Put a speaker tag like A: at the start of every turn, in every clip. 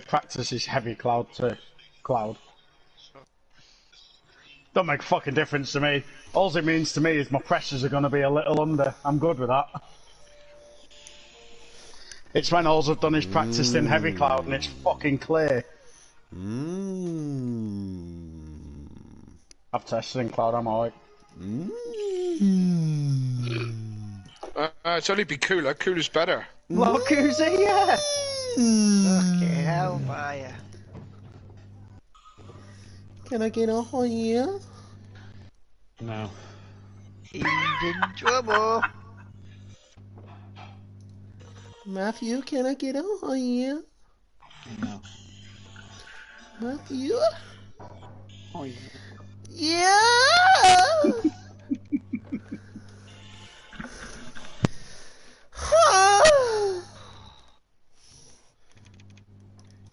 A: practice is heavy cloud to cloud. Don't make a fucking difference to me. All it means to me is my pressures are going to be a little under. I'm good with that. It's when all I've done is practiced in heavy cloud and it's fucking clear. I've tested in cloud, I'm alright.
B: It's only be cooler. Cooler's better.
A: Look who's here!
C: Fucking hell, fire.
D: Can I get a here?
A: No.
C: He's in trouble.
D: Matthew, can I get a here?
A: No.
D: Matthew?
A: Oh, yeah.
D: Yeah!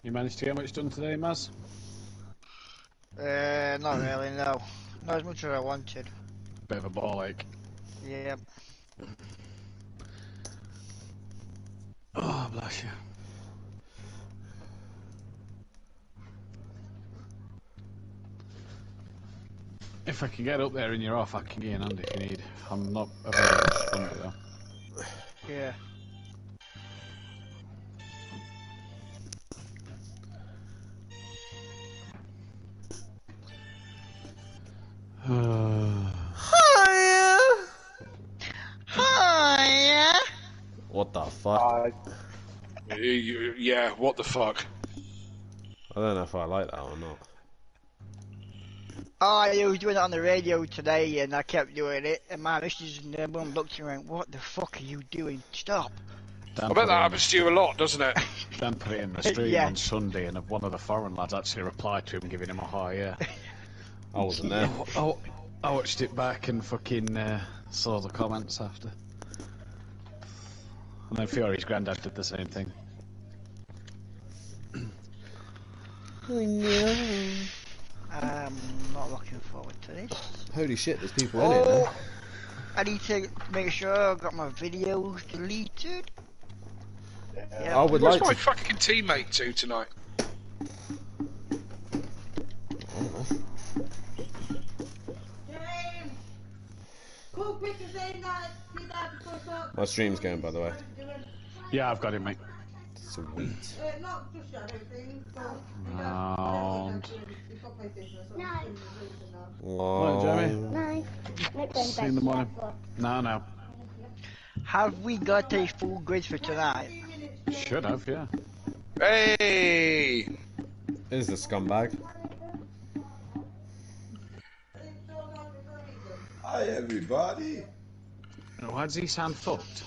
A: You managed to get much done today, Maz?
C: Not really, no. Not as much as I wanted.
A: Bit of a ball ache.
C: Yep.
A: Oh, bless you. If I can get up there and you're off, I can get in hand if you need. I'm not available Sunday though.
C: Yeah. Hiya.
D: What the fuck?
B: Yeah, what the fuck?
D: I don't know if I like that or not.
C: Oh, I was doing it on the radio today and I kept doing it and my missus and everyone looked at me and went, what the fuck are you doing? Stop.
B: I bet that happens to you a lot, doesn't it?
A: Dan put it in the stream
C: Yeah.
A: on Sunday and one of the foreign lads actually replied to him giving him a hi, yeah.
D: I wasn't there.
A: I watched it back and fucking saw the comments after. And then Fiore's granddad did the same thing.
D: Oh no.
C: I'm not looking forward to this.
D: Holy shit, there's people in it now.
C: I need to make sure I've got my videos deleted. Yeah.
D: I would
B: What's
D: like
B: my
D: to.
B: fucking teammate do tonight?
D: My stream's going, by the way.
A: Yeah, I've got it, mate.
D: Sweet.
A: Round.
D: Oh,
A: Jamie. See you in the morning. No.
C: Have we got a full grid for tonight?
A: Should have, yeah.
B: Hey!
D: Here's the scumbag.
E: Hi everybody.
A: Why does he sound fucked?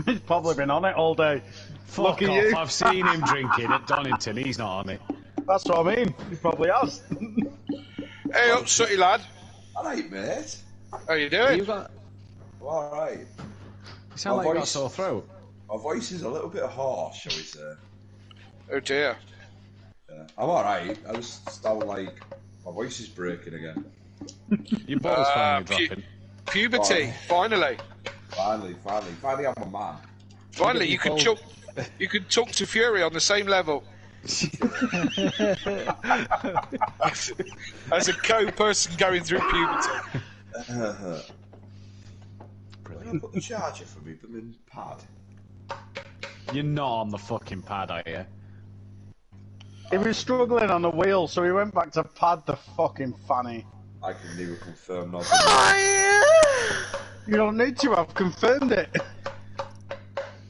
F: He's probably been on it all day.
A: Fuck
F: Look at
A: off,
F: you.
A: I've seen him drinking at Donington, he's not on it.
F: That's what I mean. He probably has.
B: Hey up, sooty lad.
E: Alright, mate.
B: How you doing?
A: You got...
E: Alright.
A: You sound
E: My
A: like you got a
E: voice-
A: sore throat.
E: My voice is a little bit harsh, shall we say.
B: Oh dear.
E: Yeah. I'm alright. I was still like, my voice is breaking again.
A: Your balls finally dropping.
B: Puberty,
E: Oh.
B: finally.
E: Finally I'm a man.
B: Finally, you can talk to Fury on the same level. As a co-person going through puberty.
E: Can I put the charger for me, but in pad?
A: You're not on the fucking pad, are you?
F: He was struggling on the wheel, so he went back to pad the fucking fanny.
E: I can neither confirm nor
F: You don't need to, I've confirmed it.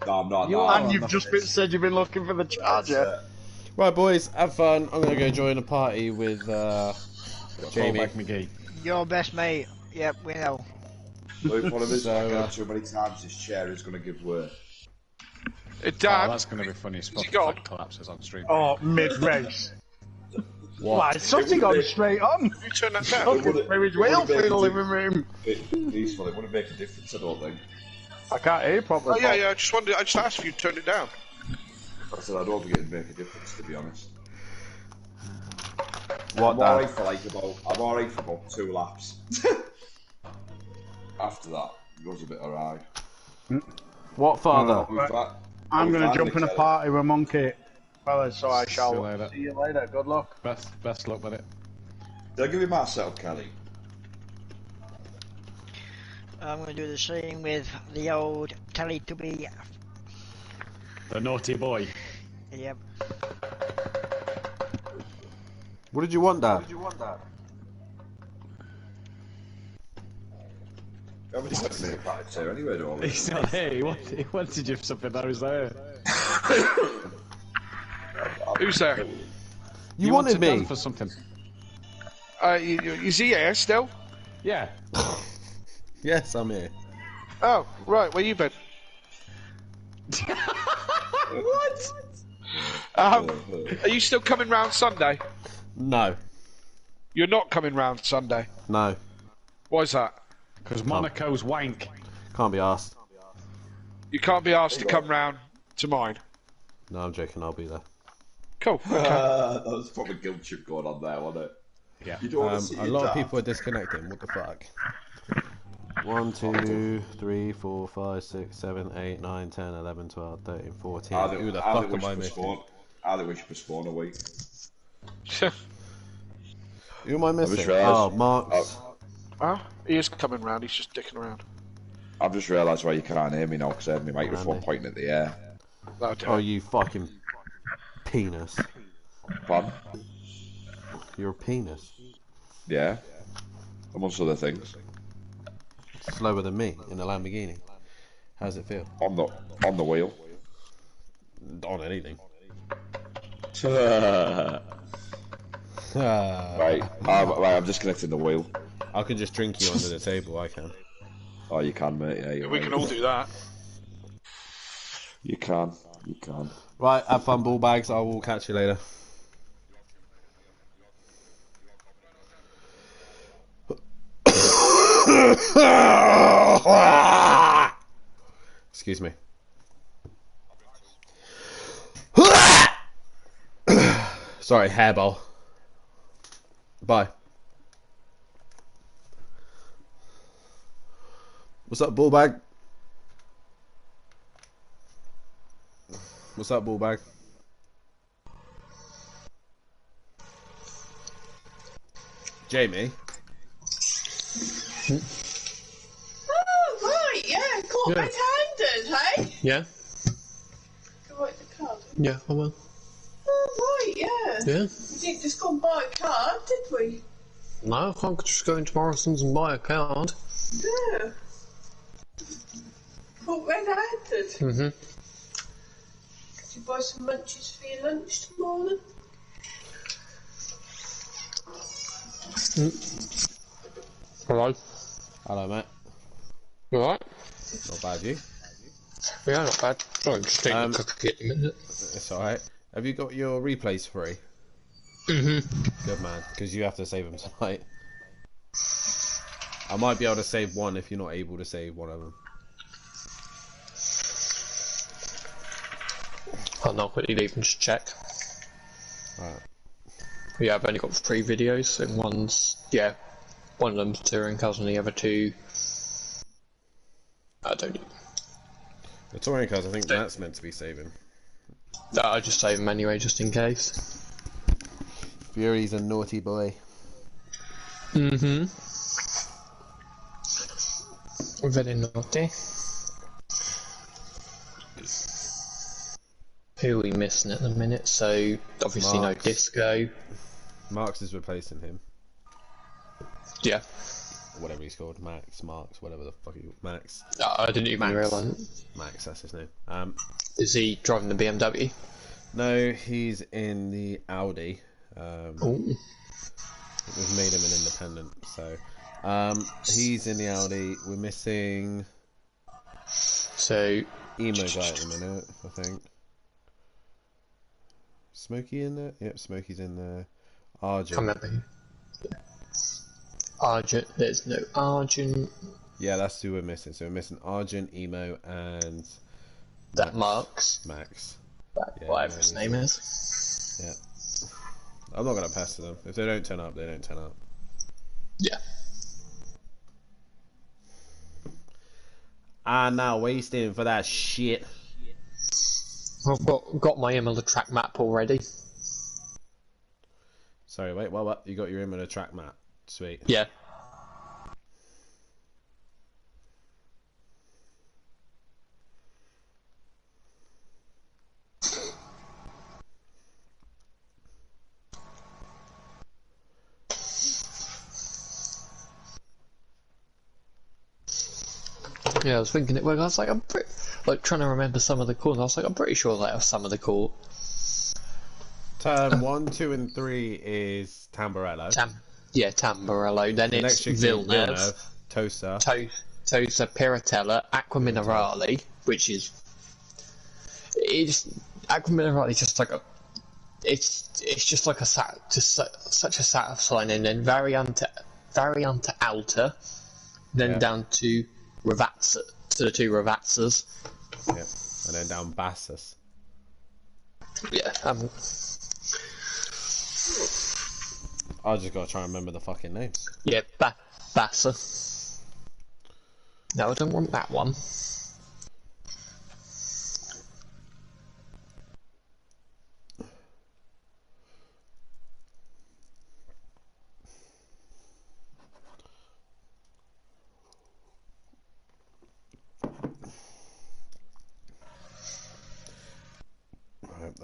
E: No, I'm not.
A: You
E: no,
A: are
F: And
E: I'm
F: you've
E: not.
F: just said you've been looking for the charger.
D: Right, boys, have fun. I'm gonna go join a party with Jamie.
A: Callback McGee.
C: Your best mate. Yep, we know.
E: But if one of us
D: So,
E: go too many times, this chair is going to give way.
A: Oh,
B: Dad,
A: that's going to be funny as
B: he
A: Spotify
B: gone?
A: collapses on stream.
F: Oh, mid-race. Why, something gone straight on.
B: you turn that down.
F: Looking through his wheel through the living room.
E: Peaceful, it wouldn't make a difference, I don't think.
F: I can't hear properly.
B: Oh yeah, I just wondered. I just asked if you turned it down.
E: I said I don't think it'd make a difference, to be honest.
F: What,
E: I'm alright for about 2 laps. After that, it goes a bit awry.
F: What, father?
E: We've
F: I'm going to
E: finally
F: jump in a
E: get it.
F: party with Monkey. Well, so I shall
A: See you later.
F: see you later. Good luck.
A: Best luck with it.
E: Did I give you my setup, Kelly?
C: I'm going to do the same with the old Teletubby.
A: The naughty boy.
C: Yep.
D: What did you want, Dad?
E: Everything's got to be back here anyway, don't we?
A: He's not here. He wanted you for something that was there.
B: Who's there?
D: You wanted me
A: Dan for something.
B: Is he here still?
A: Yeah.
D: Yes, I'm here.
B: Oh, right. Where you been?
A: What?
B: Are you still coming round Sunday?
D: No.
B: You're not coming round Sunday.
D: No.
B: Why is that?
A: Because Monaco's wank.
D: Can't be asked.
B: You can't be asked to come round to mine.
D: No, I'm joking. I'll be there.
B: Cool. Okay.
E: That was probably guilt trip going on there, wasn't it?
A: Yeah.
E: You don't want to see
D: A
E: your
D: lot of
E: dad.
D: people are disconnecting. What the fuck? 1, 2, 3, 4, 5, 6, 7, 8, 9, 10, 11, 12, 13, 14.
E: I think-
D: Who the
E: I
D: fuck
E: think we
D: am I
E: should
D: missing?
E: postpone- I think we should postpone a week.
D: Who am I missing?
E: realised-
D: Oh, Mark's.
B: Huh? He is coming round. He's just dicking around.
E: I've just realised why you can't hear me now because I had my microphone
D: Randy.
E: pointing at the air.
D: Oh, you fucking penis.
E: Fun?
D: You're a penis.
E: Yeah. Amongst other things.
D: Slower than me in a Lamborghini. How's it feel?
E: On the wheel.
D: On anything.
E: Right.
D: Ah,
E: Right, I'm disconnecting the wheel.
D: I can just drink you under the table. I can.
E: Oh, you can, mate. Yeah, you're
B: We
E: right.
B: can all do that.
E: You can. You can.
D: Right, have fun, ball bags. I will catch you later. Excuse me. Sorry, hairball. Bye. What's up, ball bag? What's up, ball bag? Jamie?
G: Oh, right, yeah, caught
H: Yeah.
G: red-handed, hey?
H: Yeah,
G: Go write the card.
H: yeah, I will.
G: Oh, right, yeah.
H: Yeah.
G: We didn't just go and buy a card, did we?
H: No, I can't just go into Morrison's and buy a card.
G: Yeah. Caught red-handed.
H: Mm-hmm.
G: Did you buy some munchies for your lunch this morning?
H: Hello.
D: Hello, mate.
H: You alright?
D: Not bad, you?
H: Yeah, not bad. Oh, just eating a cookie at the minute.
D: It's alright. Have you got your replays free?
H: Mm-hmm.
D: Good man, because you have to save them tonight. I might be able to save one if you're not able to save one of them.
H: I'll not quickly leave and just check.
D: Alright.
H: Yeah, I've only got 3 videos, and one's, yeah, one of them's touring cousin, the other 2... I don't know.
D: The touring cars, I think that's meant to be saving.
H: I just save them anyway, just in case.
D: Fury's a naughty boy.
H: Mm-hmm. Very naughty. Who are we missing at the minute? So, obviously
D: Marks.
H: no Disco.
D: Marks is replacing him.
H: Yeah.
D: Whatever he's called. Max, Marks, whatever the fuck he... Max.
H: I didn't even
D: Max.
H: realise.
D: Max, that's his name.
H: Is he driving the BMW?
D: No, he's in the Audi.
H: Oh.
D: We've made him an independent, so... he's in the Audi. We're missing...
H: So...
D: Emo guy at the minute, I think. Smokey in there? Yep, Smokey's in there. Argent.
H: Come at me. Argent. There's no Argent.
D: Yeah, that's who we're missing. So we're missing Argent, Emo, and...
H: That Marks.
D: Max. Yeah,
H: Whatever
D: no,
H: his
D: we-
H: name is.
D: Yeah. I'm not going to pester them. If they don't turn up, they don't turn up.
H: Yeah.
D: I'm not wasting for that shit.
H: I've got my Imola track map already.
D: Sorry, wait, what? You got your Imola track map? Sweet.
H: Yeah. Yeah, I was thinking it. Well, I was like, trying to remember some of the calls. I was like, I'm pretty sure that was some of the call.
D: Turn 1, 2, and 3 is Tamburello.
H: Tamburello. Then it's Villeneuve,
D: Tosa,
H: Piratella, Aqua Minerale, which is Aqua Minerale is just like a. It's just like such a satisfying, and then Variante Alta, then down to Ravazza, to the two Ravazzas.
D: Yeah, and then down Bassas.
H: Yeah,
D: I just gotta try and remember the fucking names.
H: Yeah, Bassa. No, I don't want that one.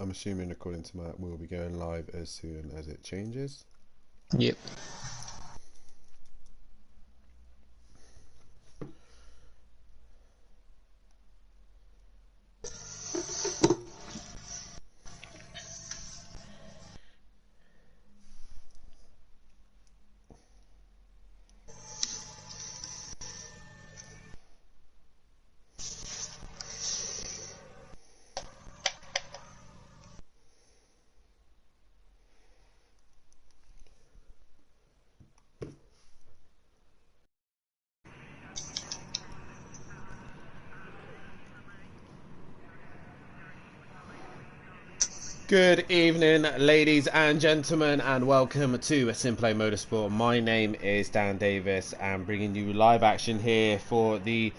D: I'm assuming, according to Matt, we'll be going live as soon as it changes.
H: Yep.
D: Good evening, ladies and gentlemen, and welcome to Simplay Motorsport. My name is Dan Davis, and bringing you live action here for the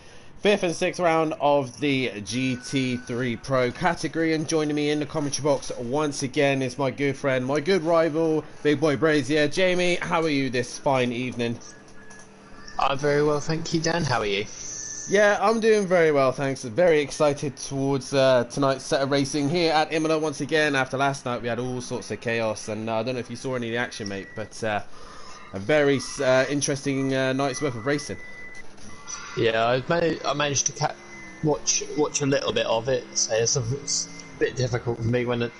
D: 5th and 6th round of the GT3 Pro category. And joining me in the commentary box once again is my good friend, my good rival, Big Boy Brazier. Jamie, how are you this fine evening?
H: I'm very well, thank you, Dan. How are you?
D: Yeah, I'm doing very well, thanks. Very excited towards tonight's set of racing here at Imola once again. After last night, we had all sorts of chaos, and I don't know if you saw any of the action, mate, but a very interesting night's worth of racing.
H: Yeah, I managed to watch a little bit of it. So it's a bit difficult for me when I'm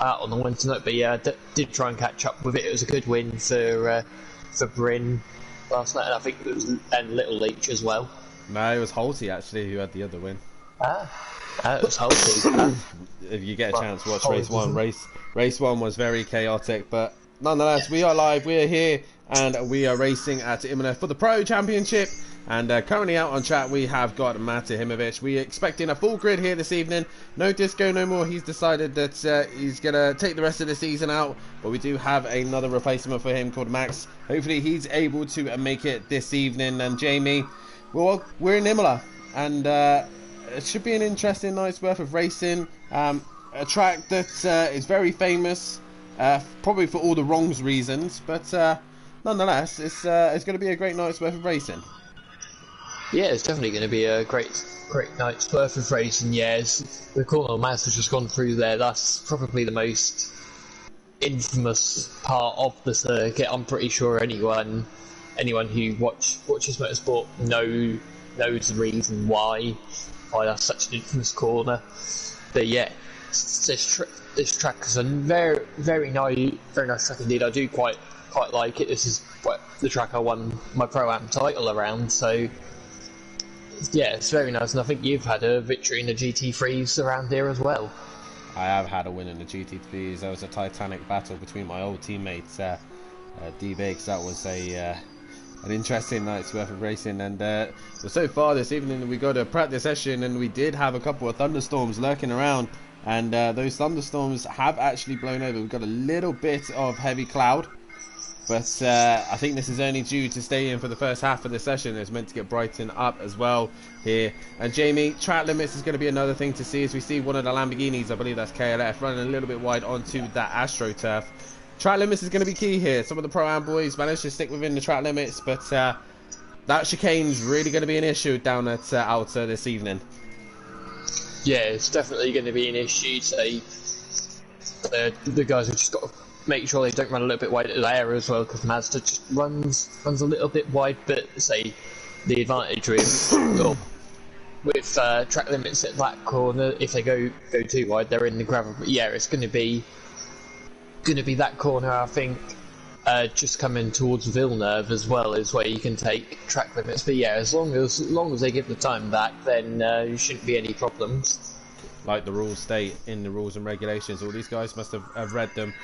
H: out on the Wednesday night, but yeah, I did try and catch up with it. It was a good win for Bryn last night, and I think it was and Little Leach as well.
D: No, it was Holty actually who had the other win.
H: It was Holty.
D: If you get a chance, watch race one. Race one was very chaotic, but nonetheless, we are live, we are here, and we are racing at Imola for the Pro Championship. And currently out on chat, we have got Matt Ahimovic. We're expecting a full grid here this evening. No Disco no more. He's decided that he's going to take the rest of the season out. But we do have another replacement for him called Max. Hopefully he's able to make it this evening. And Jamie, well, we're in Imola. And it should be an interesting night's worth of racing. A track that is very famous, probably for all the wrong reasons. But nonetheless, it's going to be a great night's worth of racing.
H: Yeah, it's definitely going to be a great night's worth of racing. Yeah, the Cornwall Mass has just gone through there. That's probably the most infamous part of the circuit. I'm pretty sure anyone who watches motorsport knows the reason why that's such an infamous corner. But yeah, this track is a very nice track indeed. I do quite like it. This is the track I won my Pro-Am title around, so. Yeah, it's very nice, and I think you've had a victory in the GT3s around here as well.
D: I have had a win in the GT3s. There was a titanic battle between my old teammates, D-Bakes. That was an interesting night's worth of racing, and so far this evening we got a practice session, and we did have a couple of thunderstorms lurking around, and those thunderstorms have actually blown over. We've got a little bit of heavy cloud but I think this is only due to stay in for the first half of the session. It's meant to get brightened up as well here. And Jamie, track limits is going to be another thing to see as we see one of the Lamborghinis, I believe that's KLF, running a little bit wide onto that AstroTurf. Track limits is going to be key here. Some of the Pro-Am boys managed to stick within the track limits, but that chicane's really going to be an issue down at Alta this evening.
H: Yeah, it's definitely going to be an issue. Say the guys have just got to make sure they don't run a little bit wide there as well, because Mazda just runs a little bit wide. But say the advantage with track limits at that corner, if they go too wide, they're in the gravel. But yeah, it's going to be that corner, I think. Just coming towards Villeneuve as well is where you can take track limits. But yeah, as long as they give the time back, then there shouldn't be any problems.
D: Like the rules state in the rules and regulations, all these guys must have read them.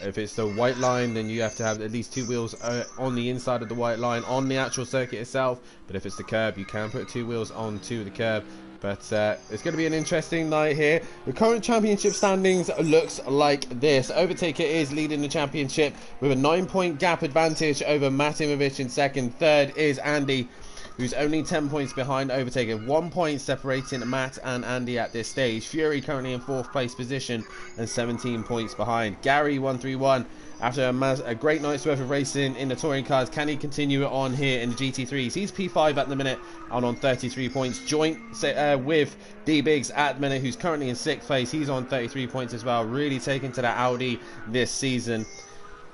D: If it's the white line, then you have to have at least 2 wheels on the inside of the white line on the actual circuit itself. But if it's the curb, you can put 2 wheels onto the curb. But it's going to be an interesting night here. The current championship standings looks like this. Overtaker is leading the championship with a 9-point gap advantage over Matimovic in second. Third is Andy, who's only 10 points behind Overtaker. 1 point separating Matt and Andy at this stage. Fury currently in 4th place position and 17 points behind. Gary 131. After a great night's worth of racing in the touring cars, can he continue it on here in the GT3s? He's P5 at the minute and on 33 points. Joint with D-Biggs at the minute, who's currently in 6th place. He's on 33 points as well, really taking to that Audi this season.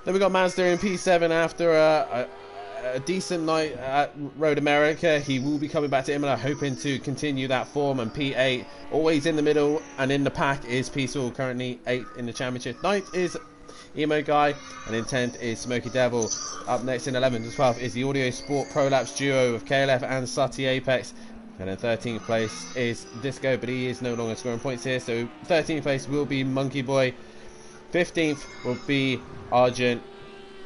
D: Then we got Mazda in P7 after a decent night at Road America. He will be coming back to Imola, hoping to continue that form. And P8, always in the middle and in the pack, is Peaceful, currently 8th in the championship. 9th is Emo Guy, and in 10th is Smoky Devil. Up next in 11th and 12th is the Audio Sport Prolapse duo of KLF and Sutty Apex. And in 13th place is Disco, but he is no longer scoring points here, so 13th place will be Monkey Boy. 15th will be Argent,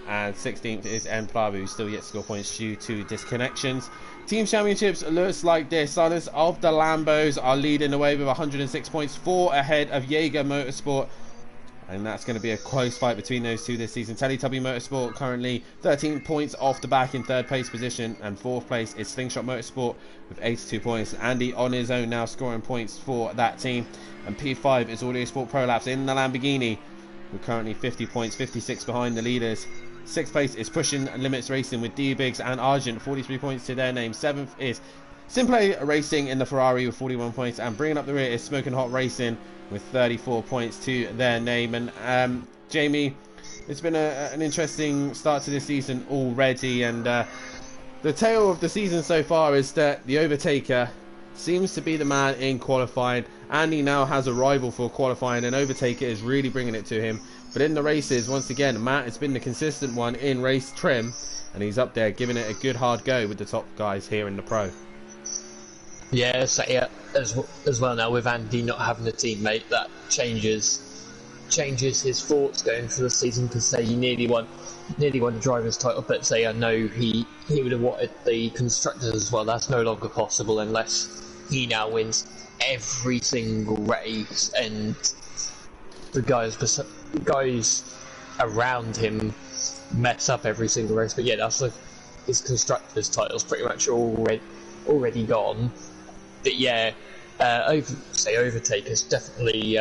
D: and 16th is Emplav, who's still yet to score points due to disconnections. Team Championships looks like this. Others of the Lambos are leading the way with 106 points, 4 ahead of Jaeger Motorsport. And that's going to be a close fight between those two this season. Teletubby Motorsport currently 13 points off the back in 3rd place position. And 4th place is Slingshot Motorsport with 82 points. Andy on his own now scoring points for that team. And P5 is Audio Sport Prolapse in the Lamborghini with currently 50 points, 56 behind the leaders. 6th place is Pushing Limits Racing with D-Biggs and Argent, 43 points to their name. 7th is Simplay Racing in the Ferrari with 41 points. And bringing up the rear is Smoking Hot Racing with 34 points to their name. And Jamie, it's been an interesting start to this season already, and the tale of the season so far is that the Overtaker seems to be the man in qualifying. Andy now has a rival for qualifying, and Overtaker is really bringing it to him. But in the races, once again, Matt has been the consistent one in race trim, and he's up there giving it a good hard go with the top guys here in the Pro.
H: Yeah, so yeah, as well now with Andy not having a teammate, that changes his thoughts going for the season, because say he nearly won the driver's title, but say I know he would have wanted the constructors as well. That's no longer possible unless he now wins every single race, and the guys around him mess up every single race. But yeah, that's his constructors title's pretty much already gone. But yeah, Overtaker's definitely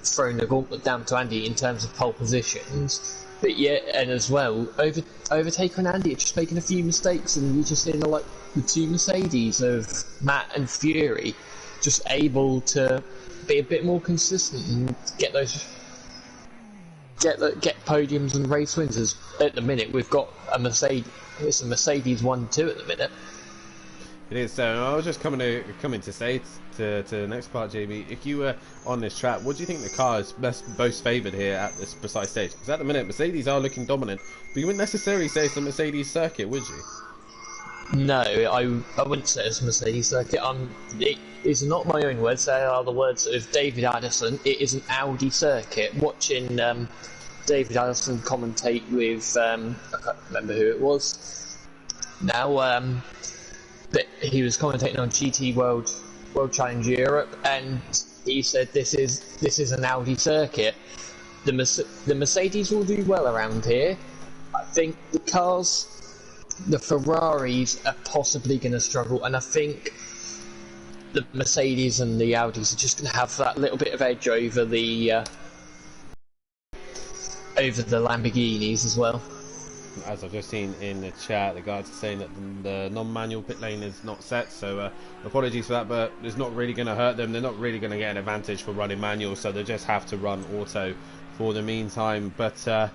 H: thrown the gauntlet down to Andy in terms of pole positions. But yeah, and as well, Overtaker and Andy are just making a few mistakes, and you're just seeing the 2 Mercedes of Matt and Fury just able to be a bit more consistent and get podiums and race wins. As at the minute we've got a Mercedes 1-2 at the minute.
D: It is. So I was just coming to say to the next part, Jamie, if you were on this track, what do you think the car is most favoured here at this precise stage? Because at the minute Mercedes are looking dominant, but you wouldn't necessarily say it's a Mercedes circuit, would you?
H: No, I wouldn't say it's a Mercedes circuit. It is not my own words, they are the words of David Addison. It is an Audi circuit. Watching David Addison commentate with I can't remember who it was now, but he was commentating on GT World Challenge Europe, and he said this is an Audi circuit. The Mercedes will do well around here. I think the cars, the Ferraris are possibly going to struggle, and I think the Mercedes and the Audis are just going to have that little bit of edge over the Lamborghinis as well.
D: As I've just seen in the chat, the guys are saying that the non-manual pit lane is not set, so apologies for that, but it's not really going to hurt them. They're not really going to get an advantage for running manual, so they just have to run auto for the meantime. But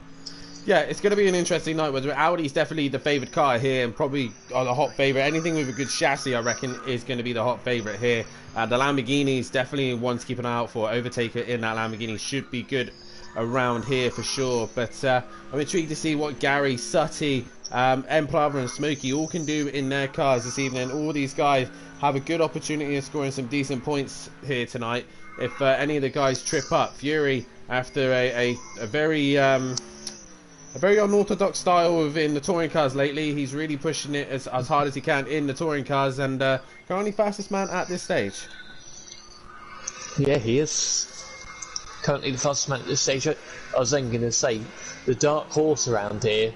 D: yeah, it's going to be an interesting night. Audi's definitely the favoured car here, and probably the hot favourite. Anything with a good chassis, I reckon, is going to be the hot favourite here. The Lamborghinis definitely one to keep an eye out for. Overtaker in that Lamborghini should be good around here for sure. But I'm intrigued to see what Gary, Sutty, Emplava and Smokey all can do in their cars this evening. All these guys have a good opportunity of scoring some decent points here tonight. If any of the guys trip up, Fury, after a very unorthodox style in the touring cars lately, he's really pushing it as hard as he can in the touring cars, and currently fastest man at this stage.
H: Yeah, he is currently the fastest man at this stage. I was then going to say, the dark horse around here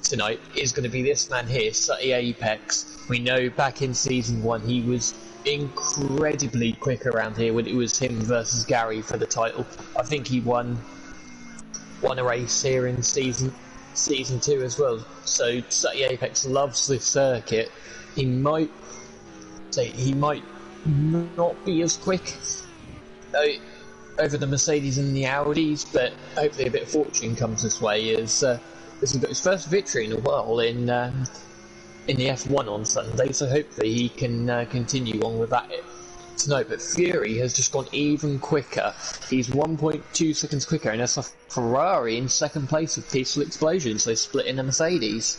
H: tonight is going to be this man here, Sutty Apex. We know back in Season 1 he was incredibly quick around here when it was him versus Gary for the title. I think he won a race here in season 2 as well. So Sutty Apex loves this circuit. He might not be as quick over the Mercedes and the Audis, but hopefully a bit of fortune comes this way, as this has got his first victory in a while in the F1 on Sunday, so hopefully he can continue on with that tonight. But Fury has just gone even quicker. He's 1.2 seconds quicker, and that's a Ferrari in second place with Peaceful Explosion, so split in the Mercedes.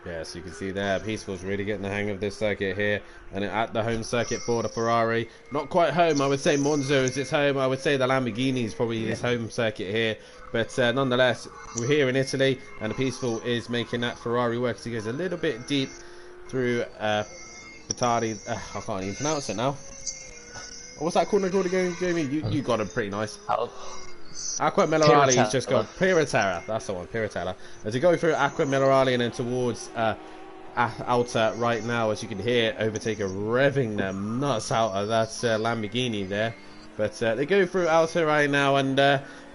D: Yeah, so you can see there, Peaceful's really getting the hang of this circuit here, and at the home circuit for the Ferrari. Not quite home, I would say Monza is its home. I would say the Lamborghini is probably his home circuit here. But nonetheless, we're here in Italy, and the Peaceful is making that Ferrari work. So he goes a little bit deep through Battari. I can't even pronounce it now. What's that corner called again, Jamie? You got him pretty nice. Acqua Minerale, he's just got Piratera, that's the one, Piratera. As you go through Acqua Minerale and then towards Alta right now, as you can hear, Overtaker revving them nuts out of that Lamborghini there. But they go through Alta right now, and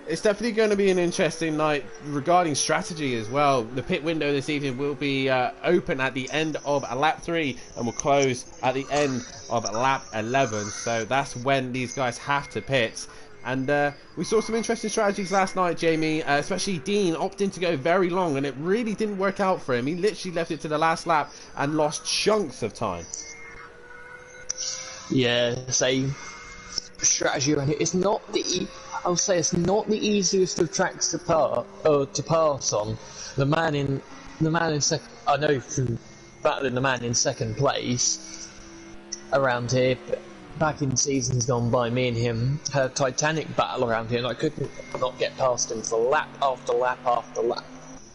D: it's definitely going to be an interesting night regarding strategy as well. The pit window this evening will be open at the end of lap 3 and will close at the end of lap 11. So that's when these guys have to pit. And we saw some interesting strategies last night, Jamie, especially Dean opting to go very long, and it really didn't work out for him. He literally left it to the last lap and lost chunks of time.
H: Yeah, say strategy around it. It's not I'll say it's not the easiest of tracks to pass on. The man in second. I know from battling the man in second place around here. But back in seasons gone by, me and him had a titanic battle around here, and I couldn't not get past him for lap after lap after lap.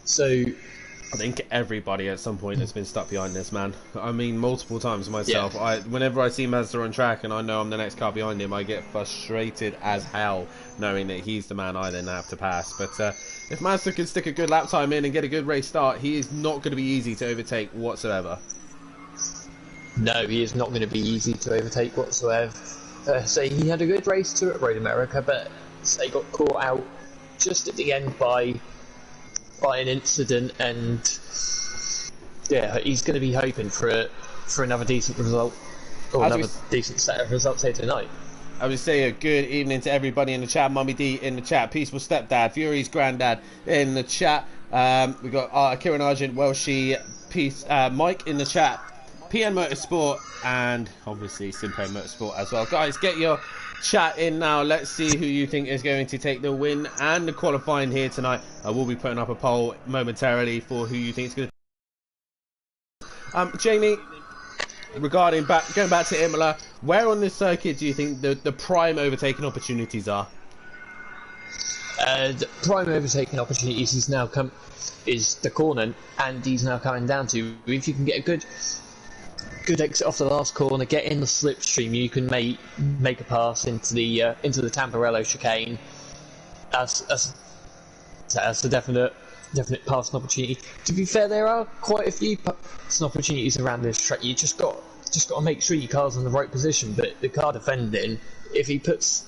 H: So
D: I think everybody at some point has been stuck behind this man. I mean, multiple times myself. Yeah. Whenever I see Mazda on track and I know I'm the next car behind him, I get frustrated as hell knowing that he's the man I then have to pass. But if Mazda can stick a good lap time in and get a good race start, he is not going to be easy to overtake whatsoever.
H: No, he is not going to be easy to overtake whatsoever. So he had a good race too at Road America, but he got caught out just at the end by an incident, and yeah, he's going to be hoping for another decent result, or another decent set of results here tonight.
D: I would say a good evening to everybody in the chat. Mummy D in the chat, Peaceful Stepdad, Fury's Granddad in the chat. We got Kieran Argent, Welshie, Mike in the chat, PN Motorsport, and obviously Simpo Motorsport as well. Guys, get your chat in now. Let's see who you think is going to take the win and the qualifying here tonight. I will be putting up a poll momentarily for who you think is going to... Jamie, regarding going back to Imola, where on this circuit do you think the prime overtaking opportunities are?
H: The prime overtaking opportunities is the corner, and he's now coming down to. If you can get a good exit off the last corner, get in the slipstream, you can make a pass into the Tamburello chicane. That's a definite definite passing opportunity. To be fair, there are quite a few passing opportunities around this track. You just got to make sure your car's in the right position. But the car defending, if he puts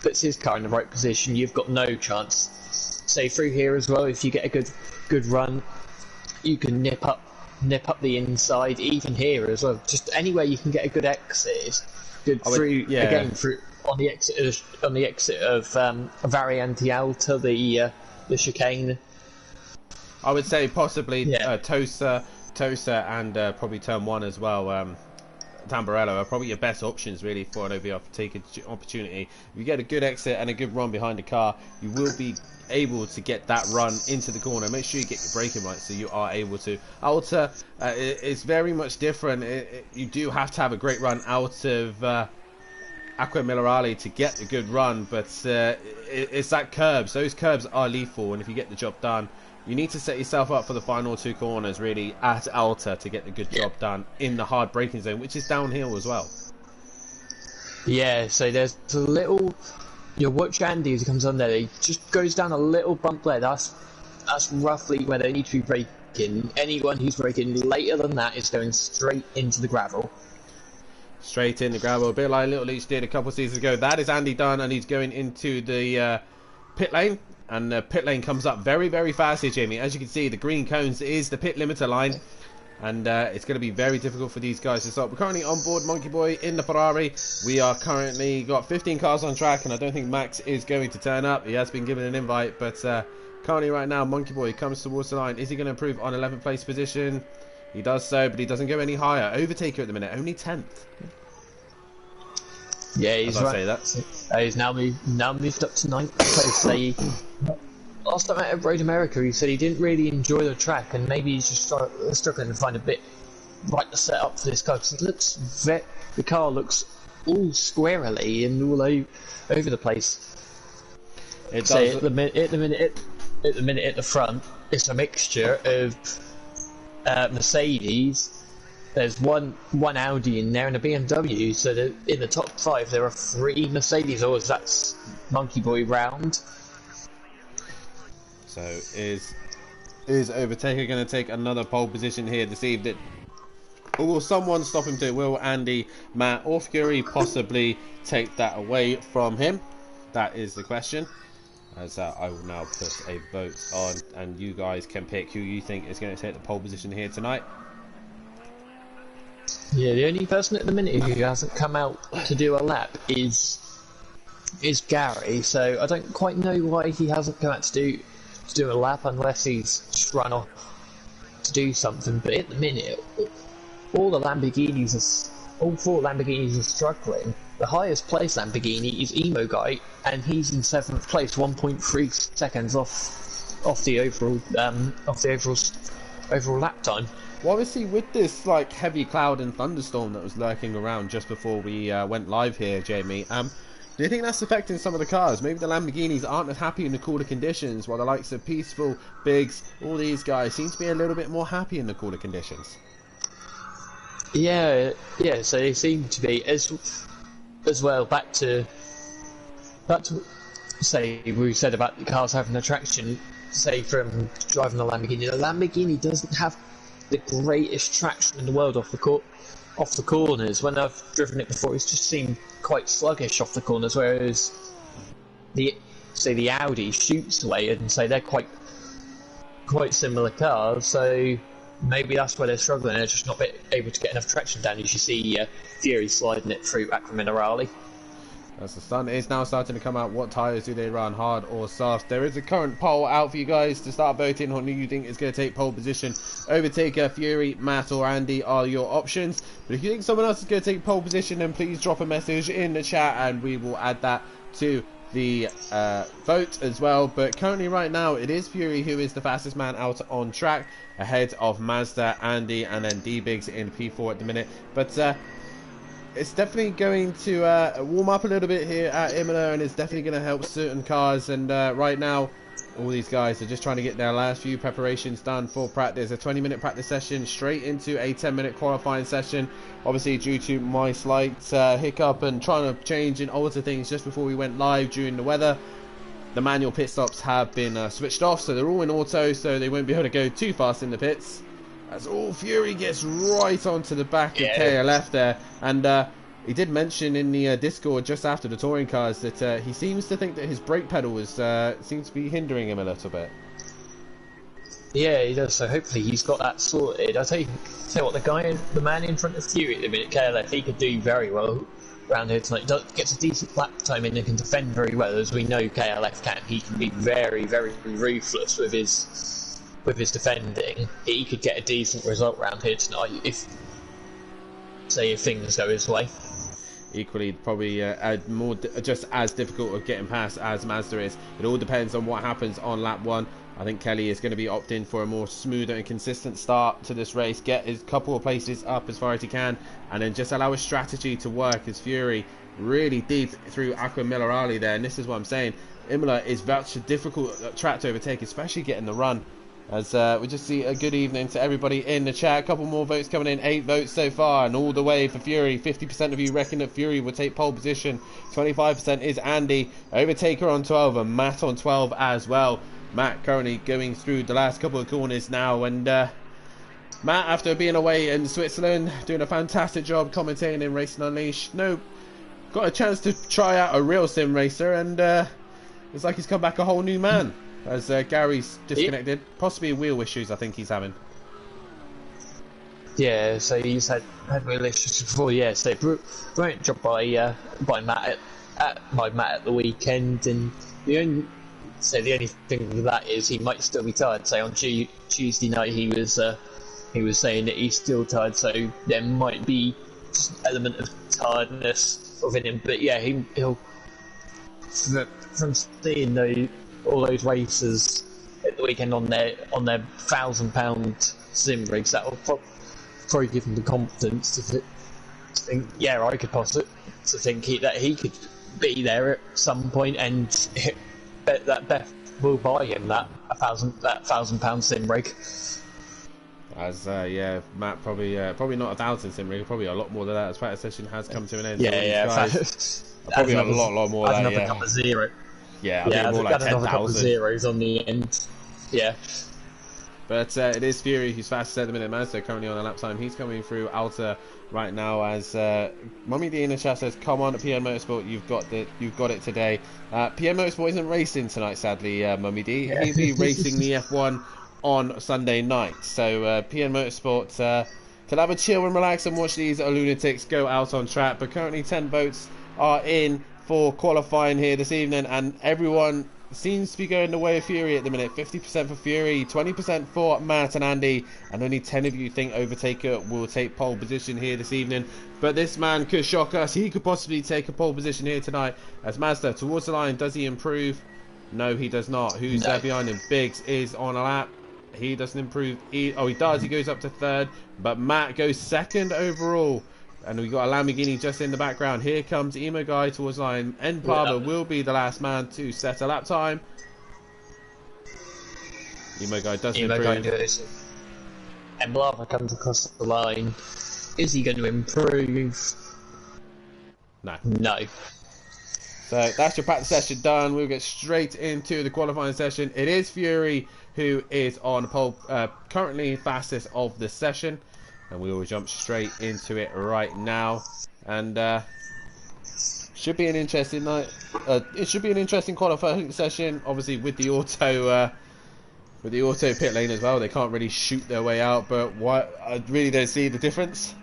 H: his car in the right position, you've got no chance. Say through here as well, if you get a good run, you can nip up the inside. Even here as well, just anywhere you can get a good exit is good. Through on the exit of Variante Alta, the chicane.
D: I would say possibly Tosa, and probably turn 1 as well. Tamburello are probably your best options really for an overtaking opportunity. If you get a good exit and a good run behind the car, you will be able to get that run into the corner. Make sure you get your braking right so you are able to. Alta is very much different. You do have to have a great run out of Acqua Minerale to get a good run, but it's that curbs. Those curbs are lethal, and if you get the job done, you need to set yourself up for the final 2 corners really at Alta to get the good job done in the hard braking zone, which is downhill as well.
H: Yeah, so there's a little. You watch Andy as he comes on there. He just goes down a little bump there. That's roughly where they need to be braking. Anyone who's braking later than that is going straight into the gravel.
D: Straight in the gravel, a bit like Little Leach did a couple of seasons ago. That is Andy Dunn, and he's going into the pit lane. And the pit lane comes up very, very fast here, Jamie. As you can see, the green cones is the pit limiter line. And it's going to be very difficult for these guys to stop. We're currently on board Monkey Boy in the Ferrari. We are currently got 15 cars on track, and I don't think Max is going to turn up. He has been given an invite, but currently right now, Monkey Boy comes towards the line. Is he going to improve on 11th place position? He does so, but he doesn't go any higher. Overtaker at the minute, only 10th.
H: Yeah, he's right.
D: Say that.
H: He's now moved up to 9th place. Last time at Road America, he said he didn't really enjoy the track, and maybe he's just struggling to find a bit right to set up for this car. Because the car looks all squarely and all over the place.
D: It does.
H: At the minute at the front, it's a mixture of Mercedes. There's one Audi in there and a BMW. So in the top 5, there are 3 Mercedes. Or that's Monkey Boy round.
D: So is Overtaker going to take another pole position here this evening? Or will someone stop him to will Andy, Matt or Fury possibly take that away from him? That is the question. As I will now put a vote on, and you guys can pick who you think is going to take the pole position here tonight.
H: Yeah, the only person at the minute who hasn't come out to do a lap is Gary. So I don't quite know why he hasn't come out to do a lap unless he's just run off to do something. But at the minute, all 4 Lamborghinis are struggling. The highest place Lamborghini is Emo Guy, and he's in 7th place, 1.3 seconds off the overall lap time.
D: Well, obviously with this like heavy cloud and thunderstorm that was lurking around just before we went live here, Jamie, do you think that's affecting some of the cars? Maybe the Lamborghinis aren't as happy in the cooler conditions, while the likes of Peaceful, Biggs, all these guys seem to be a little bit more happy in the cooler conditions.
H: Yeah, so they seem to be as well. Back to say we said about the cars having attraction. Say from driving the Lamborghini doesn't have the greatest traction in the world off the corners. When I've driven it before, it's just seemed quite sluggish off the corners, whereas the Audi shoots away, and say they're quite similar cars. So maybe that's where they're struggling. They're just not able to get enough traction down. You should see Fury sliding it through Acqua Minerale.
D: As the sun is now starting to come out, what tyres do they run, hard or soft? There is a current poll out for you guys to start voting on who you think is going to take pole position. Overtaker, Fury, Matt or Andy are your options. But if you think someone else is going to take pole position, then please drop a message in the chat and we will add that to the vote as well. But currently right now it is Fury who is the fastest man out on track, ahead of Mazda, Andy and then D-Biggs in P4 at the minute. But it's definitely going to warm up a little bit here at Imola, and it's definitely going to help certain cars. And right now, all these guys are just trying to get their last few preparations done for practice. A 20-minute practice session straight into a 10-minute qualifying session. Obviously, due to my slight hiccup and trying to change and alter things just before we went live during the weather, the manual pit stops have been switched off, so they're all in auto, so they won't be able to go too fast in the pits. As all Fury gets right onto the back of KLF there, and he did mention in the Discord just after the touring cars that he seems to think that his brake pedal seems to be hindering him a little bit.
H: Yeah, he does. So hopefully he's got that sorted. I tell you what, the man in front of Fury at the minute, KLF, he could do very well around here tonight. Gets a decent lap time in and can defend very well, as we know KLF can. He can be very, very ruthless with his defending. He could get a decent result around here tonight if things go his way.
D: Equally, probably just as difficult of getting past as Mazda is. It all depends on what happens on lap 1. I think Kelly is going to be opting for a more smoother and consistent start to this race, get his couple of places up as far as he can, and then just allow his strategy to work as Fury really deep through Aqua Minerale there. And this is what I'm saying, Imola is such a difficult track to overtake, especially getting the run. As we just see a good evening to everybody in the chat. A couple more votes coming in, 8 votes so far, and all the way for Fury. 50% of you reckon that Fury will take pole position. 25% is Andy. Overtaker on 12 and Matt on 12 as well. Matt currently going through the last couple of corners now, and Matt, after being away in Switzerland, doing a fantastic job commentating in Racing Unleashed. Got a chance to try out a real sim racer, and it's like he's come back a whole new man. As Gary's disconnected, possibly wheel issues I think he's having.
H: Yeah, so he's had wheel issues before. Yeah, so brilliant job by Matt at the weekend, and the only thing with that is he might still be tired. So on Tuesday night he was saying that he's still tired, so there might be just an element of tiredness within him. But yeah, he'll from seeing all those races at the weekend on their £1,000 sim rigs, that will probably give him the confidence to think, yeah, I could possibly to think that he could be there at some point, and that Beth will buy him that £1,000 sim rig.
D: As yeah, Matt probably not 1,000 sim rig, probably a lot more than that. As practice session has come to an end. Probably a lot more than that.
H: Another zero.
D: Yeah, I think more like 10,000
H: zeros on the end. Yeah.
D: But it is Fury who's fastest at the minute. Mazda currently on a lap time. He's coming through Alta right now. As Mummy D in the chat says, "Come on, PN Motorsport, you've got it today." PN Motorsport isn't racing tonight, sadly. Mummy D, he'll be racing the F1 on Sunday night. So PN Motorsport can have a chill and relax and watch these lunatics go out on track. But currently 10 votes are in for qualifying here this evening, and everyone seems to be going the way of Fury at the minute. 50% for Fury, 20% for Matt and Andy, and only 10 of you think Overtaker will take pole position here this evening. But this man could shock us. He could possibly take a pole position here tonight. As Mazda towards the line, does he improve? No, he does not. Who's there behind him? Biggs is on a lap. He doesn't improve. He does. He goes up to 3rd, but Matt goes 2nd overall. And we've got a Lamborghini just in the background. Here comes Emo Guy towards line. Enpava will be the last man to set a lap time. Emo Guy doesn't improve.
H: Enpava comes across the line. Is he going to improve?
D: No.
H: No.
D: So that's your practice session done. We'll get straight into the qualifying session. It is Fury who is on pole, currently fastest of the session. And we will jump straight into it right now, and should be an interesting night. It should be an interesting qualifying session. Obviously, with the auto pit lane as well, they can't really shoot their way out. But what I really don't see the difference.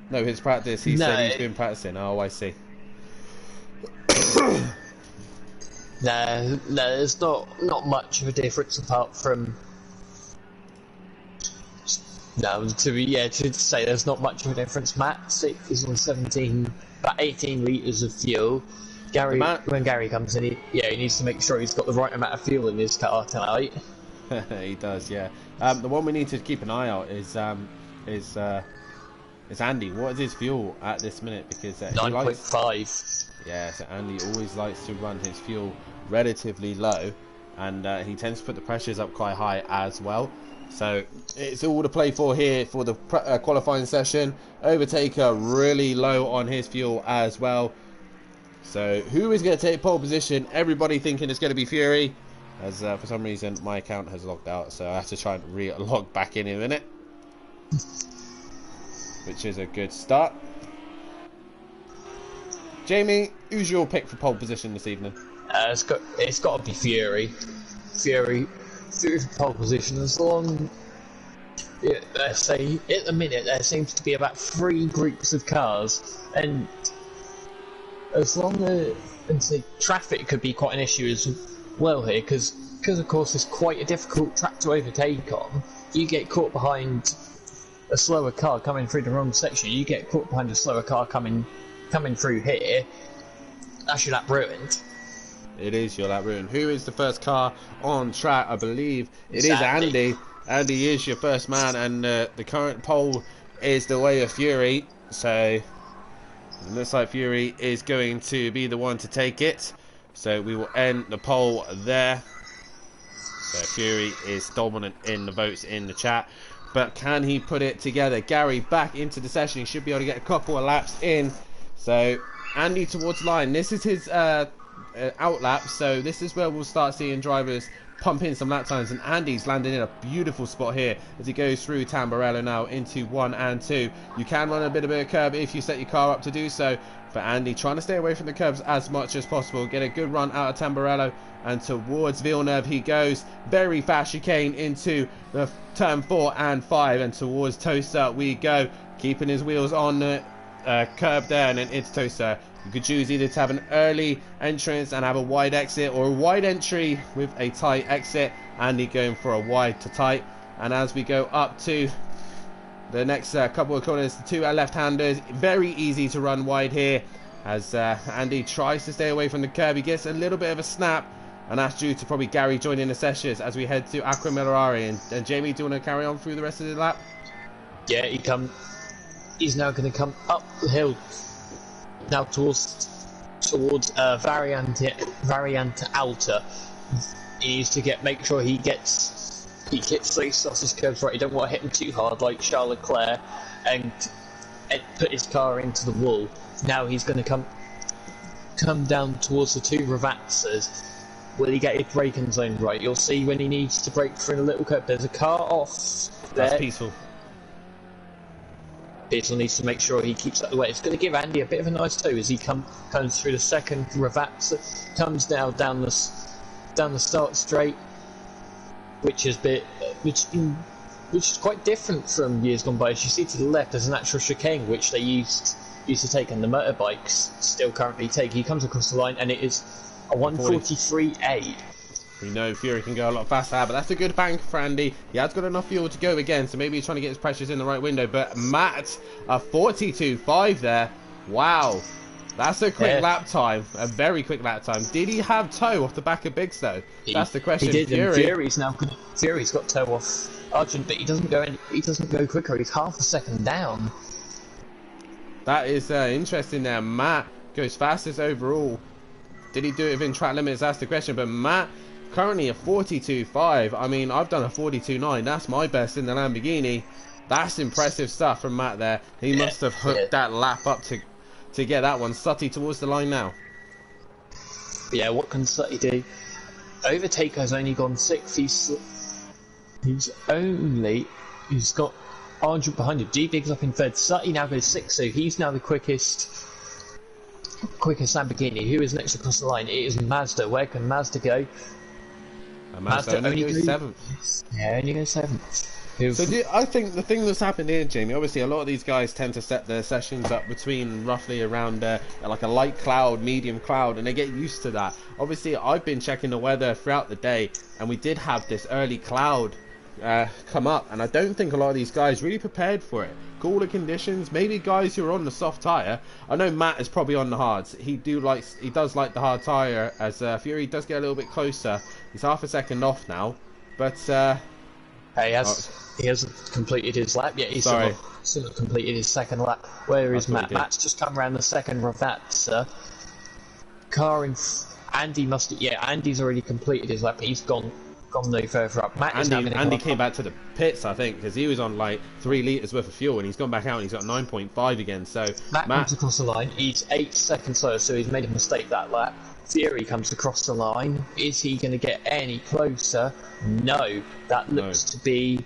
D: No, his practice. He said he's been practicing. Oh, I see.
H: No, there's not much of a difference apart from. No, to say there's not much of a difference. Matt is on 17, about 18 litres of fuel. When Gary comes in, he needs to make sure he's got the right amount of fuel in his car tonight.
D: He does, yeah. The one we need to keep an eye out is Andy. What is his fuel at this minute? Because
H: 9.5.
D: Yeah, so Andy always likes to run his fuel relatively low, and he tends to put the pressures up quite high as well. So it's all to play for here for the qualifying session. Overtaker really low on his fuel as well. So who is going to take pole position? Everybody thinking it's going to be Fury, as for some reason my account has logged out, so I have to try and re-log back in a minute, which is a good start. Jamie, who's your pick for pole position this evening?
H: It's got to be Fury. Fury for pole position. As long, let's say, at the minute there seems to be about 3 groups of cars, and as long as traffic could be quite an issue as well here, because of course it's quite a difficult track to overtake on. You get caught behind a slower car coming through the wrong section. You get caught behind a slower car coming through here. That's your lap ruined.
D: It is your lap ruined. Who is the first car on track? I believe it is
H: Andy.
D: Andy. Andy is your first man, and the current pole is the way of Fury. So it looks like Fury is going to be the one to take it. So we will end the poll there. So Fury is dominant in the votes in the chat. But can he put it together? Gary back into the session. He should be able to get a couple of laps in. So Andy towards line. This is his out lap, so this is where we'll start seeing drivers pump in some lap times, and Andy's landing in a beautiful spot here as he goes through Tamburello now into 1 and 2. You can run a bit of a curb if you set your car up to do so, but Andy trying to stay away from the curbs as much as possible, get a good run out of Tamburello, and towards Villeneuve he goes. Very fast chicane into the turn 4 and 5, and towards Tosa we go, keeping his wheels on the curb there, and then into Tosa. You could choose either to have an early entrance and have a wide exit, or a wide entry with a tight exit. Andy going for a wide to tight. And as we go up to the next couple of corners, the 2 left-handers, very easy to run wide here as Andy tries to stay away from the curb. He gets a little bit of a snap, and that's due to probably Gary joining the sessions as we head to Aqua Millerari. And Jamie, do you want to carry on through the rest of the lap?
H: Yeah, he's now going to come up the hill now towards Variante Alta. He needs to make sure he gets those curves right. He don't want to hit him too hard like Charles Leclerc and put his car into the wall. Now he's going to come down towards the 2 Ravazzas. Will he get his braking zone right? You'll see when he needs to brake through a little curve. There's a car off there.
D: That's peaceful.
H: Peterson needs to make sure he keeps that away. It's going to give Andy a bit of a nice tow as he comes through the second Ravazza, comes now down the start straight, which is quite different from years gone by. As you see to the left, there's an actual chicane which they used to take on the motorbikes, still currently take. He comes across the line, and it is a 143.8.
D: We know Fury can go a lot faster, but that's a good bank for Andy. He has got enough fuel to go again, so maybe he's trying to get his pressures in the right window. But Matt, a 42.5 there. Wow. That's a quick lap time. A very quick lap time. Did he have tow off the back of Biggs, though? That's the question.
H: He did, and Fury's got tow off Argent, but he doesn't go quicker. He's half a second down.
D: That is interesting there. Matt goes fastest overall. Did he do it within track limits? That's the question. But Matt, currently a 42.5. I mean, I've done a 42.9. That's my best in the Lamborghini. That's impressive stuff from Matt there. He must have hooked that lap up to get that one. Sutty towards the line now.
H: Yeah, what can Sutty do? Overtaker's only gone 6. He's got Argent behind him. D-Big's up in third. Sutty now goes 6, so he's now the quickest Lamborghini. Who is next across the line? It is Mazda. Where can Mazda go?
D: Mazda only goes 7th.
H: Yeah, only goes 7th.
D: So I think the thing that's happened here, Jamie, obviously a lot of these guys tend to set their sessions up between roughly around like a light cloud, medium cloud, and they get used to that. Obviously I've been checking the weather throughout the day, and we did have this early cloud come up, and I don't think a lot of these guys really prepared for it. Cooler conditions, maybe guys who are on the soft tyre. I know Matt is probably on the hards. He does like the hard tyre, as Fury does get a little bit closer. He's half a second off now, but
H: he hasn't completed his lap yet. He's still not completed his second lap. Where is Matt? Matt's just come around the second Ravazza. Andy Andy's already completed his lap. He's gone gone no further up. Matt is now going to
D: Andy came back to the pits, I think, because he was on like 3 litres worth of fuel, and he's gone back out and he's got 9.5 again. So
H: Matt comes across the line. He's 8 seconds slower, so he's made a mistake that lap. Fury comes across the line. Is he going to get any closer? No. That looks to be...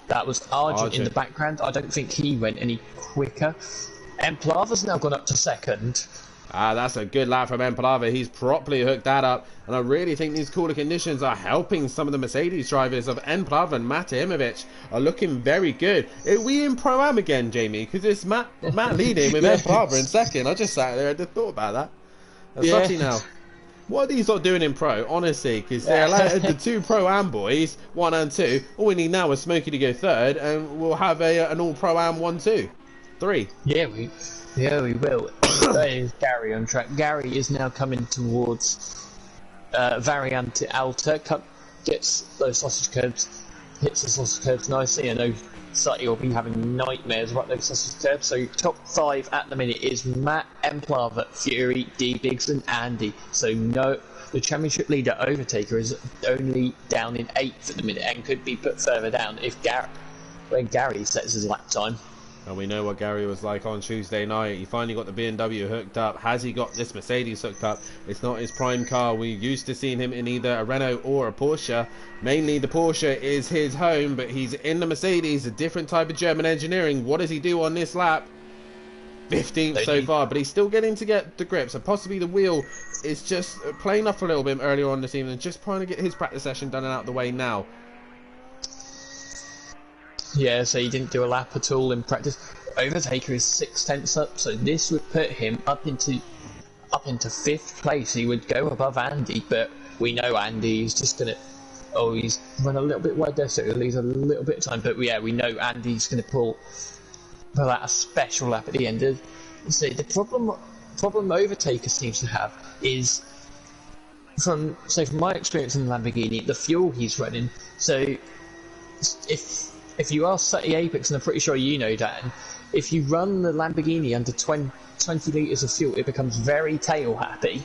H: That was Argent in the background. I don't think he went any quicker. Emplava's now gone up to second.
D: That's a good lap from Emplava. He's properly hooked that up. And I really think these cooler conditions are helping some of the Mercedes drivers of Emplava and Matimovic are looking very good. Are we in Pro-Am again, Jamie? Because it's Matt leading with Emplava in second. I just sat there and thought about that. Sutty now. What are these lot doing in Pro, honestly? Because they're allowed the 2 Pro-Am boys, 1 and 2. All we need now is Smokey to go third, and we'll have an all Pro-Am 1, 2, 3.
H: Yeah, we will. That is Gary on track. Gary is now coming towards Variante Alta. Gets those sausage curbs, hits the sausage curbs nicely. I know Sutty will be having nightmares about those sausage curbs. So top 5 at the minute is Matt, Emplava, Fury, D-Biggs and Andy. So no, the championship leader Overtaker is only down in 8th at the minute and could be put further down if Gary sets his lap time.
D: And we know what Gary was like on Tuesday night. He finally got the BMW hooked up. Has he got this Mercedes hooked up? It's not his prime car. We're used to seeing him in either a Renault or a Porsche. Mainly the Porsche is his home, but he's in the Mercedes, a different type of German engineering. What does he do on this lap? 15th so far, but he's still getting to get the grip. So possibly the wheel is just playing off a little bit earlier on this evening, just trying to get his practice session done and out of the way now.
H: Yeah, so he didn't do a lap at all in practice. Overtaker is 6 tenths up, so this would put him up into 5th place. He would go above Andy, but we know Andy is just gonna. Oh, he's run a little bit wide there, so he'll lose a little bit of time. But yeah, we know Andy's gonna pull out a special lap at the end. So the problem Overtaker seems to have is from my experience in the Lamborghini, the fuel he's running. So if you ask Sutty Apex, and I'm pretty sure you know, Dan, if you run the Lamborghini under 20 litres of fuel, it becomes very tail happy.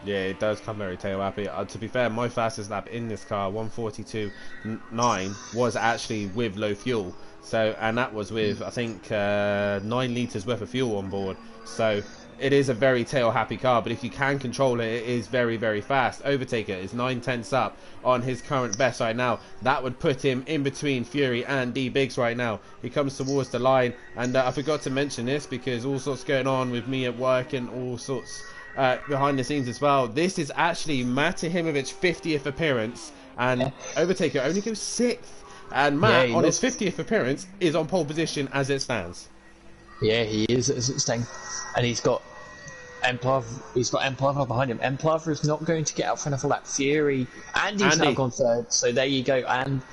D: Yeah, it does come very tail happy. To be fair, my fastest lap in this car, 1:42.9, was actually with low fuel. So, and that was with, I think, 9 litres worth of fuel on board. So, it is a very tail happy car, but if you can control it, it is very, very fast. Overtaker is 9 tenths up on his current best right now. That would put him in between Fury and D-Biggs right now. He comes towards the line, and I forgot to mention this because all sorts going on with me at work and all sorts behind the scenes as well. This is actually Matimovic's 50th appearance, and Overtaker only goes 6th. And Matt, on his 50th appearance, is on pole position as it stands.
H: Yeah, he is as it stands. And he's got Emplava behind him. Emplava is not going to get out for another lap. Fury, Andy's now gone 3rd, so there you go. And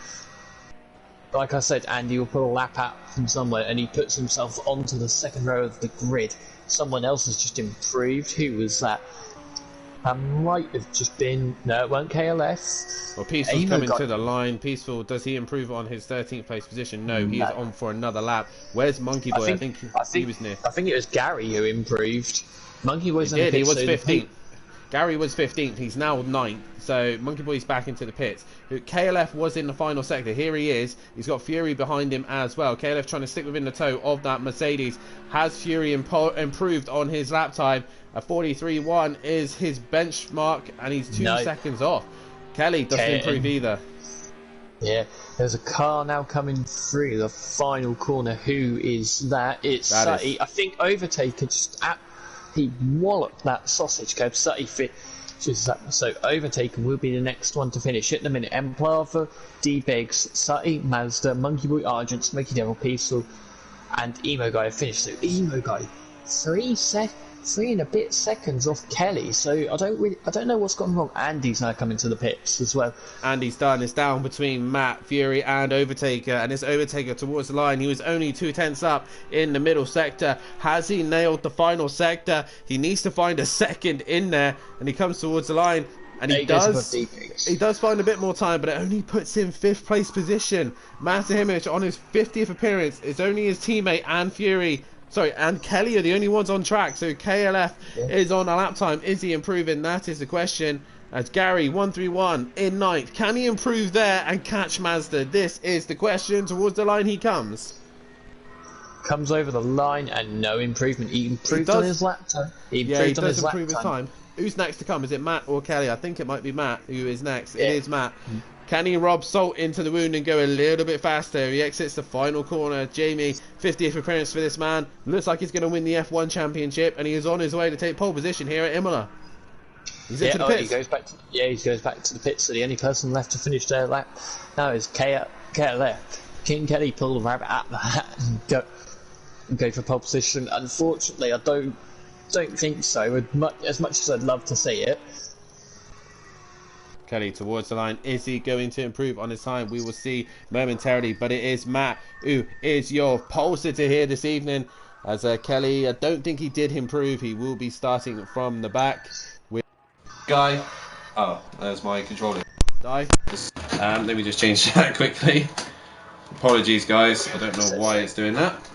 H: like I said, Andy will put a lap out from somewhere, and he puts himself onto the 2nd row of the grid. Someone else has just improved. Who was that? Might have just been... No, it weren't KLF.
D: Well, Peaceful's coming to the line. Peaceful, does he improve on his 13th place position? No, he is on for another lap. Where's Monkey Boy? I think he was near.
H: I think it was Gary who improved. Monkey Boy's
D: he did. He was 15th. Gary was 15th. He's now 9th. So Monkey Boy's back into the pits. KLF was in the final sector. Here he is. He's got Fury behind him as well. KLF trying to stick within the toe of that Mercedes. Has Fury improved on his lap time? A 43.1 is his benchmark, and he's 2 seconds off. Kelly doesn't improve either.
H: Yeah, there's a car now coming through the final corner. Who is that? It's Sutty. I think Overtaker he walloped that sausage curb. Sutty finishes that. So Overtaker will be the next one to finish. At the minute, Emplava, D-Biggs, Sutty, Mazda, Monkey Boy, Argent, Smoky Devil, Peaceful, and Emo Guy finished. So Emo Guy, 3 and a bit seconds off Kelly, so I don't know what's gone wrong. Andy's now coming to the pits as well.
D: Andy's done. It's down between Matt, Fury and Overtaker, and it's Overtaker towards the line. He was only 2 tenths up in the middle sector. Has he nailed the final sector? He needs to find a 2nd in there, and he comes towards the line, and he does find a bit more time, but it only puts him 5th place position. Matimovic on his 50th appearance. It's only his teammate and and Kelly are the only ones on track. So KLF is on a lap time. Is he improving? That is the question. As Gary 131 in ninth. Can he improve there and catch Mazda? This is the question. Towards the line he comes.
H: Comes over the line and no improvement. He improved on his lap time. He does
D: improve his time. Who's next to come? Is it Matt or Kelly? I think it might be Matt who is next. Yeah. It is Matt. Can he rob salt into the wound and go a little bit faster? He exits the final corner. Jamie, 50th appearance for this man. Looks like he's going to win the F1 championship, and he is on his way to take pole position here at Imola. He's into the pits.
H: He goes back to the pits. So the only person left to finish their lap now is KLF. King Kelly pulled the rabbit out of the hat and go for pole position. Unfortunately, I don't think so. As much as I'd love to see it.
D: Kelly towards the line. Is he going to improve on his time? We will see momentarily, but it is Matt who is your pole sitter here this evening. As Kelly, I don't think he did improve. He will be starting from the back. With
I: Guy. Oh, there's my controller.
D: Die.
I: Let me just change that quickly. Apologies, guys. I don't know why it's doing that.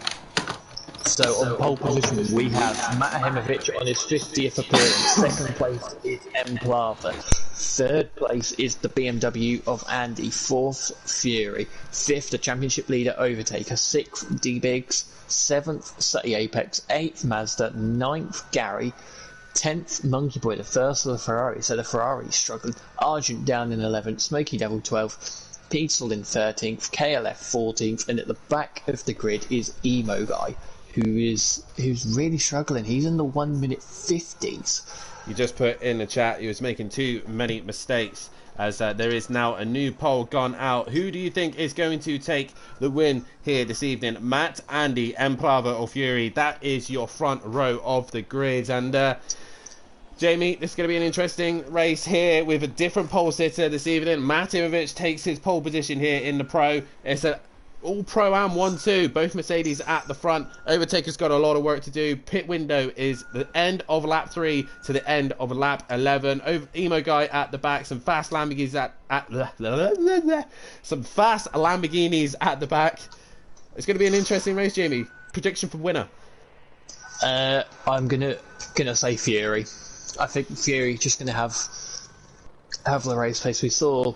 H: So on pole position we have Matt Hemovich on his 50th appearance. Second place is M. Plava. Third place is the BMW of Andy. Fourth, Fury. Fifth, the championship leader Overtaker. Sixth, D-Biggs. Seventh, Sutty Apex. Eighth, Mazda. Ninth, Gary. 10th, Monkey Boy, the first of the Ferrari. So the Ferrari struggled. Argent down in 11th. Smoky Devil 12th. Petzl in 13th. KLF 14th. And at the back of the grid is Emo Guy, who's really struggling. He's in the 1 minute 50s.
D: You just put in the chat he was making too many mistakes, as there is now a new poll gone out. Who do you think is going to take the win here this evening? Matt, Andy, M. Plava or Fury? That is your front row of the grid. And Jamie, this is going to be an interesting race here with a different pole sitter this evening. Matt Hemovich takes his pole position here in the Pro. It's a all Pro-Am 1-2, both Mercedes at the front. Overtaker's got a lot of work to do. Pit window is the end of lap 3 to the end of lap 11. Emo Guy at the back, some fast Lamborghinis at the back. It's going to be an interesting race, Jamie. Prediction for winner?
H: I'm gonna say Fury. I think Fury just gonna have the race pace. We saw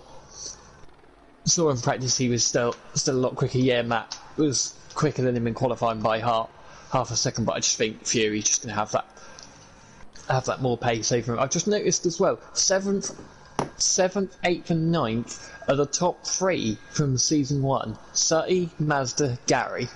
H: in practice he was still a lot quicker. Yeah, Matt was quicker than him in qualifying by half a second, but I just think Fury's just going to have that more pace over him. I've just noticed as well, 7th, 8th and 9th are the top 3 from season 1. Sutty, Mazda, Gary.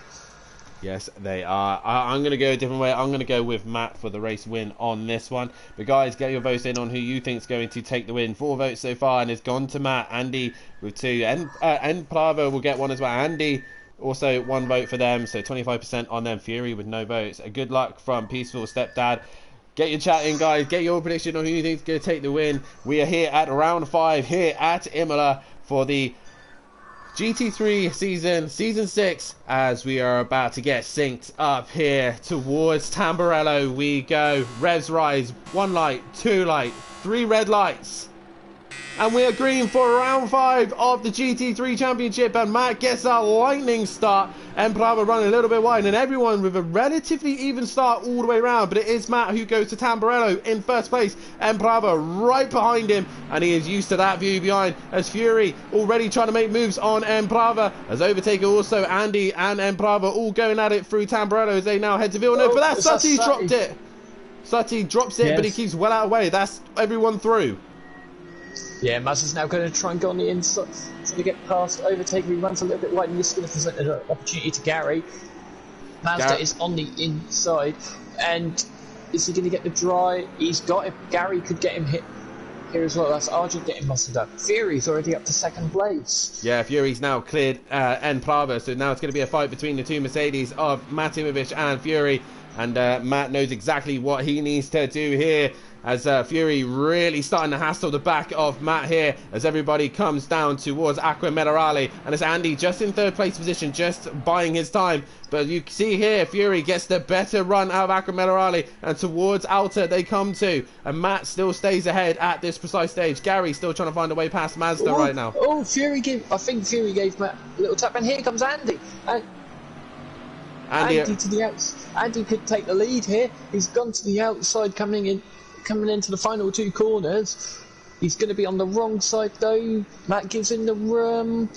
D: Yes, they are. I'm going to go a different way. I'm going to go with Matt for the race win on this one. But guys, get your votes in on who you think is going to take the win. 4 votes so far, and it's gone to Matt. Andy with 2. And Plava will get 1 as well. Andy, also 1 vote for them, so 25% on them. Fury with no votes. Good luck from Peaceful Stepdad. Get your chat in, guys. Get your prediction on who you think is going to take the win. We are here at round 5 here at Imola for the GT3 season 6, as we are about to get synced up here towards Tamburello. We go. Revs rise. 1 light, 2 light, 3 red lights. And we are green for round 5 of the GT3 Championship. And Matt gets a lightning start. And Plava running a little bit wide. And everyone with a relatively even start all the way around. But it is Matt who goes to Tamburello in first place. And Plava right behind him. And he is used to that view behind. As Fury already trying to make moves on M. Plava. As Overtaker also Andy and M. Plava all going at it through Tamburello as they now head to Villeneuve. But that's Sutty dropped it. Sutty drops it, yes. But he keeps well out of the way. That's everyone through.
H: Yeah, Mazda's now going to try and go on the inside, trying to get past Overtaker. He runs a little bit wide, and this is going to present an opportunity to Gary. Mazda is on the inside, and is he going to get the dry? He's got him. Gary could get him hit here as well. That's Argent getting mustered up. Fury's already up to 2nd place.
D: Yeah, Fury's now cleared N. Plava, so now it's going to be a fight between the 2 Mercedes of Matt Hemovich and Fury. And Matt knows exactly what he needs to do here, as Fury really starting to hassle the back of Matt here as everybody comes down towards Acqua Minerale. And it's Andy just in 3rd place position, just buying his time. But you see here, Fury gets the better run out of Acqua Minerale, and towards Alta they come to. And Matt still stays ahead at this precise stage. Gary still trying to find a way past Mazda right now.
H: I think Fury gave Matt a little tap, and here comes Andy. Andy to the outside. Andy could take the lead here. He's gone to the outside, coming into the final 2 corners. He's going to be on the wrong side though. Matt gives him the room.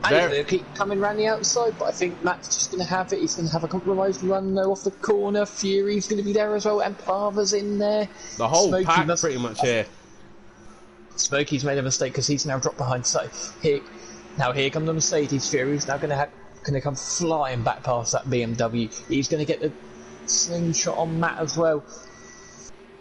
H: And he's going to keep coming round the outside, but I think Matt's just going to have it. He's going to have a compromised run though off the corner. Fury's going to be there as well, and Plava's in there.
D: The whole pack pretty much here.
H: Smokey's made a mistake because he's now dropped behind. So here come the Mercedes. Fury's now going to come flying back past that BMW. He's going to get the slingshot on Matt as well.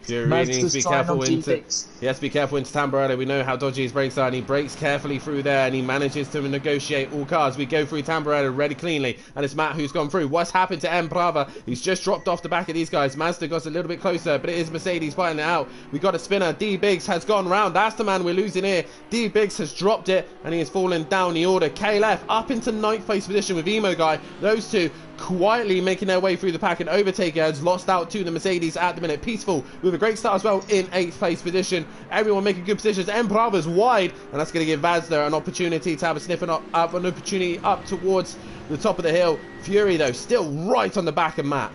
D: Fury needs to be careful into. He has to be careful into Tamburello. We know how dodgy his brakes are, and he brakes carefully through there, and he manages to negotiate all cars. We go through Tamburello ready cleanly, and it's Matt who's gone through. What's happened to M Prava? He's just dropped off the back of these guys. Mazda got a little bit closer, but it is Mercedes fighting it out. We got a spinner. D Biggs has gone round. That's the man we're losing here. D Biggs has dropped it, and he has fallen down the order. KLF up into 9th place position with Emo Guy. Those two quietly making their way through the pack, and Overtaker has lost out to the Mercedes at the minute. Peaceful with a great start as well in 8th place position. Everyone making good positions. M Brava's wide, and that's going to give Vazda an opportunity to have a sniff up an opportunity up towards the top of the hill. Fury though still right on the back of Matt.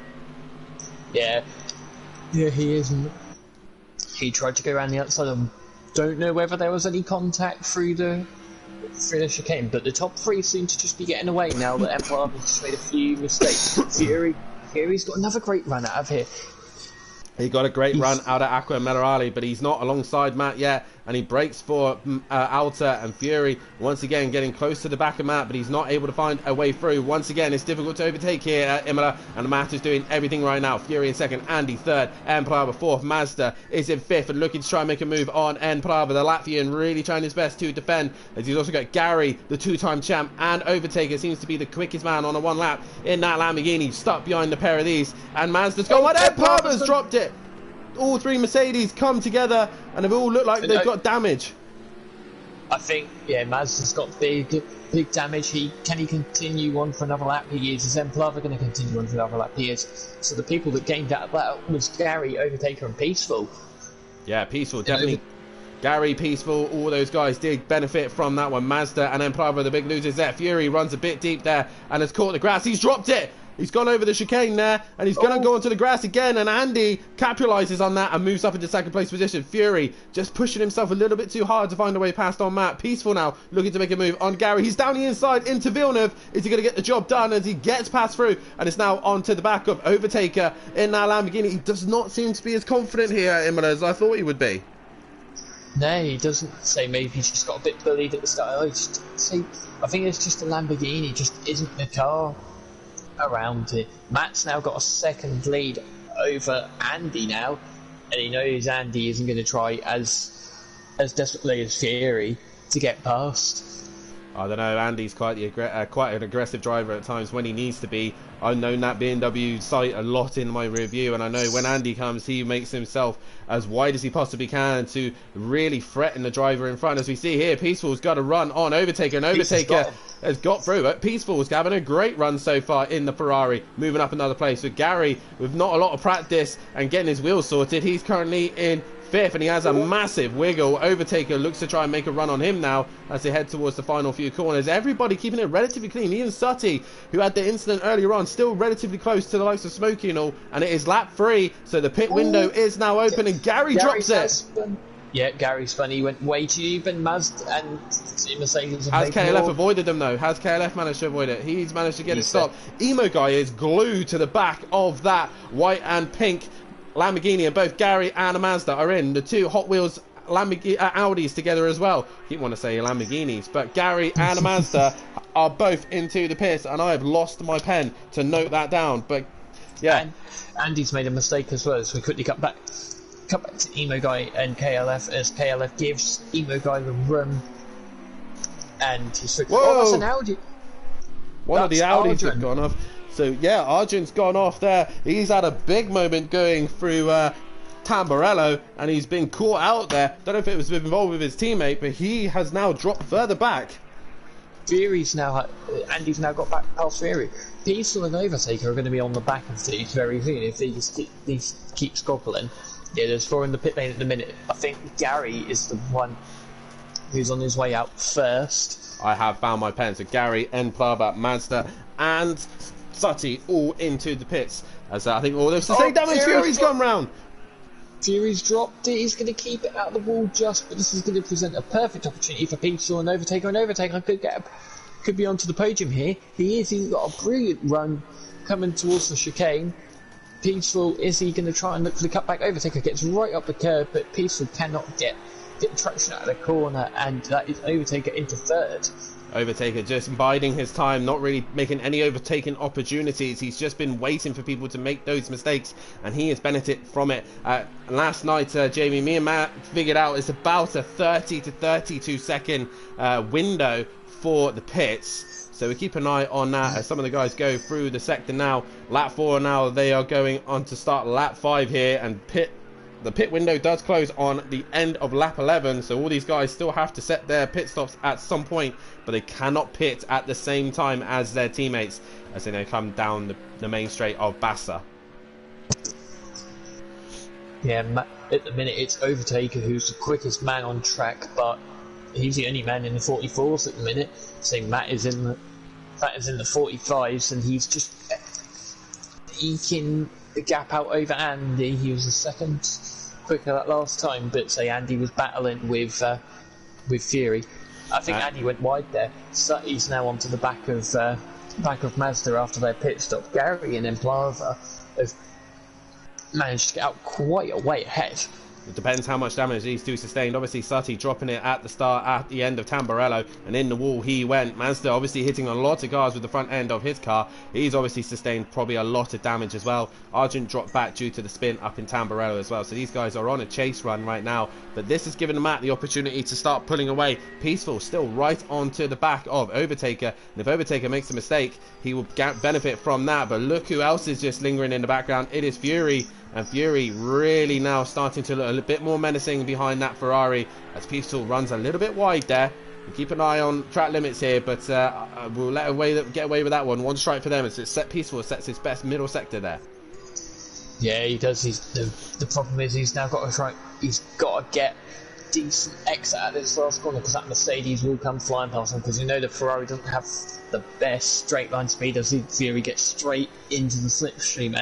H: Yeah, he is. He tried to go around the outside. I don't know whether there was any contact through the chicane, but the top three seem to just be getting away now that Empire has just made a few mistakes. Fury's got another great run out of here.
D: He got a great run out of Aqua Melarali, but he's not alongside Matt yet, and he breaks for Alta and Fury. Once again, getting close to the back of Matt, but he's not able to find a way through. Once again, it's difficult to overtake here at Imola, and Matt is doing everything right now. Fury in 2nd, Andy 3rd, Emprava 4th, Mazda is in 5th, and looking to try and make a move on Emprava. The Latvian really trying his best to defend, as he's also got Gary, the 2-time champ, and Overtaker seems to be the quickest man on a 1 lap in that Lamborghini, stuck behind the pair of these, and Mazda's gone wide. Emprava's dropped it. All 3 Mercedes come together, and they all look like they've got damage.
H: I think, yeah, Mazda's got big damage. Can he continue on for another lap? He is. Is Emplava going to continue on for another lap? He is. So the people that gained out of that was Gary, Overtaker, and Peaceful.
D: Yeah, Peaceful, definitely. Gary, Peaceful, all those guys did benefit from that one. Mazda and Emplava, the big losers there. Fury runs a bit deep there and has caught the grass. He's dropped it. He's gone over the chicane there, and he's going to go onto the grass again, and Andy capitalises on that and moves up into 2nd place position. Fury just pushing himself a little bit too hard to find a way past on Matt. Peaceful now, looking to make a move on Gary. He's down the inside into Villeneuve. Is he going to get the job done as he gets past through, and it's now onto the back of Overtaker in that Lamborghini. He does not seem to be as confident here at Imola as I thought he would be.
H: No, he doesn't. Say maybe he's just got a bit bullied at the start. I think it's just a Lamborghini, just isn't the car around it. Matt's now got a 2nd lead over Andy now, and he knows Andy isn't going to try as desperately as Fury to get past. I
D: don't know, Andy's quite an aggressive driver at times when he needs to be. I've known that BMW sight a lot in my review, and I know when Andy comes, he makes himself as wide as he possibly can to really threaten the driver in front. As we see here, Peaceful's got a run on Overtaker, and Overtaker has got through. But Peaceful's having a great run so far in the Ferrari, moving up another place. With Gary, with not a lot of practice and getting his wheels sorted, he's currently in 5th, and he has a massive wiggle. Overtaker looks to try and make a run on him now as they head towards the final few corners. Everybody keeping it relatively clean. Ian Sutty, who had the incident earlier on, still relatively close to the likes of Smokey and all, and it is lap 3, so the pit window is now open, and Gary drops it.
H: Yeah, Gary spun. He went way too deep, and Mazda and Mercedes.
D: Has KLF avoided them though? Has KLF managed to avoid it? He's managed to get it stopped. Emo Guy is glued to the back of that white and pink Lamborghini, and both Gary and Mazda are in. The 2 Hot Wheels Audis together as well. I keep wanting to say Lamborghinis, but Gary and Mazda are both into the pits, and I have lost my pen to note that down. But yeah,
H: and Andy's made a mistake as well, so we quickly cut back to Emo Guy and KLF as KLF gives Emo Guy the room, and he's that's an Audi.
D: One of the Audis have gone off. So yeah, Arjun's gone off there. He's had a big moment going through Tamburello, and he's been caught out there. Don't know if it was involved with his teammate, but he has now dropped further back.
H: Andy's now got back past Fury. Peaceful and Overtaker are going to be on the back of these very soon if they just keep scobbling. Yeah, there's 4 in the pit lane at the minute. I think Gary is the one who's on his way out first.
D: I have found my pen. So Gary, Emplava, Mazda, and Sutty all into the pits. As I think all those to say damage. Fury's gone round.
H: Fury's dropped it. He's going to keep it out of the wall just, but this is going to present a perfect opportunity for Peaceful and Overtaker. And Overtaker could be onto the podium here. He's got a brilliant run coming towards the chicane. Peaceful, is he going to try and look for the cutback? Overtaker gets right up the curb, but Peaceful cannot get traction out of the corner, and that is Overtaker into third.
D: Overtaker just biding his time, not really making any overtaking opportunities. He's just been waiting for people to make those mistakes, and he has benefited from it. Last night, Jamie, me and Matt figured out it's about a 30 to 32 second window for the pits. So we keep an eye on that as some of the guys go through the sector now. Lap 4 now, they are going on to start lap 5 here, and the pit window does close on the end of lap 11, so all these guys still have to set their pit stops at some point, but they cannot pit at the same time as their teammates as they come down the main straight of Bassa.
H: Yeah, at the minute it's Overtaker who's the quickest man on track, but he's the only man in the 44s at the minute. So Matt is in the 45s, and he's just eking the gap out over Andy. He was a second quicker that last time, but say Andy was battling with Fury. I think Andy went wide there. So he's now onto the back of Mazda after their pit stop. Gary and Emplaza have managed to get out quite a way ahead.
D: It depends how much damage these two sustained. Obviously, Sutty dropping it at the start, at the end of Tamburello, and in the wall he went. Mazda obviously hitting a lot of cars with the front end of his car. He's obviously sustained probably a lot of damage as well. Argent dropped back due to the spin up in Tamburello as well. So these guys are on a chase run right now. But this has given Matt the opportunity to start pulling away. Peaceful still right onto the back of Overtaker. And if Overtaker makes a mistake, he will benefit from that. But look who else is just lingering in the background. It is Fury. And Fury really now starting to look a bit more menacing behind that Ferrari as Peaceful runs a little bit wide there. We keep an eye on track limits here, but we'll get away with that one. One strike for them as Peaceful sets his best middle sector there.
H: Yeah, he does. The problem is he's now got to try. He's got to get decent exit out of this last corner, because that Mercedes will come flying past him, because you know the Ferrari doesn't have the best straight line speed. As Fury gets straight into the slipstream,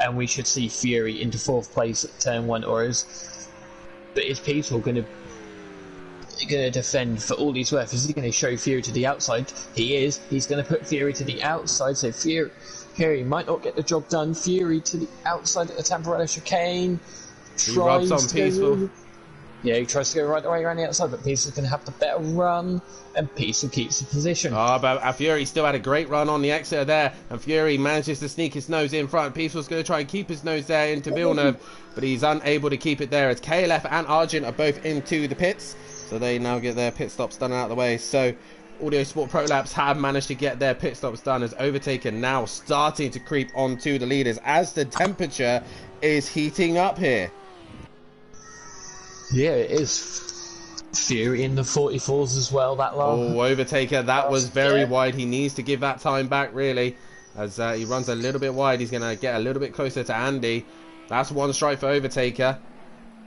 H: and we should see Fury into 4th place at turn 1, but is Peaceful going to defend for all he's worth? Is he going to show Fury to the outside? He is. He's going to put Fury to the outside, so Fury might not get the job done. Fury to the outside at the Tamburello chicane.
D: He rubs on Peaceful.
H: Yeah, he tries to go right the way around the outside, but Peaceful's going to have the better run, and Peaceful keeps the position.
D: But Fury still had a great run on the exit there, and Fury manages to sneak his nose in front. Peaceful's going to try and keep his nose there into Villeneuve, but he's unable to keep it there as KLF and Argent are both into the pits, so they now get their pit stops done out of the way. So Audio Sport Pro Labs have managed to get their pit stops done as Overtaker now starting to creep onto the leaders as the temperature is heating up here.
H: Yeah, it is. Fury in the 44s as well, that long.
D: Oh, Overtaker, that was very wide. He needs to give that time back, really. As he runs a little bit wide, he's going to get a little bit closer to Andy. That's one strike for Overtaker.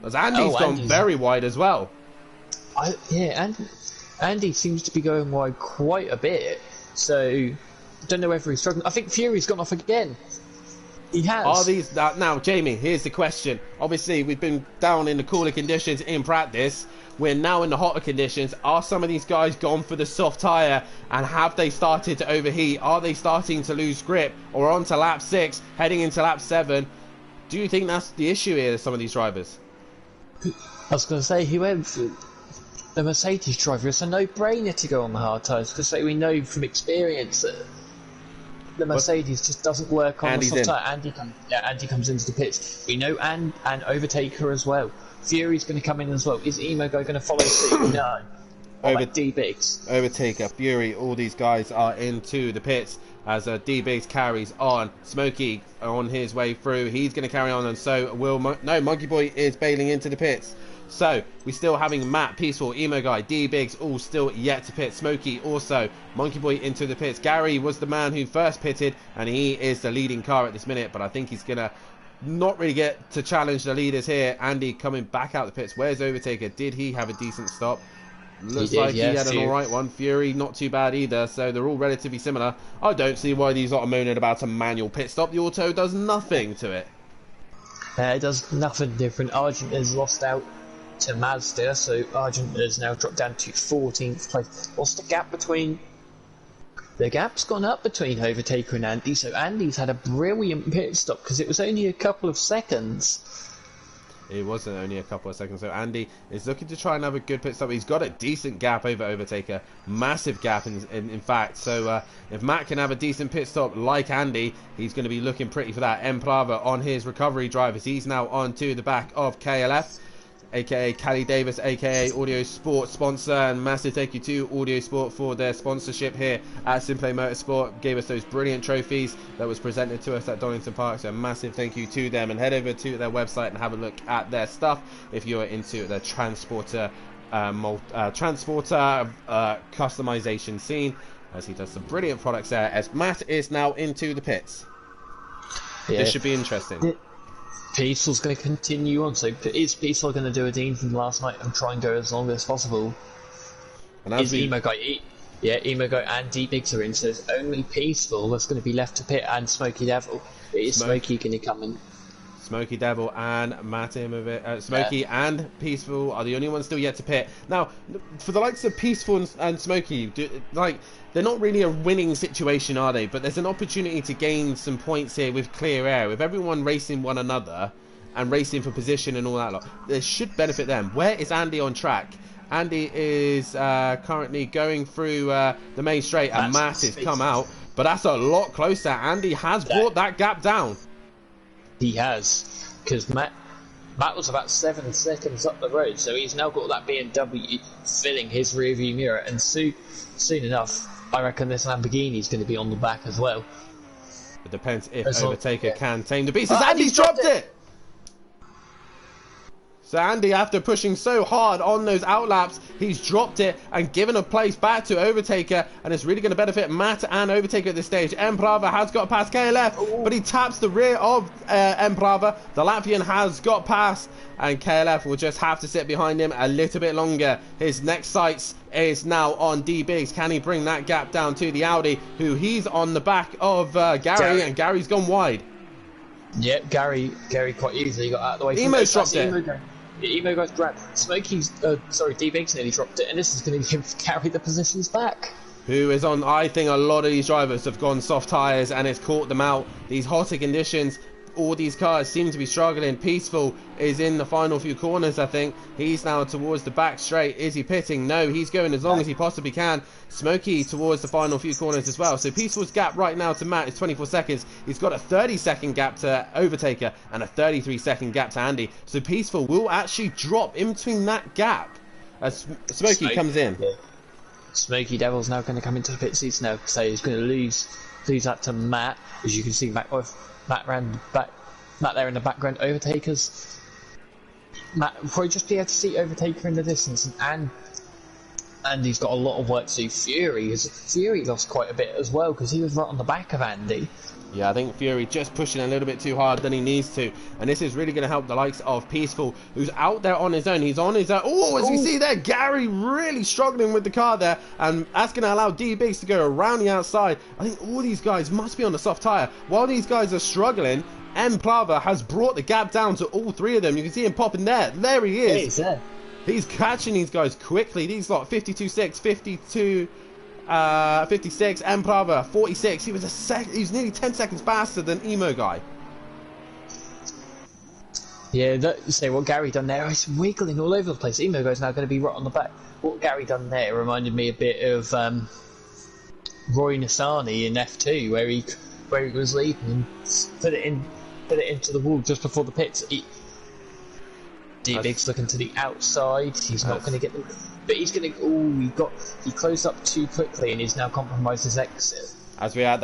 D: As Andy's gone very wide as well.
H: Andy seems to be going wide quite a bit. So, I don't know whether he's struggling. I think Fury's gone off again. He has.
D: Are these now, Jamie? Here's the question. Obviously, we've been down in the cooler conditions in practice. We're now in the hotter conditions. Are some of these guys gone for the soft tyre, and have they started to overheat? Are they starting to lose grip, or on to lap 6, heading into lap 7? Do you think that's the issue here? Some of these drivers.
H: I was going to say, the Mercedes driver, it's a no-brainer to go on the hard tyres, because we know from experience that the Mercedes just doesn't work on the soft tyre. Andy comes into the pits. We know and Overtaker as well. Fury's going to come in as well. Is Emo going to follow suit? No. D-Biggs.
D: Overtaker, Fury, all these guys are into the pits as D-Biggs carries on. Smokey on his way through. He's going to carry on, and so will Monkey Boy is bailing into the pits. So, we're still having Matt, Peaceful, Emo Guy, D-Biggs all still yet to pit. Smokey also, Monkey Boy into the pits. Gary was the man who first pitted, and he is the leading car at this minute, but I think he's going to not really get to challenge the leaders here. Andy coming back out the pits. Where's Overtaker? Did he have a decent stop? Looks like he had an alright one. Fury, not too bad either, so they're all relatively similar. I don't see why these lot are moaning about a manual pit stop. The auto does nothing to it.
H: It does nothing different. Argent has lost out to Mazda, so Argent has now dropped down to 14th place. What's the gap between... The gap's gone up between Overtaker and Andy, so Andy's had a brilliant pit stop because it was only a couple of seconds.
D: It wasn't only a couple of seconds, so Andy is looking to try and have a good pit stop. He's got a decent gap over Overtaker, massive gap in fact, so if Matt can have a decent pit stop like Andy, he's going to be looking pretty for that. Emprava on his recovery drive as he's now on to the back of KLF, aka Cali Davis, aka Audio Sport sponsor, and massive thank you to Audio Sport for their sponsorship here at Simplay Motorsport. Gave us those brilliant trophies that was presented to us at Donington Park, so a massive thank you to them. And head over to their website and have a look at their stuff if you're into the transporter customization scene, as he does some brilliant products there, as Matt is now into the pits. Yeah. This should be interesting.
H: Peaceful's going to continue on, so is Peaceful going to do a Dean from last night and try and go as long as possible?
D: And
H: is Emo Guy, Emo Guy and D-Biggs are in, so it's only Peaceful that's going to be left to pit, and Smokey Devil. Is Smokey going to come in? Smokey
D: Devil and Matt Imovic, Smokey and Peaceful are the only ones still yet to pit. Now, for the likes of Peaceful and Smokey, they're not really a winning situation, are they? But there's an opportunity to gain some points here with clear air, with everyone racing one another and racing for position and all that lot. This should benefit them. Where is Andy on track? Andy is currently going through the main straight, and Matt has come out, but that's a lot closer. Andy has brought that gap down.
H: He has, because Matt was about 7 seconds up the road, so he's now got that BMW filling his rearview mirror, and soon enough, I reckon this Lamborghini's going to be on the back as well.
D: It depends if Overtaker can tame the beast. Andy's dropped it! So Andy, after pushing so hard on those outlaps, he's dropped it and given a place back to Overtaker, and it's really going to benefit Matt and Overtaker at this stage. Emprava has got past KLF, but he taps the rear of Emprava. The Latvian has got past, and KLF will just have to sit behind him a little bit longer. His next sights is now on D-Biggs. Can he bring that gap down to the Audi, who he's on the back of Gary, and Gary's gone wide.
H: Yep, Gary quite easily got out of the way.
D: Emo's dropped it.
H: Emo Guy's grabbed. Smokey's, D-Biggs nearly dropped it, and this is going to give Gary the positions back.
D: Who is on, I think a lot of these drivers have gone soft tyres, and it's caught them out. These hotter conditions, all these cars seem to be struggling. Peaceful is in the final few corners, I think. He's now towards the back straight. Is he pitting? No, he's going as long as he possibly can. Smokey towards the final few corners as well. So Peaceful's gap right now to Matt is 24 seconds. He's got a 30-second gap to Overtaker and a 33-second gap to Andy. So Peaceful will actually drop in between that gap as Smokey comes in. Yeah.
H: Smokey Devil's now going to come into the pit seats now, so he's going to lose that to Matt. As you can see, Matt there in the background. Overtakers. Matt will probably just be able to see Overtaker in the distance, and Andy's got a lot of work to do. Fury lost quite a bit as well because he was right on the back of Andy.
D: Yeah, I think Fury just pushing a little bit too hard than he needs to, and this is really going to help the likes of Peaceful, who's out there on his own. He's on his own. Oh, as we see there, Gary really struggling with the car there, and that's going to allow D-Biggs to go around the outside. I think all these guys must be on the soft tyre. While these guys are struggling, Emprava has brought the gap down to all three of them. You can see him popping there. There he is. He's catching these guys quickly. These lot 52.6, 52. 56, Emprava 46. He was nearly 10 seconds faster than Emo Guy.
H: Yeah, say what Gary done there. He's wiggling all over the place. Emo Guy's now going to be right on the back. What Gary done there reminded me a bit of Roy Nissany in F2, where he was leading and put it into the wall just before the pits. D-Biggs looking to the outside. He's not going to get them, but he's going to. He closed up too quickly, and he's now compromised his exit.
D: As we're at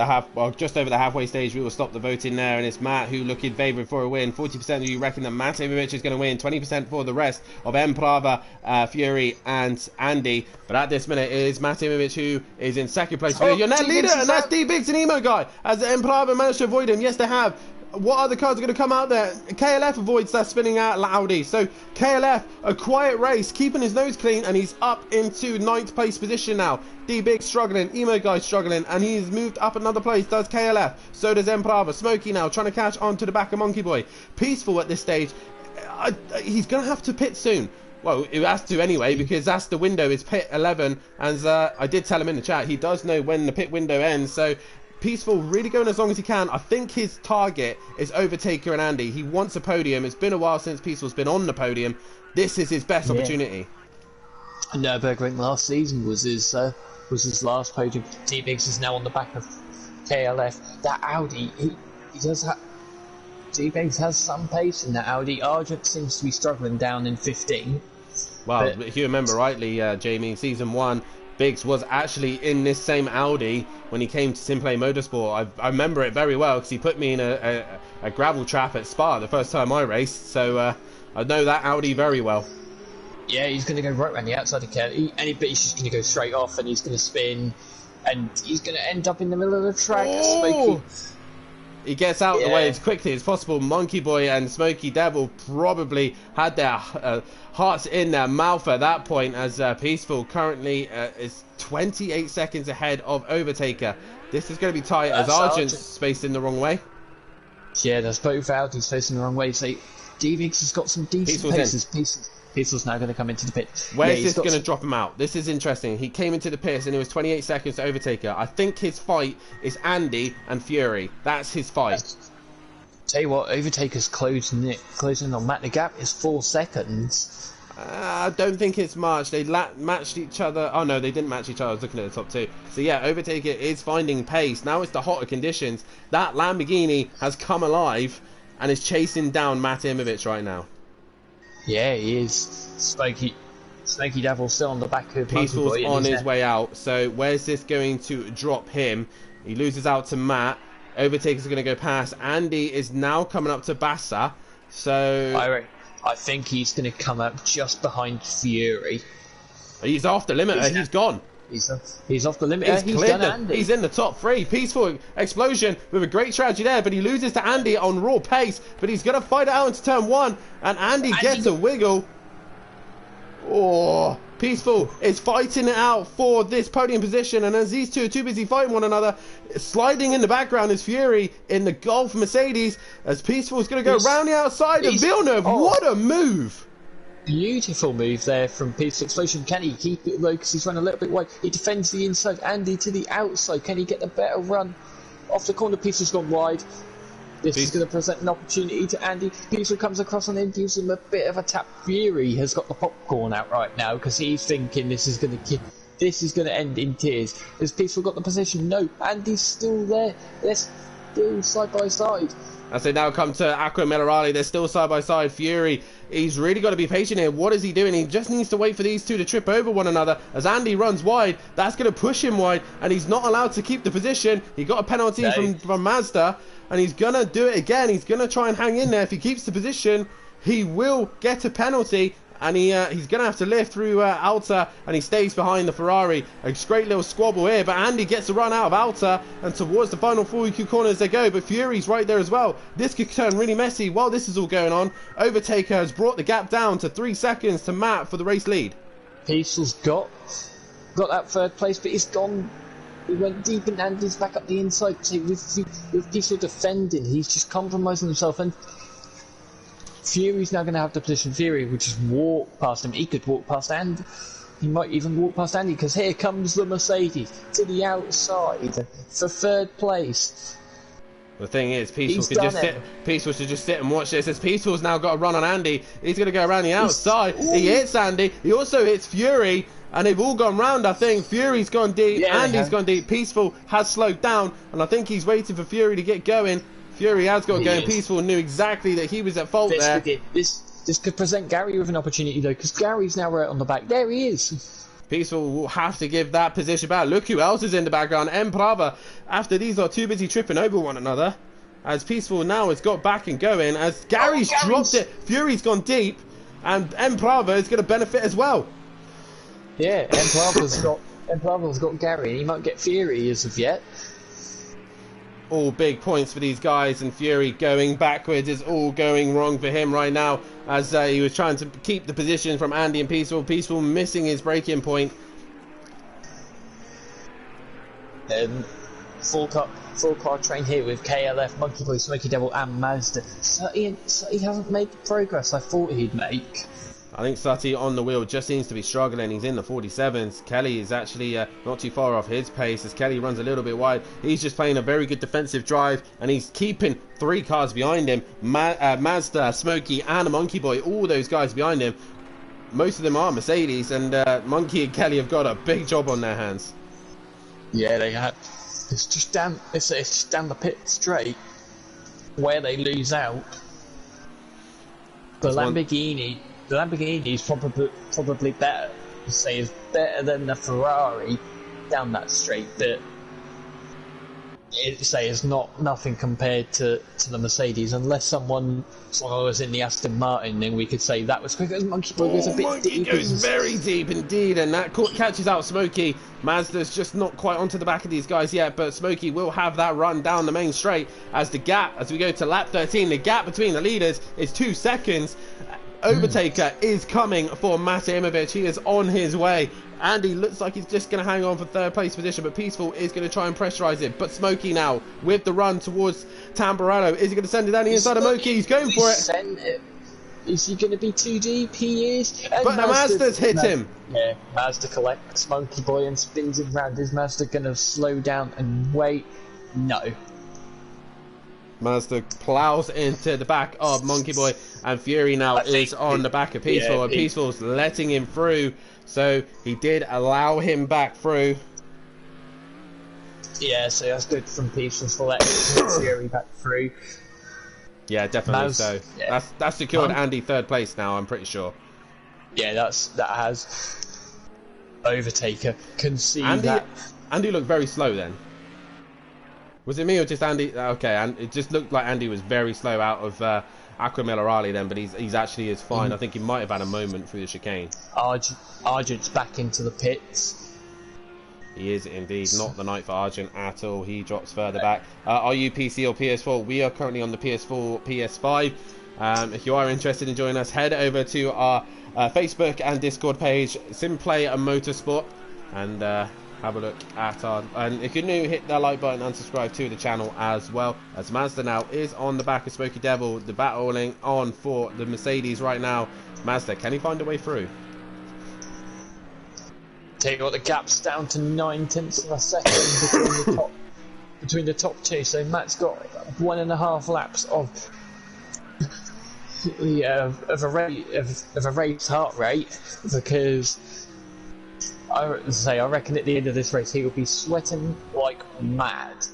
D: just over the halfway stage, we will stop the voting there, and it's Matt who looking favoured for a win. 40% of you reckon that Matt Imovic is going to win. 20% for the rest of Emprava, Fury, and Andy. But at this minute, it is Matt Imovic who is in second place. Your net leader, and that's D-Biggs and Emo Guy. As Emprava managed to avoid him, yes, they have. what other cars are going to come out there? KLF avoids that spinning out Audi. So KLF, a quiet race, keeping his nose clean, and he's up into 9th place position now. D-Big struggling, Emo Guy struggling, and he's moved up another place, does KLF. So does Emprava. Smokey now trying to catch onto the back of Monkey Boy. Peaceful at this stage. He's going to have to pit soon. Well, it has to anyway, because that's the window, is pit 11, and I did tell him in the chat, he does know when the pit window ends, so Peaceful really going as long as he can. I think his target is Overtaker and Andy. He wants a podium. It's been a while since Peaceful's been on the podium. This is his best opportunity.
H: Nürburgring last season was his last podium. D-Biggs is now on the back of KLF. That Audi, he does have... D-Biggs has some pace in that Audi. Argent seems to be struggling down in 15.
D: Well, if you remember rightly, Jamie, Season 1, Biggs was actually in this same Audi when he came to Simplay Motorsport. I remember it very well because he put me in a gravel trap at Spa the first time I raced, so I know that Audi very well.
H: Yeah, he's going to go right around the outside of Kelly, but he's just going to go straight off and he's going to spin and he's going to end up in the middle of the track.
D: Oh! He gets out the way as quickly as possible. Monkey Boy and Smokey Devil probably had their hearts in their mouth at that point, as Peaceful currently is 28 seconds ahead of Overtaker. This is going to be tight as Argent's spaced in the wrong way.
H: Yeah, there's both Audis facing the wrong way. So D-Vix has got some decent paces. Peaceful's now going to come into the pit.
D: Where's this going to drop him out? This is interesting. He came into the pits and it was 28 seconds to Overtaker. I think his fight is Andy and Fury. That's his fight.
H: Tell you what, Overtaker's closing on Matt. The gap is 4 seconds.
D: I don't think it's much. They matched each other. Oh no, they didn't match each other. I was looking at the top two. So yeah, Overtaker is finding pace. Now it's the hotter conditions. That Lamborghini has come alive and is chasing down Matt Imovic right now.
H: Yeah, he is. Smokey Devil still on the back of
D: Peaceful's on his way out. So where's this going to drop him? He loses out to Matt. Overtaker's going to go past. Andy is now coming up to Bassa. So
H: I think he's going to come up just behind Fury.
D: He's off the limiter. He's gone.
H: He's off the limiter. He's done Andy.
D: He's in the top 3. Peaceful explosion with a great strategy there, but he loses to Andy on raw pace. But he's going to fight it out into turn 1, and Andy gets a wiggle. Oh, Peaceful is fighting it out for this podium position, and as these two are too busy fighting one another, sliding in the background is Fury in the Golf Mercedes, as Peaceful is going to go round the outside of Villeneuve. What a move!
H: Beautiful move there from Peaceful Explosion. Can he keep it low because he's run a little bit wide? He defends the inside. Andy to the outside. Can he get the better run off the corner? Peaceful's gone wide. This is going to present an opportunity to Andy. Peaceful comes across and then gives him a bit of a tap. Fury has got the popcorn out right now because he's thinking this is going to end in tears. Has Peaceful got the position? No, Andy's still there. They're still side by side.
D: As they now come to Aqua Minerale, they're still side by side. Fury, he's really got to be patient here. What is he doing? He just needs to wait for these two to trip over one another. As Andy runs wide, that's going to push him wide, and he's not allowed to keep the position. He got a penalty from Mazda, and he's going to do it again. He's going to try and hang in there. If he keeps the position, he will get a penalty. And he's going to have to lift through Alta, and he stays behind the Ferrari. A great little squabble here, but Andy gets the run out of Alta, and towards the final 4EQ corners they go, but Fury's right there as well. This could turn really messy while this is all going on. Overtaker has brought the gap down to 3 seconds to Matt for the race lead.
H: Peaceful's got that 3rd place, but he's gone. He went deep and Andy's back up the inside. So with Peaceful defending, he's just compromising himself, and Fury's now going to have the position. Fury would just walk past him. He could walk past Andy. He might even walk past Andy, because here comes the Mercedes to the outside for 3rd place.
D: The thing is, Peaceful should just sit and watch this. As Peaceful's now got a run on Andy, he's going to go around the outside. He hits Andy. He also hits Fury, and they've all gone round. I think Fury's gone deep. Andy's gone deep. Peaceful has slowed down, and I think he's waiting for Fury to get going. Fury has got going. Peaceful knew exactly that he was at fault there.
H: This could present Gary with an opportunity though, because Gary's now right on the back. There he is.
D: Peaceful will have to give that position back. Look who else is in the background. Emprava, after these are too busy tripping over one another. As Peaceful now has got back and going. As Gary's dropped it. Fury's gone deep. And Emprava is going to benefit as well.
H: Yeah, Emprava's got Gary. He might get Fury as of yet.
D: all big points for these guys, and Fury going backwards is all going wrong for him right now, as he was trying to keep the position from Andy and Peaceful. Peaceful missing his breaking point.
H: Full car train here with KLF, Monkey Boy, Smoky Devil and Mazda. Sutty hasn't made the progress I thought he'd make.
D: I think Sutty on the wheel just seems to be struggling. He's in the 47s. Kelly is actually not too far off his pace as Kelly runs a little bit wide. He's just playing a very good defensive drive, and he's keeping 3 cars behind him. Mazda, Smokey and Monkey Boy, all those guys behind him. Most of them are Mercedes, and Monkey and Kelly have got a big job on their hands.
H: Yeah, they have. It's just down the pit straight where they lose out. The Lamborghini is probably better. Say is better than the Ferrari down that straight, but it's nothing compared to the Mercedes. Unless someone was in the Aston Martin, then we could say that was quicker. Monkey Boy goes a bit deep.
D: Monkey goes very deep indeed, and that catches out Smokey. Mazda's just not quite onto the back of these guys yet, but Smokey will have that run down the main straight as we go to lap 13. The gap between the leaders is 2 seconds. Overtaker is coming for Matt Imovic. He is on his way. Andy looks like he's just going to hang on for 3rd place position, but Peaceful is going to try and pressurize it. But Smokey now with the run towards Tamburello. Is he going to send it down the inside of Moki? He's going for it.
H: Is he going to be too deep? He is.
D: But Mazda's hit him.
H: Yeah, Mazda collects Monkey Boy and spins him round. Is Mazda going to slow down and wait? No.
D: Mazda plows into the back of Monkey Boy, and Fury now is on the back of Peaceful, and Peaceful's letting him through, so he did allow him back through.
H: Yeah, so that's good from Peaceful for letting Fury back through.
D: Yeah, definitely so. Yeah. That's secured Andy 3rd place now, I'm pretty sure.
H: Yeah, that has Overtaker. Can see that.
D: Andy looked very slow then. Was it me or just Andy? Okay, and it just looked like Andy was very slow out of Aqua Minerale then, but he's actually is fine. I think he might have had a moment through the chicane.
H: Argent's back into the pits.
D: He is indeed not the night for Argent at all. He drops further back. Are you PC or PS4? We are currently on the PS4, PS5. If you are interested in joining us, head over to our Facebook and Discord page, Simplay Motorsport, and have a look at our... And if you're new, hit that like button and subscribe to the channel as well. As Mazda now is on the back of Smoky Devil, the battling on for the Mercedes right now. Mazda, can he find a way through?
H: Tell you what, the gap's down to 9/10 of a second between the top two. So Matt's got 1.5 laps of a race heart rate, because I reckon at the end of this race he will be sweating like mad.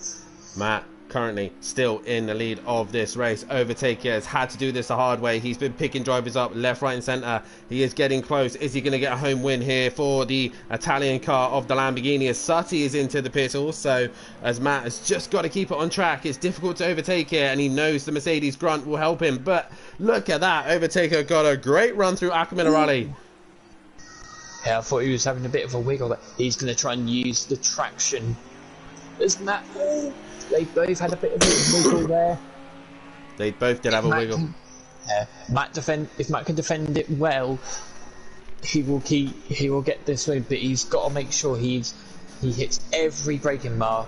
D: Matt currently still in the lead of this race. Overtaker has had to do this the hard way. He's been picking drivers up left, right and centre. He is getting close. Is he going to get a home win here for the Italian car of the Lamborghini? As Sutty is into the pit also, as Matt has just got to keep it on track. It's difficult to overtake here, and he knows the Mercedes grunt will help him. But look at that. Overtaker got a great run through Aqua Minerale.
H: Yeah, I thought he was having a bit of a wiggle, but he's going to try and use the traction. Isn't that... They both had a bit of a wiggle there.
D: They both did have a wiggle.
H: If Matt can defend it well, he will get this win, but he's got to make sure he hits every braking mark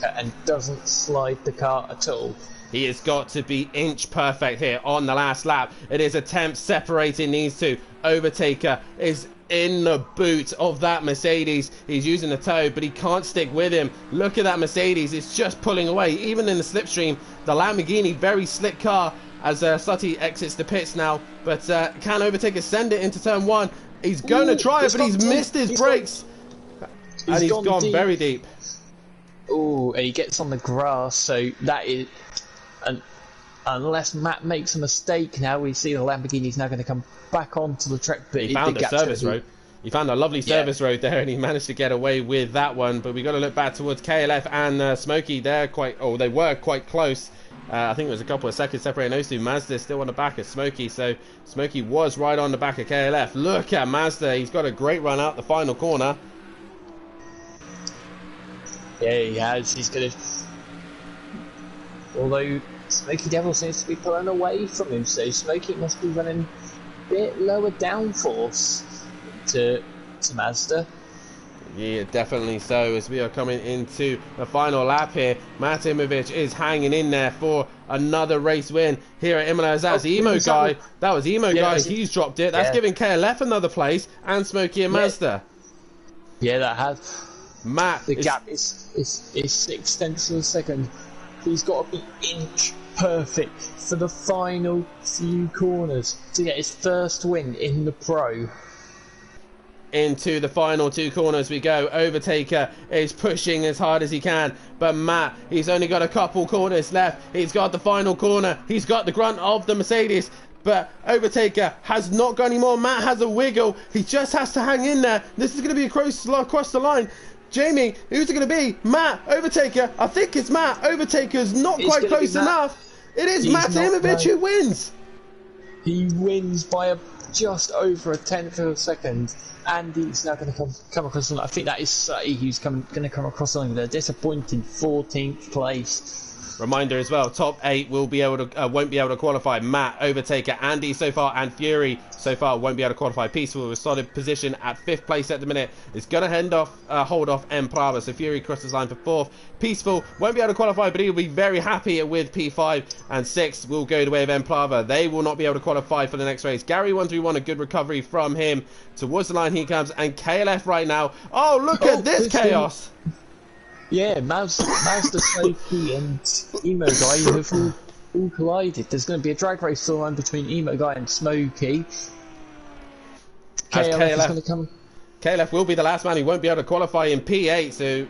H: and doesn't slide the car at all.
D: He has got to be inch perfect here on the last lap. It is attempts separating these two. Overtaker is in the boot of that Mercedes. He's using the toe, but he can't stick with him. Look at that Mercedes. It's just pulling away. Even in the slipstream, the Lamborghini, very slick car as Sutty exits the pits now. But can Overtaker send it into turn 1? He's going to try it, but he's missed his brakes. And he's gone very deep.
H: Oh, and he gets on the grass, so that is... Unless Matt makes a mistake now, we see the Lamborghini's now going to come back onto the track. But
D: he found a service road. He found a lovely service road there, and he managed to get away with that one. But we got to look back towards KLF and Smokey. They were quite close. I think it was a couple of seconds separating those two. Mazda still on the back of Smokey, so Smokey was right on the back of KLF. Look at Mazda. He's got a great run out the final corner.
H: Yeah, he has. He's going to... Although Smoky Devil seems to be pulling away from him, so Smoky must be running a bit lower downforce to Mazda.
D: Yeah, definitely so. As we are coming into the final lap here, Matt Imovic is hanging in there for another race win here at Imola. That's Emo Guy. That was Emo Guy. He's dropped it. That's giving KLF another place and Smokey and Mazda.
H: Yeah, that has.
D: Matt,
H: the gap is 6 tenths of a second. He's got to be inch perfect for the final few corners to get his first win in the Pro.
D: Into the final 2 corners we go. Overtaker is pushing as hard as he can, but Matt, he's only got a couple corners left. He's got the final corner. He's got the grunt of the Mercedes, but Overtaker has not got any more. Matt has a wiggle. He just has to hang in there. This is going to be across the line. Jamie, who's it going to be? Matt, Overtaker. I think it's Matt. Overtaker's not quite close enough. It is Matt Imovic who wins.
H: He wins by just over a tenth of a second. Andy's now going to come across the line. I think that is Sutty who's going to come across the line with a disappointing 14th place.
D: Reminder as well, top 8 will be able to won't be able to qualify. Matt, Overtaker, Andy so far, and Fury so far won't be able to qualify. Peaceful with a solid position at 5th place at the minute. It's going to hold off M Prava. So Fury crosses line for 4th. Peaceful won't be able to qualify, but he'll be very happy with P5, and 6th will go the way of M Prava. They will not be able to qualify for the next race. Gary 131, a good recovery from him. Towards the line he comes, and KLF right now. Oh, look at this chaos!
H: Yeah, Mazda Smokey and Emo Guy have all collided. There's going to be a drag race storyline between Emo Guy and Smokey. KLF is going to come.
D: KLF will be the last man who won't be able to qualify in P8, so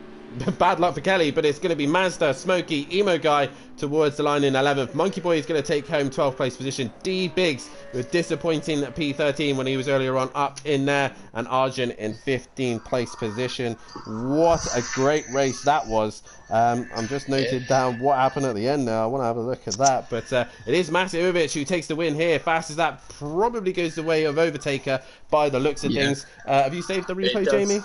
D: bad luck for Kelly, but it's going to be Mazda, Smokey, Emo Guy towards the line in 11th. Monkey Boy is going to take home 12th place position. D Biggs with disappointing P13 when he was earlier on up in there, and Arjun in 15th place position. What a great race that was. I'm just noted down what happened at the end now. I want to have a look at that, but it is Matt Imovic who takes the win here. Fast as that probably goes the way of Overtaker by the looks of things. Have you saved the replay, Jamie?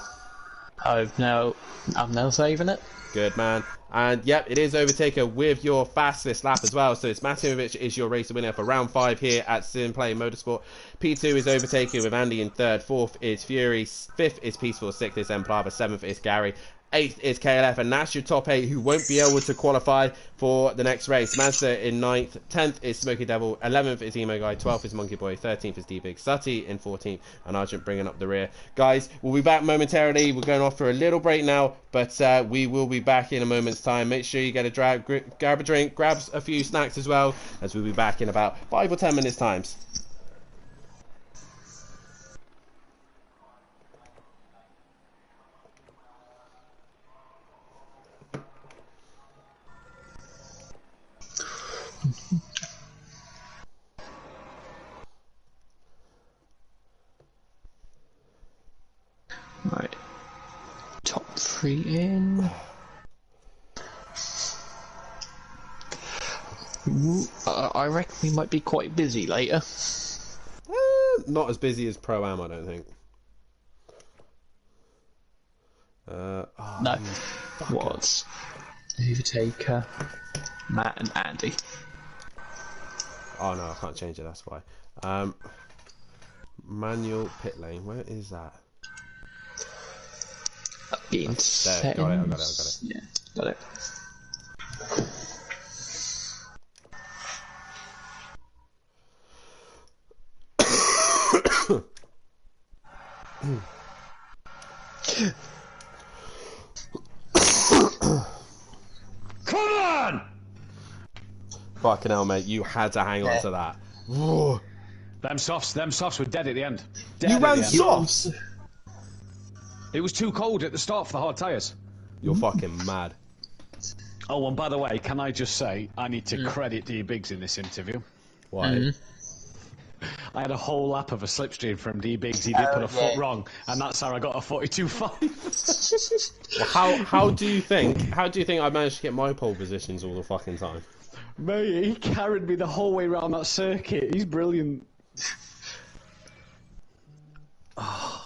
H: I'm now saving it.
D: Good man. And yep, it is Overtaker with your fastest lap as well. So it's Matt Imovic is your race winner for round 5 here at Simplay Motorsport. P2 is Overtaker with Andy in 3rd. 4th is Fury. 5th is Peaceful. 6th is Emplava. 7th is Gary. 8th is KLF, and that's your top 8 who won't be able to qualify for the next race. Mazda in 9th, 10th is Smoky Devil, 11th is Emo Guy, 12th is Monkey Boy, 13th is D-Big, Sutty in 14th, and Argent bringing up the rear. Guys, we'll be back momentarily. We're going off for a little break now, but we will be back in a moment's time. Make sure you get grab a drink, grab a few snacks as well, as we'll be back in about 5 or 10 minutes times.
H: Right, top 3 in. I reckon we might be quite busy later.
D: Not as busy as Pro-Am, I don't think.
H: No, what's Overtaker, Matt and Andy.
D: Oh no, I can't change it, that's why. Manual pit lane, where is that?
H: Being
D: there, got it, I got it.
H: Yeah, got it.
F: Come on!
D: Fucking hell, mate, you had to hang on to that. Whoa.
A: Them softs were dead at the end. Dead
D: You
A: at
D: ran
A: the end.
D: softs?
A: It was too cold at the start for the hard tyres.
D: You're fucking mad.
A: Oh, and by the way, can I just say, I need to credit D Biggs in this interview.
D: Why?
A: I had a whole lap of a slipstream from D Biggs. He did put a foot wrong, and that's how I got a 42.5.
D: Well, how do you think I managed to get my pole positions all the fucking time?
A: Mate, he carried me the whole way around that circuit. He's brilliant.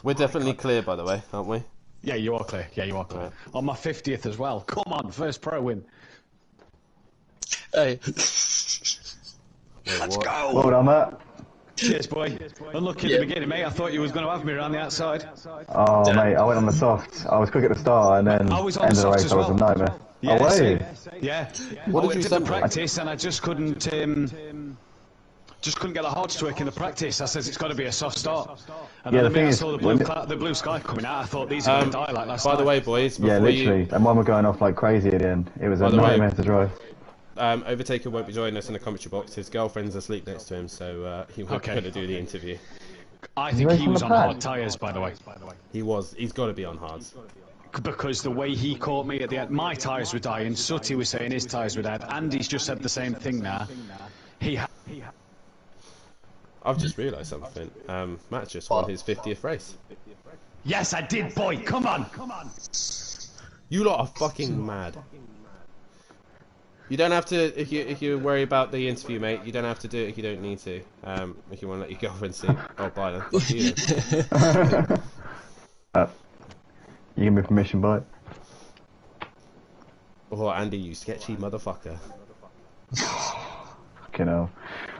D: We're definitely clear, by the way, aren't we?
A: Yeah, you are clear. Yeah, you are clear. Right. On my 50th as well. Come on, first pro win.
H: Hey.
D: Let's
B: go!
F: Well done, Matt.
A: Cheers, boy. Unlucky at the beginning, mate. I thought you was going to have me around the outside.
F: Oh, mate, I went on the soft. I was quick at the start, and then
A: I was on
F: end
A: the
F: of the
A: soft
F: race,
A: as
F: I was a
A: well.
F: nightmare.
A: Yeah,
F: oh, were
A: same.
F: you?
A: Yeah.
D: What did you
A: did
D: say?
A: the practice, and I just couldn't get the hearts to work in the practice. I says it's got to be a soft start. And
F: Yeah,
A: then
F: the thing
A: I
F: is,
A: saw the blue sky coming out. I thought these are going to die like last
D: By
A: night.
D: the way, boys,
F: Yeah,
D: before
F: literally. And one were going off like crazy at the end. It was a
D: By the way-
F: nightmare to drive.
D: Overtaker won't be joining us in the commentary box. His girlfriend's asleep next to him, so he won't be able to do the interview.
A: I think he was on hard tyres, by the way.
D: He was. He's got to be on hards.
A: Because the way he caught me at the end, my tyres were dying. Sutty was saying his tyres were dead. Andy's just said the same thing now.
D: I've just realised something. Matt just won his 50th race.
A: Yes, I did, boy. Come on.
D: You lot are fucking mad. You don't have to, if you worry about the interview, mate, you don't have to do it if you don't need to. If you want to let your girlfriend see. Oh, bye then. Fuck you then.
F: You give me permission, bye.
D: Oh, Andy, you sketchy motherfucker.
F: Fucking hell.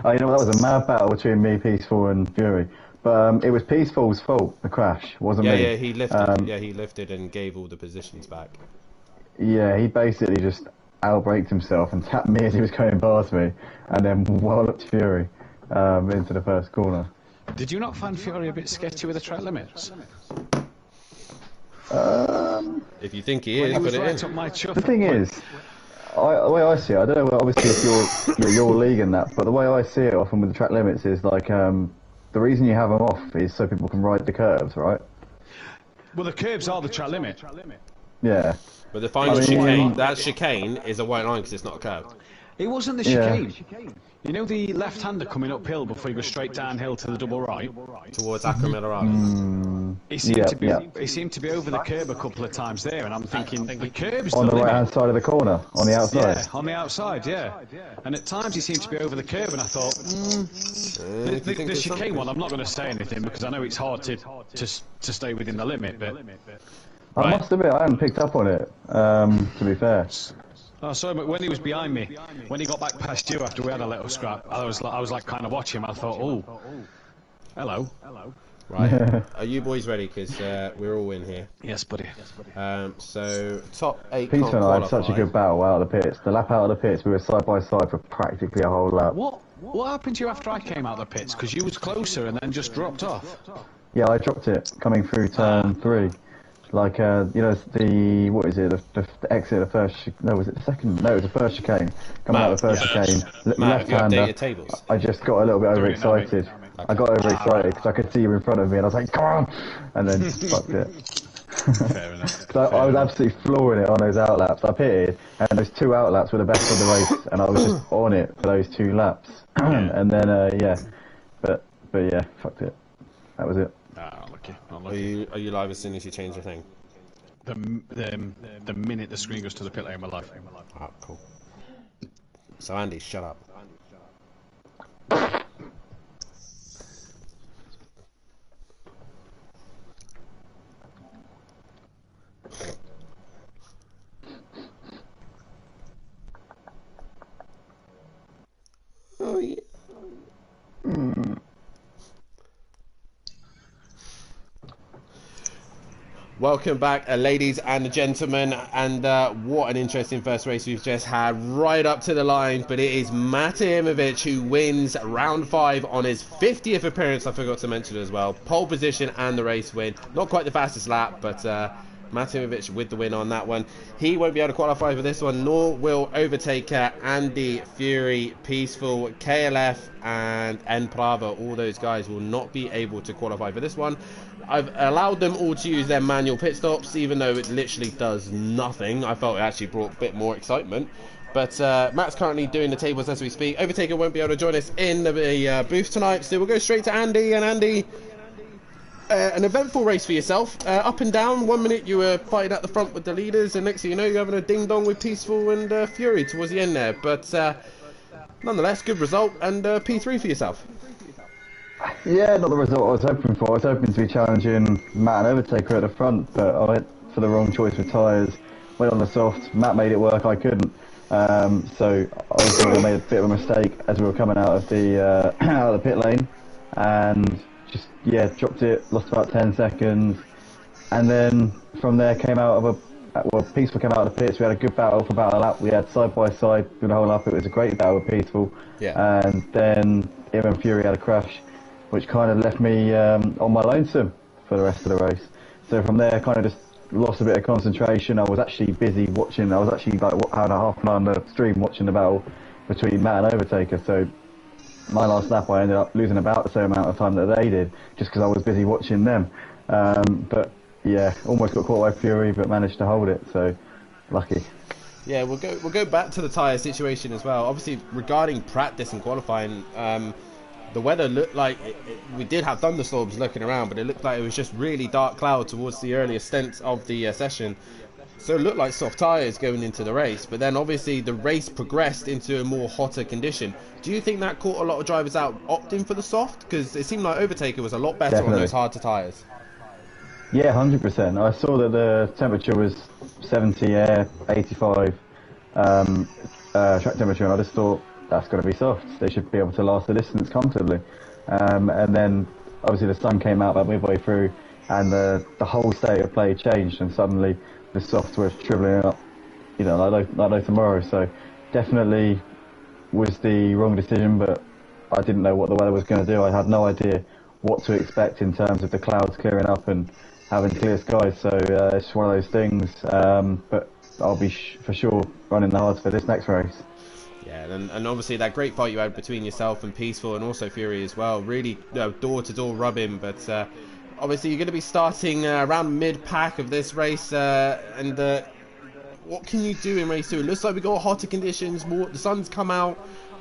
F: Oh, you know what? That was a mad battle between me, Peaceful, and Fury. But it was Peaceful's fault, the crash, wasn't me.
D: Yeah, he lifted. He lifted and gave all the positions back.
F: Yeah, he basically just outbraked himself and tapped me as he was going past me, and then walloped Fury into the first corner.
A: Did you not find Fury a bit sketchy with the track limits?
D: If you think he is, put it in.
F: The thing is, the way I see it, I don't know, obviously if you're your league and that, but the way I see it often with the track limits is like, the reason you have them off is so people can ride the curves, right?
A: Well, the curves are the track limit.
F: Yeah.
D: But the final chicane, that chicane is a white line because it's not a curve.
A: It wasn't the chicane. You know the left-hander coming uphill before you go straight downhill to the double right?
D: Towards Acromillerado.
A: He seemed to be over the curb a couple of times there, and I'm thinking, the curb's
F: On the
A: limit.
F: right-hand side of the corner, on the outside.
A: Yeah, on the outside, yeah. And at times he seemed to be over the curb, and I thought, the chicane one, I'm not going to say anything because I know it's hard to stay within the limit, but...
F: I must admit, I hadn't picked up on it, to be fair.
A: Oh, sorry, but when he was behind me, when he got back past you after we had a little scrap, I was like kind of watching him. I thought, oh, hello.
D: Right, are you boys ready? Because we're all in here.
A: Yes, buddy.
D: So top 8.
F: Peaceful and I had such a good battle out of the pits. The lap out of the pits, we were side by side for practically a whole lap.
A: What happened to you after I came out of the pits? Because you was closer and then just dropped off.
F: Yeah, I dropped it coming through turn 3. Like, you know, what is it, the exit of the first, no, was it the second? No, it was the first chicane. Coming out of the first chicane, left-hander, I just got a little bit overexcited. I got overexcited because I could see you in front of me and I was like, come on! And then fucked it.
A: Fair enough.
F: I was absolutely flooring it on those outlaps. I pitted, and those 2 outlaps were the best of the race, and I was just on it for those 2 laps. And then, but yeah, fucked it. That was it.
D: Are you live as soon as you change the thing?
A: The minute the screen goes to the pit lane, my life.
D: Ah, cool. So Andy, shut up. Oh yeah. Welcome back, ladies and gentlemen, and what an interesting first race we've just had, right up to the line. But it is Mate Imovic who wins round 5 on his 50th appearance. I forgot to mention as well, pole position and the race win. Not quite the fastest lap, but Mate Imovic with the win on that one. He won't be able to qualify for this one, nor will Overtaker, Andy, Fury, Peaceful, KLF and N Prava. All those guys will not be able to qualify for this one. I've allowed them all to use their manual pit stops, even though it literally does nothing. I felt it actually brought a bit more excitement. But Matt's currently doing the tables as we speak. Overtaker won't be able to join us in the booth tonight, so we'll go straight to Andy. And Andy, an eventful race for yourself. Up and down. 1 minute you were fighting at the front with the leaders, and next thing you know, you're having a ding-dong with Peaceful and Fury towards the end there. But nonetheless, good result, and P3 for yourself.
F: Yeah, not the result I was hoping for. I was hoping to be challenging Matt and Overtaker at the front, but I went for the wrong choice with tyres. Went on the soft. Matt made it work, I couldn't. So obviously we made a bit of a mistake as we were coming out of the out of the pit lane, and just dropped it, lost about 10 seconds, and then from there came out of Peaceful came out of the pits. We had a good battle for about a lap. We had side by side through the whole lap. It was a great battle with Peaceful.
D: Yeah.
F: And then him and Fury had a crash, which kind of left me on my lonesome for the rest of the race. So from there, I kind of just lost a bit of concentration. I was actually busy watching. I was actually like having a half an hour on the stream watching the battle between Matt and Overtaker. So my last lap, I ended up losing about the same amount of time that they did, just because I was busy watching them. But yeah, almost got caught by Fury, but managed to hold it. So lucky.
D: Yeah, we'll go back to the tyre situation as well. Obviously, regarding practice and qualifying, the weather looked like we did have thunderstorms looking around, but it looked like it was just really dark cloud towards the earlier stints of the session. So it looked like soft tyres going into the race, but then obviously the race progressed into a more hotter condition. Do you think that caught a lot of drivers out opting for the soft? Because it seemed like Overtaker was a lot better on those harder tyres.
F: Yeah, 100%. I saw that the temperature was 70 air, 85 track temperature, and I just thought that's going to be soft. They should be able to last the distance comfortably. And then obviously the sun came out about midway through, and the whole state of play changed, and suddenly the soft was shriveling up, like no tomorrow. So definitely was the wrong decision, but I didn't know what the weather was going to do. I had no idea what to expect in terms of the clouds clearing up and having clear skies. So it's one of those things. But I'll be for sure running the hards for this next race.
D: Yeah, and obviously that great fight you had between yourself and Peaceful, and also Fury as well, really door-to-door rubbing. But obviously you're going to be starting around mid-pack of this race, and what can you do in race 2? It looks like we got hotter conditions, the sun's come out.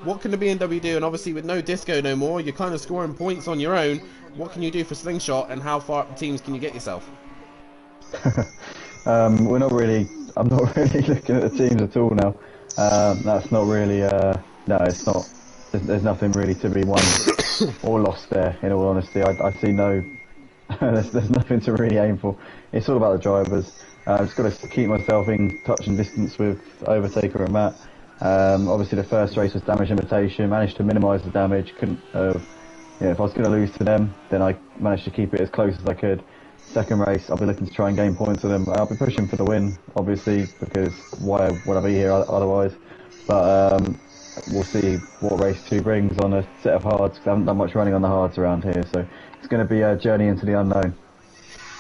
D: What can the BMW do? And obviously with no disco no more, you're kind of scoring points on your own. What can you do for Slingshot, and how far up the teams can you get yourself?
F: I'm not really looking at the teams at all now. That's not really, no, it's not, there's nothing really to be won or lost there, in all honesty. I see no, there's nothing to really aim for. It's all about the drivers. I've just got to keep myself in touch and distance with Overtaker and Matt. Obviously the first race was damage limitation, managed to minimise the damage. Couldn't, if I was going to lose to them, then I managed to keep it as close as I could. Second race, I'll be looking to try and gain points with them. I'll be pushing for the win, obviously, because why would I be here otherwise? But we'll see what race 2 brings on a set of hards, because I haven't done much running on the hards around here, so it's going to be a journey into the unknown.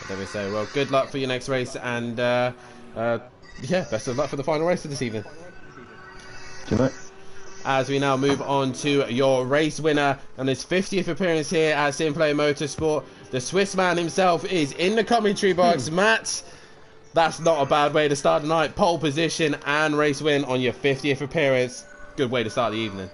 D: There we say, well, good luck for your next race, and yeah, best of luck for the final race of this evening. As we now move on to your race winner and his 50th appearance here at Simplay Motorsport, the Swiss man himself is in the commentary box. Matt, that's not a bad way to start the night. Pole position and race win on your 50th appearance. Good way to start the evening.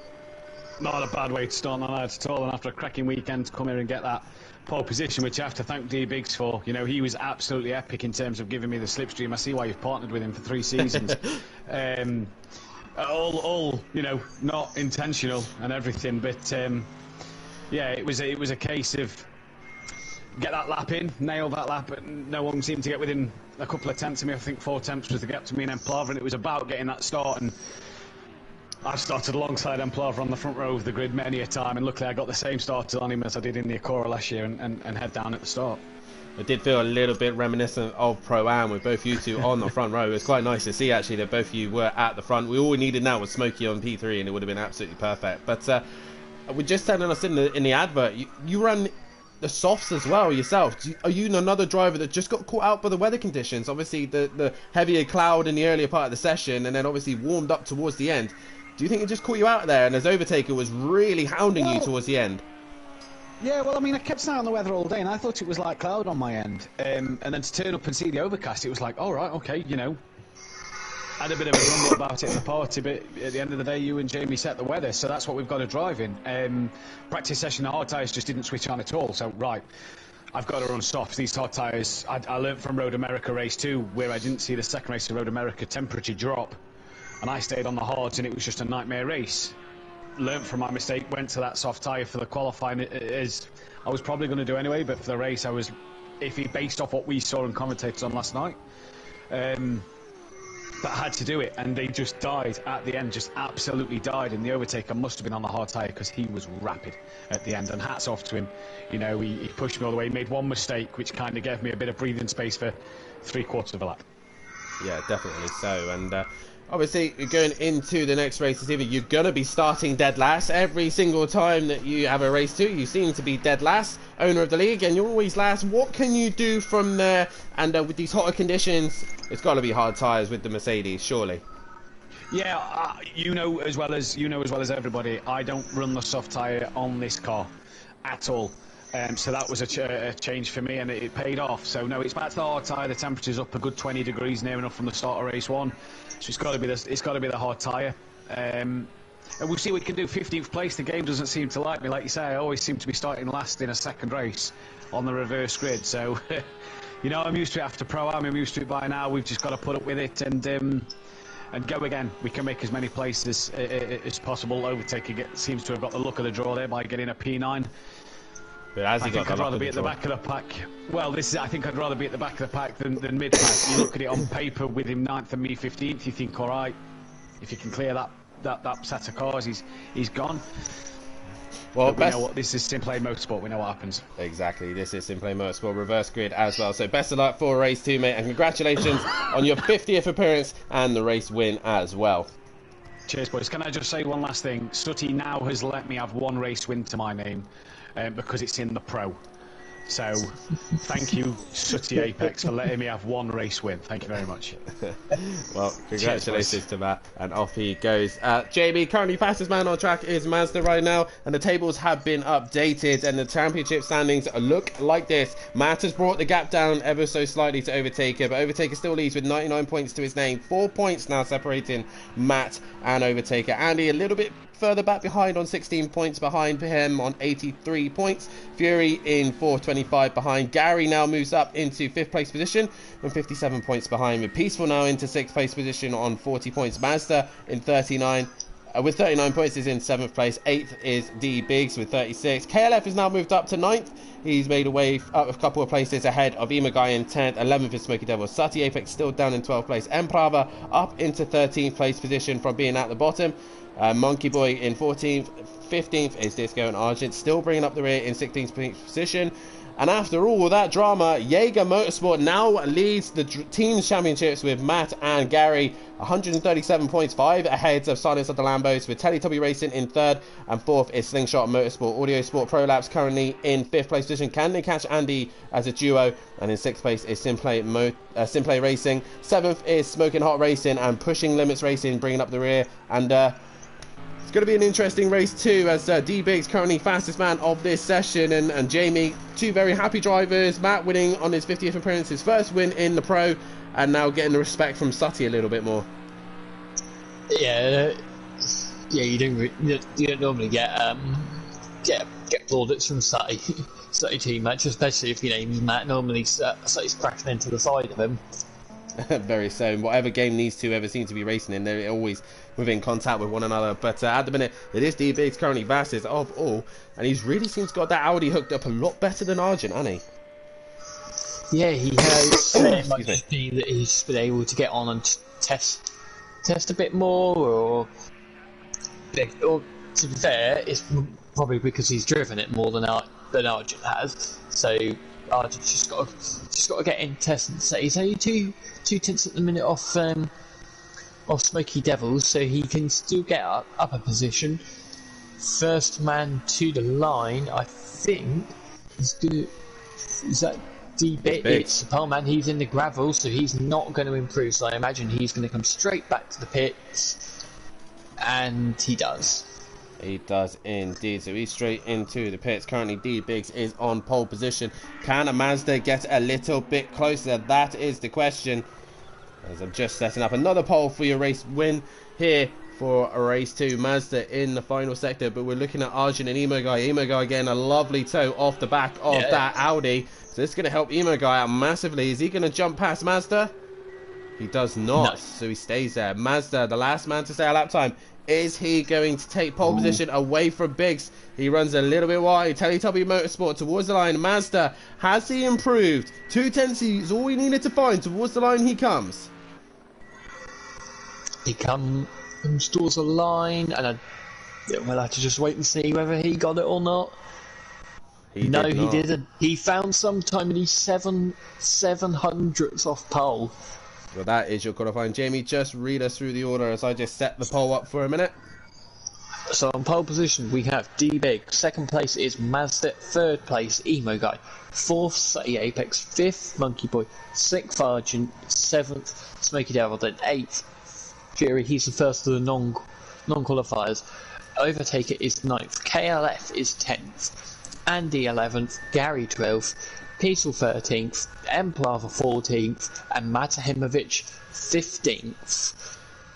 A: Not a bad way to start the night at all, and after a cracking weekend to come here and get that pole position, which I have to thank D Biggs for. He was absolutely epic in terms of giving me the slipstream. I see why you've partnered with him for 3 seasons. all not intentional and everything, but yeah, it was a case of get that lap in, nail that lap, but no one seemed to get within a couple of tenths of me. I think 4 tenths was the gap to me and Emplava, and it was about getting that start, and I've started alongside Emplava on the front row of the grid many a time, and luckily I got the same start on him as I did in the Acura last year, and head down at the start.
D: It did feel a little bit reminiscent of Pro-Am with both you two on the front row. It was quite nice to see actually that both of you were at the front. All we needed now was Smokey on P3 and it would have been absolutely perfect. But we're just telling us in the advert, you run the softs as well yourself. Are you another driver that just got caught out by the weather conditions? Obviously the heavier cloud in the earlier part of the session, and then obviously warmed up towards the end. Do you think it just caught you out there, and as Overtaker was really hounding you towards the end?
A: Yeah, well, I mean, I kept an eye on the weather all day, and I thought it was like cloud on my end. And then to turn up and see the overcast, it was like, all right, okay, I had a bit of a grumble about it in the party, but at the end of the day, you and Jamie set the weather, so that's what we've got to drive in. Practice session, the hard tyres just didn't switch on at all, so right, I've got to run soft. These hard tyres, I learnt from Road America race 2, where I didn't see the second race of Road America temperature drop, and I stayed on the hards, and it was just a nightmare race. Learnt from my mistake, went to that soft tyre for the qualifying, as I was probably going to do anyway, but for the race I was iffy based off what we saw and commentators on last night. that had to do it, and they just died at the end, just absolutely died. And the overtaker must have been on the hard tyre because he was rapid at the end. And hats off to him. You know, he pushed me all the way. He made one mistake, which kind of gave me a bit of breathing space for 3/4 of a lap.
D: Yeah, definitely so. And obviously, going into the next race this evening, you're going to be starting dead last. Every single time that you have a race too, you seem to be dead last, owner of the league, and you're always last. What can you do from there? And with these hotter conditions, it's got to be hard tyres with the Mercedes, surely.
A: Yeah, you know as well as everybody, I don't run the soft tyre on this car at all. So that was a change for me, and it paid off. So no, it's back to the hard tyre. The temperature's up a good 20 degrees, near enough from the start of race 1. So it's got to be the hard tyre. And we'll see what we can do. 15th place. The game doesn't seem to like me, like you say. I always seem to be starting last in a second race on the reverse grid. So you know, I'm used to it after Pro-Am. I'm used to it by now. We've just got to put up with it and go again. We can make as many places as possible. Overtaker seems to have got the look of the draw there by getting a P9. I think I'd rather be at the back of the pack. Well, I think I'd rather be at the back of the pack than mid-pack. You look at it on paper with him 9th and me 15th, you think, all right, if you can clear that set of cars, he's gone. Well, we know what this is. Simplane Motorsport. We know what happens.
D: Exactly. This is Simplane Motorsport reverse grid as well. So best of luck for race 2, mate, and congratulations on your 50th appearance and the race win as well.
A: Cheers, boys. Can I just say one last thing? Sutty now has let me have one race win to my name. Because it's in the Pro. So, thank you, Sutty Apex, for letting me have one race win. Thank you very much.
D: Well, congratulations to Matt, and off he goes. Jamie, currently fastest man on track is Mazda right now, and the tables have been updated, and the championship standings look like this. Matt has brought the gap down ever so slightly to Overtaker, but Overtaker still leads with 99 points to his name. 4 points now separating Matt and Overtaker. Andy a little bit further back behind on 16 points behind him on 83 points. Fury in 425 behind. Gary now moves up into 5th place position on 57 points behind, with Peaceful now into 6th place position on 40 points. Mazda in 39 with 39 points is in 7th place. 8th is D Biggs with 36. KLF has now moved up to 9th. He's made a way up a couple of places ahead of Imagai in 10th. 11th is Smoky Devil. Sutty Apex still down in 12th place. Emprava up into 13th place position from being at the bottom. Monkey Boy in 14th. 15th is Disco and Argent, still bringing up the rear in 16th position. And after all that drama, Jaeger Motorsport now leads the teams championships with Matt and Gary, 137 points, 5 ahead of Silence of the Lambos, with Teletubby Racing in 3rd, and 4th is Slingshot Motorsport. Audio Sport Pro Labs currently in 5th place position. Can they catch Andy as a duo? And in 6th place is Simplane Racing. 7th is Smoking Hot Racing, and Pushing Limits Racing bringing up the rear. And it's going to be an interesting race too, as D Biggs currently fastest man of this session, and Jamie, 2 very happy drivers. Matt winning on his 50th appearance, his first win in the Pro, and now getting the respect from Sutty a little bit more.
H: Yeah, you don't normally get plaudits from Sutty team match, especially if your name's Matt. Normally Sutty's crashing into the side of him.
D: Very so. Whatever game these two ever seem to be racing in, they're always within contact with one another. But at the minute, it is D Biggs currently fastest of all, and he's really seems to got that Audi hooked up a lot better than Argent, hasn't he?
H: Yeah, he has. It might just be that he's been able to get on and test a bit more, or to be fair, it's probably because he's driven it more than Argent has. So Argent's just got to get in test and say he's only two tenths at the minute off Smoky Devils, so he can still get up a position. First man to the line, I think, is that D-Bit? It's the pole man. He's in the gravel, so he's not going to improve. So I imagine he's going to come straight back to the pits, and he does.
D: He does indeed. So he's straight into the pits. Currently, D Biggs is on pole position. Can a Mazda get a little bit closer? That is the question. As I'm just setting up another pole for your race win here for a race 2. Mazda in the final sector, but we're looking at Arjun and Emoguy. Emoguy getting a lovely toe off the back of that Audi. So this is going to help Emoguy out massively. Is he going to jump past Mazda? He does not. No. So he stays there. Mazda, the last man to stay a lap time. Is he going to take pole position away from Biggs? He runs a little bit wide. Teletubby Motorsport towards the line. Mazda, has he improved? 2 tenths is all we needed to find. Towards the line he comes.
H: he installs a line, and we'll have to just wait and see whether he got it or not.
D: He
H: didn't. He found some time in his 7/700ths off pole.
D: Well, that is your qualifying. Jamie, just read us through the order as I just set the poll up for a minute.
H: So on pole position we have D-Big, second place is Mazda, third place Emo Guy, fourth Sutty Apex, fifth Monkey Boy, sixth Argent, seventh Smoky Devil, then eighth Fury, he's the first of the non-qualifiers. Overtaker is 9th, KLF is 10th, Andy 11th, Gary 12th, Peaceful 13th, Emplava 14th, and Matahimovic 15th.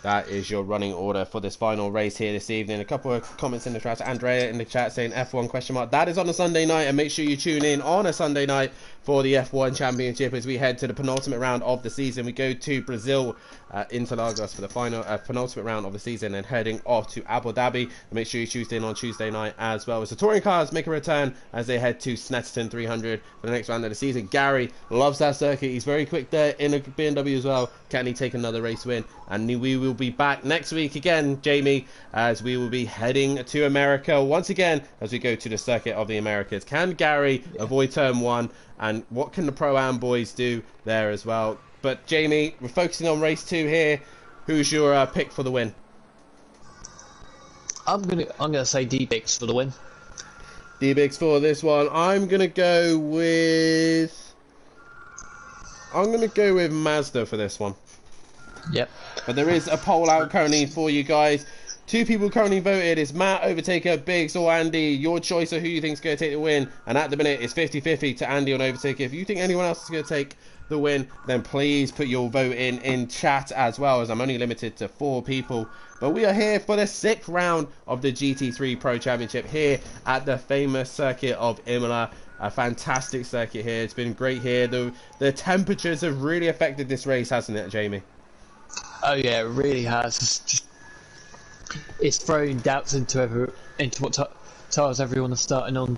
D: That is your running order for this final race here this evening. A couple of comments in the chat. Andrea in the chat saying F1 question mark. That is on a Sunday night, and make sure you tune in on a Sunday night for the F1 Championship as we head to the penultimate round of the season. We go to Brazil, Interlagos for the final penultimate round of the season, and heading off to Abu Dhabi. And make sure you tune in on Tuesday night as well as the touring cars make a return as they head to Snetterton 300 for the next round of the season. Gary loves that circuit. He's very quick there in a BMW as well. Can he take another race win? And we will be back next week again, Jamie, as we will be heading to America once again as we go to the circuit of the Americas. Can Gary avoid turn 1? And what can the Pro-Am boys do there as well? But Jamie, we're focusing on race 2 here. Who's your pick for the win?
H: I'm gonna say D-Bix for the win.
D: D-Bix for this one. I'm gonna go with Mazda for this one.
H: Yep.
D: But there is a poll out currently for you guys. 2 people currently voted. It's Matt, Overtaker, Biggs or Andy. Your choice of who you think is going to take the win. And at the minute, it's 50-50 to Andy on Overtaker. If you think anyone else is going to take the win, then please put your vote in chat as well, as I'm only limited to 4 people. But we are here for the 6th round of the GT3 Pro Championship here at the famous circuit of Imola. A fantastic circuit here. It's been great here. The temperatures have really affected this race, hasn't it, Jamie?
H: Oh yeah, it really has. It's thrown doubts into what tires everyone is starting on.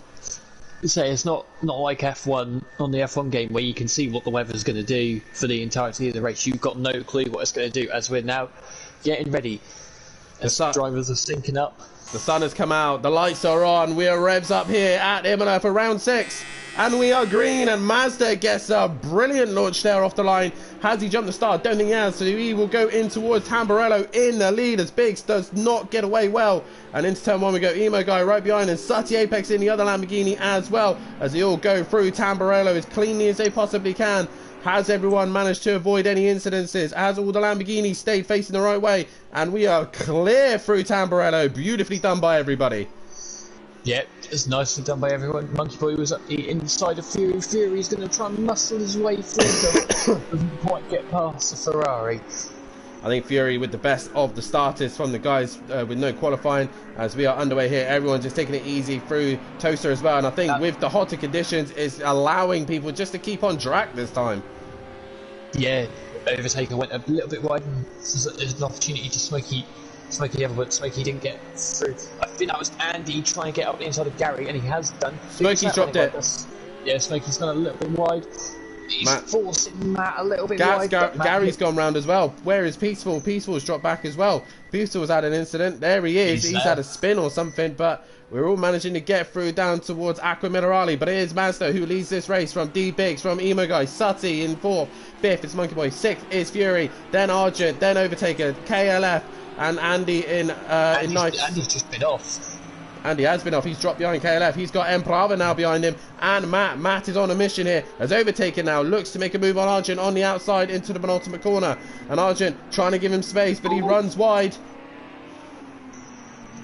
H: Say it's not like F1 on the F1 game where you can see what the weather's going to do for the entirety of the race. You've got no clue what it's going to do. As we're now getting ready, as drivers are syncing up.
D: The sun has come out. The lights are on. We are revs up here at Imola for round 6. And we are green, and Mazda gets a brilliant launch there off the line. Has he jumped the start? Don't think he has, so he will go in towards Tamburello in the lead as Biggs does not get away well. And into turn 1 we go Emo Guy right behind, and Sutty Apex in the other Lamborghini as well, as they all go through Tamburello as cleanly as they possibly can. Has everyone managed to avoid any incidences? Has all the Lamborghinis stayed facing the right way? And we are clear through Tamburello. Beautifully done by everybody.
H: Yep, it's nicely done by everyone. Monkey Boy was up the inside of Fury. Fury's going to try and muscle his way through, but doesn't quite get past the Ferrari.
D: I think Fury with the best of the starters from the guys with no qualifying as we are underway here. Everyone's just taking it easy through Toaster as well. And I think with the hotter conditions, it's allowing people just to keep on track this time.
H: Yeah, Overtaker went a little bit wide and there's an opportunity to Smokey Devil, but Smokey didn't get through. I think that was Andy trying to get up the inside of Gary, and he has done.
D: Smokey's dropped it.
H: Yeah, Smokey's gone a little bit wide. He's forcing Matt a little bit wide.
D: Gary's gone round as well. Where is Peaceful? Peaceful's dropped back as well. Peaceful's had an incident. There he is. He's had a spin or something, but we're all managing to get through down towards Aqua Minerale. But it is Mazda who leads this race from D-Biggs, from Emo Guy, Sutty in 4th. 5th is Monkey Boy. 6th is Fury. Then Argent. Then Overtaker. KLF. And Andy in 9th.
H: Andy's just been off.
D: Andy has been off. He's dropped behind KLF. He's got Emprava now behind him. And Matt is on a mission here. Has overtaken now. Looks to make a move on Argent on the outside into the penultimate corner. And Argent trying to give him space, but he runs wide.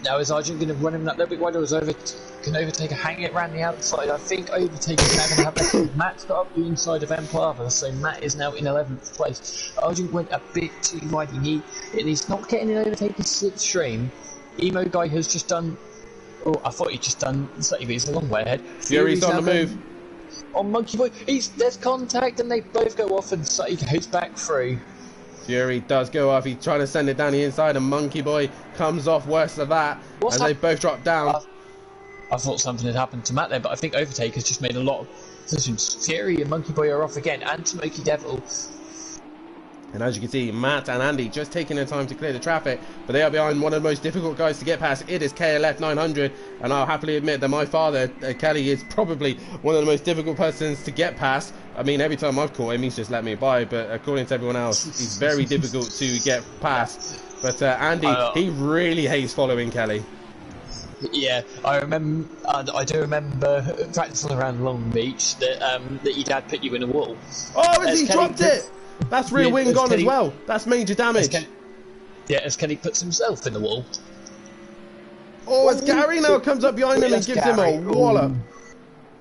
H: Now is Argent going to run him that little bit wide, or can Overtaker hang it around the outside? I think Overtaker's now going to have that. Matt's got up the inside of Emplava, so Matt is now in 11th place. Argent went a bit too wide, and he's not getting in Overtaker's slipstream. Emo Guy has just done. Oh, I thought he'd just done slightly, but he's a long way ahead.
D: Fury's on the move.
H: On Monkey Boy, there's contact, and they both go off, and Sutty goes back through.
D: Fury does go off. He's trying to send it down the inside, and Monkey Boy comes off worse than that as they both drop down.
H: I thought something had happened to Matt there, but I think Overtaker's just made a lot of decisions. Fury and Monkey Boy are off again, and Smoky Devil.
D: And as you can see, Matt and Andy just taking their time to clear the traffic, but they are behind one of the most difficult guys to get past. It is KLF 900, and I'll happily admit that my father, Kelly, is probably one of the most difficult persons to get past. I mean, every time I've caught him, he's just let me by, but according to everyone else, he's very difficult to get past. But Andy, he really hates following Kelly.
H: Yeah, I do remember practicing around Long Beach that that your dad put you in a wall.
D: Oh, has he dropped it? That's rear wing gone as well. That's major damage.
H: As Kelly puts himself in the wall.
D: Oh, as Gary now comes up behind him and gives him a wallop.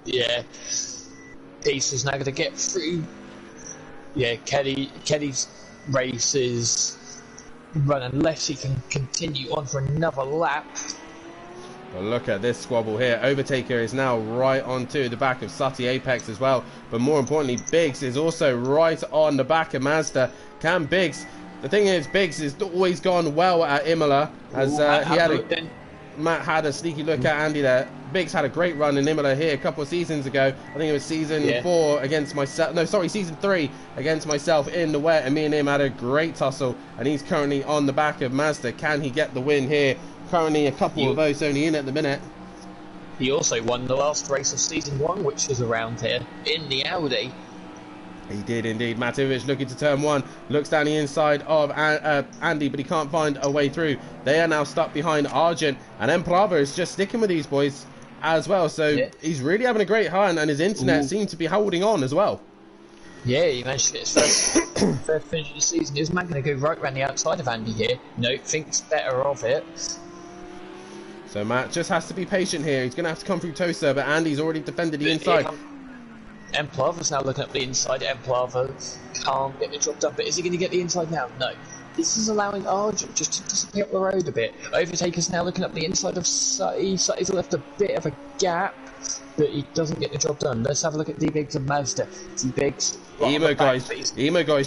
H: Yeah. Ace is now going to get through. Yeah, Kelly's race is run unless he can continue on for another lap.
D: But look at this squabble here. Overtaker is now right onto the back of Sutty Apex as well. But more importantly, Biggs is also right on the back of Mazda. Can Biggs... The thing is, Biggs has always gone well at Imola. As Matt had a sneaky look at Andy there. Biggs had a great run in Imola here a couple of seasons ago. I think it was season 4 against myself. No, sorry, season 3 against myself in the wet. And me and him had a great tussle. And he's currently on the back of Mazda. Can he get the win here? Currently a couple of votes only in at the minute.
H: He also won the last race of season 1, which was around here, in the Audi.
D: He did indeed. Matovic looking to turn 1, looks down the inside of Andy, but he can't find a way through. They are now stuck behind Argent, and Emplava is just sticking with these boys as well. So he's really having a great hunt, and his internet seems to be holding on as well.
H: Yeah, he managed to get his first finish of the season. Is Matt going to go right around the outside of Andy here? No, thinks better of it.
D: So Matt just has to be patient here. He's going to have to come through Tosa, but Andy's already defended the inside.
H: Emplava's now looking up the inside. Emplava can't get the job done, but is he going to get the inside now? No. This is allowing Argent just to disappear up the road a bit. Overtaker's now looking up the inside of Sutty. Sutty's left a bit of a gap, but he doesn't get the job done. Let's have a look at D-Biggs and Mazda. D-Biggs... Emo guys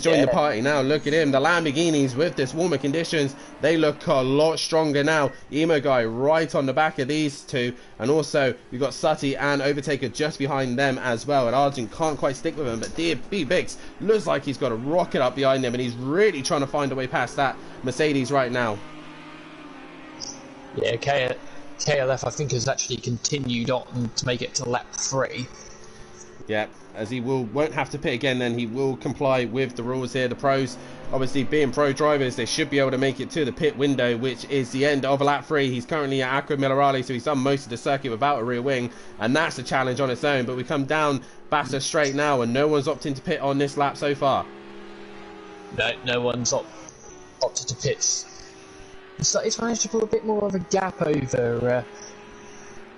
H: joined the party now. Look at him. The Lamborghinis with this warmer conditions, they look a lot stronger now. Emo guy right on the back of these two, and also we've got Sutty and Overtaker just behind them as well. And Argent can't quite stick with him, but D-Biggs looks like he's got a rocket up behind him, and he's really trying to find a way past that Mercedes right now. Yeah, KLF I think has actually continued on to make it to lap 3.
D: Yeah, as he won't have to pit again, then he will comply with the rules here. The pros, obviously being pro drivers, they should be able to make it to the pit window, which is the end of lap 3. He's currently at Acqua Minerale, so he's done most of the circuit without a rear wing, and that's a challenge on its own. But we come down Bassett Straight now, and no one's opting to pit on this lap so far.
H: No one's opted to pit. So he's managed to put a bit more of a gap over...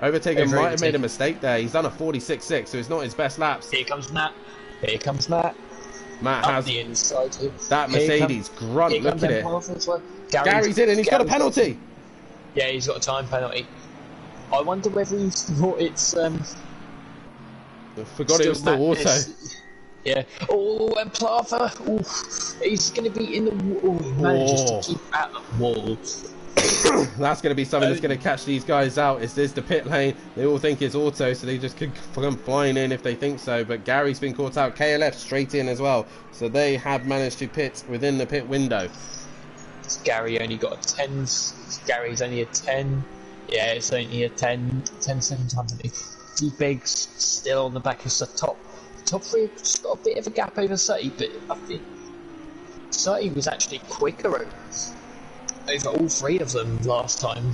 D: Overtaker might have made a mistake there. He's done a 46.6, so it's not his best laps.
H: Here comes Matt. Here comes Matt.
D: Matt has
H: the inside here.
D: That Mercedes grunt. Look at it. Well. Gary's in, and he's got a penalty.
H: Yeah, he's got a time penalty. I wonder whether he's thought it's
D: forgot it was still auto.
H: Yeah. Oh, and Emplava. Oh, he's going to be in the wall. He manages to keep at the wall.
D: That's going to be something that's going to catch these guys out. Is this the pit lane? They all think it's auto, so they just could come flying in if they think so. But Gary's been caught out. KLF straight in as well. So they have managed to pit within the pit window.
H: Gary only got a 10. Gary's only a 10. Yeah, it's only a 10-second time penalty. D-Biggs still on the back of the top 3. Just got a bit of a gap over Sutty, but I think Sutty was actually quicker over all 3 of them last time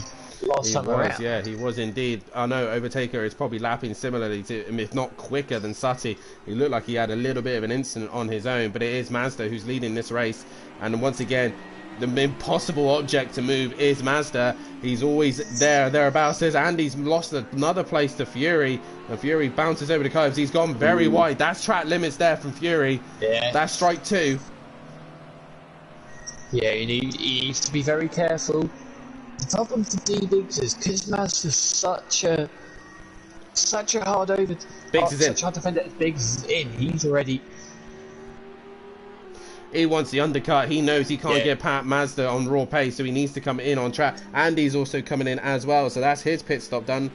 H: around.
D: Yeah, he was indeed. I know Overtaker is probably lapping similarly to him, if not quicker than Sutty. He looked like he had a little bit of an incident on his own, but it is Mazda who's leading this race. And once again, the impossible object to move is Mazda. He's always thereabouts. Andy's lost another place to Fury, and Fury bounces over the curves. He's gone very wide. That's track limits there from Fury.
H: Yeah.
D: That's strike 2.
H: Yeah, he needs to be very careful. The problem for D-Biggs is because Mazda's such a hard defender as Biggs is in. He's already...
D: He wants the undercut. He knows he can't get Pat Mazda on raw pace, so he needs to come in on track. Andy's also coming in as well, so that's his pit stop done.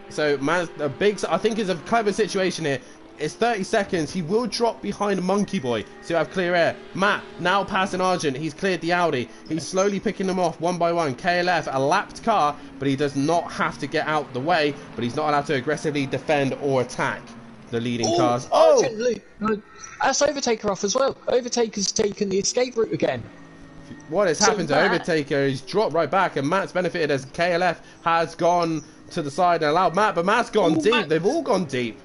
D: So Mazda, Biggs, I think, is a clever situation here. It's 30 seconds. He will drop behind Monkey Boy, so you have clear air. Matt now passing Argent. He's cleared the Audi. He's slowly picking them off one by one. KLF, a lapped car, but he does not have to get out the way, but he's not allowed to aggressively defend or attack the leading cars. Oh!
H: That's Overtaker off as well. Overtaker's taken the escape route again.
D: What has happened to Overtaker? He's dropped right back, and Matt's benefited as KLF has gone to the side and allowed Matt, but Matt's gone deep. They've all gone deep.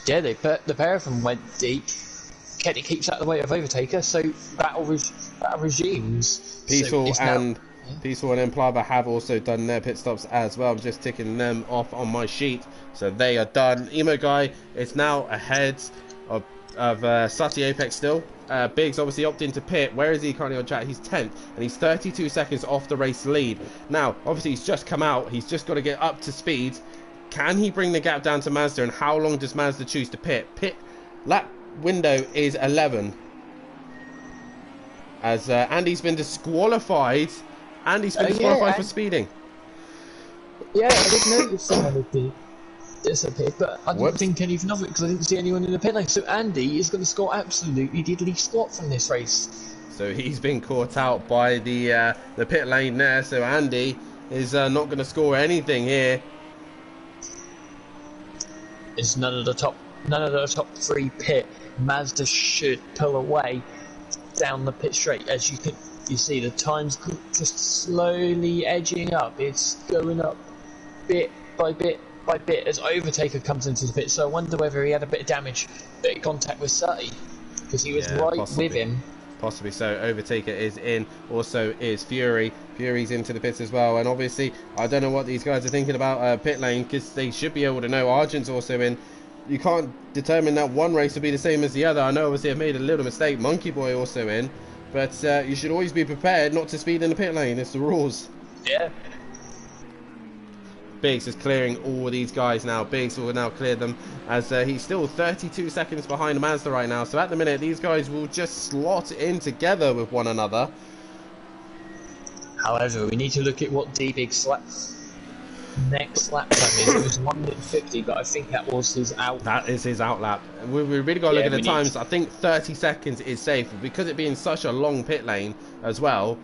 H: Yeah, the pair of them went deep. Kenny keeps out of the way of Overtaker, so battle resumes.
D: Peaceful and Implava have also done their pit stops as well. I'm just ticking them off on my sheet, so they are done. Emo Guy is now ahead of Sutty Apex still. Biggs obviously opted to pit. Where is he currently on chat? He's 10th, and he's 32 seconds off the race lead. Now, obviously, he's just come out. He's just got to get up to speed. Can he bring the gap down to Mazda, and how long does Mazda choose to pit? Pit lap window is 11. As Andy's been disqualified. Andy's been disqualified for speeding.
H: Yeah, I did notice someone had disappeared, but I didn't think anything of it because I didn't see anyone in the pit lane. So Andy is going to score absolutely diddly squat from this race.
D: So he's been caught out by the pit lane there. So Andy is not going to score anything here.
H: It's none of the top three pit. Mazda should pull away down the pit straight. As you see, the time's just slowly edging up. It's going up bit by bit by bit as Overtaker comes into the pit. So I wonder whether he had a bit of damage, bit of contact with Sutty, because he was possibly with him.
D: Possibly so. Overtaker is in. Also is Fury. Fury's into the pits as well. And obviously, I don't know what these guys are thinking about pit lane, because they should be able to know. Argent's also in. You can't determine that one race will be the same as the other. I know obviously I've made a little mistake. Monkey Boy also in. But you should always be prepared not to speed in the pit lane. It's the rules.
H: Yeah.
D: Biggs is clearing all these guys now. Biggs will now clear them as he's still 32 seconds behind Mazda right now. So at the minute, these guys will just slot in together with one another.
H: However, we need to look at what D-Big's next lap time is. It was 1 minute 50, but I think that was his out.
D: That is his out lap. We really got to look at the times. I think 30 seconds is safe because it being such a long pit lane as well.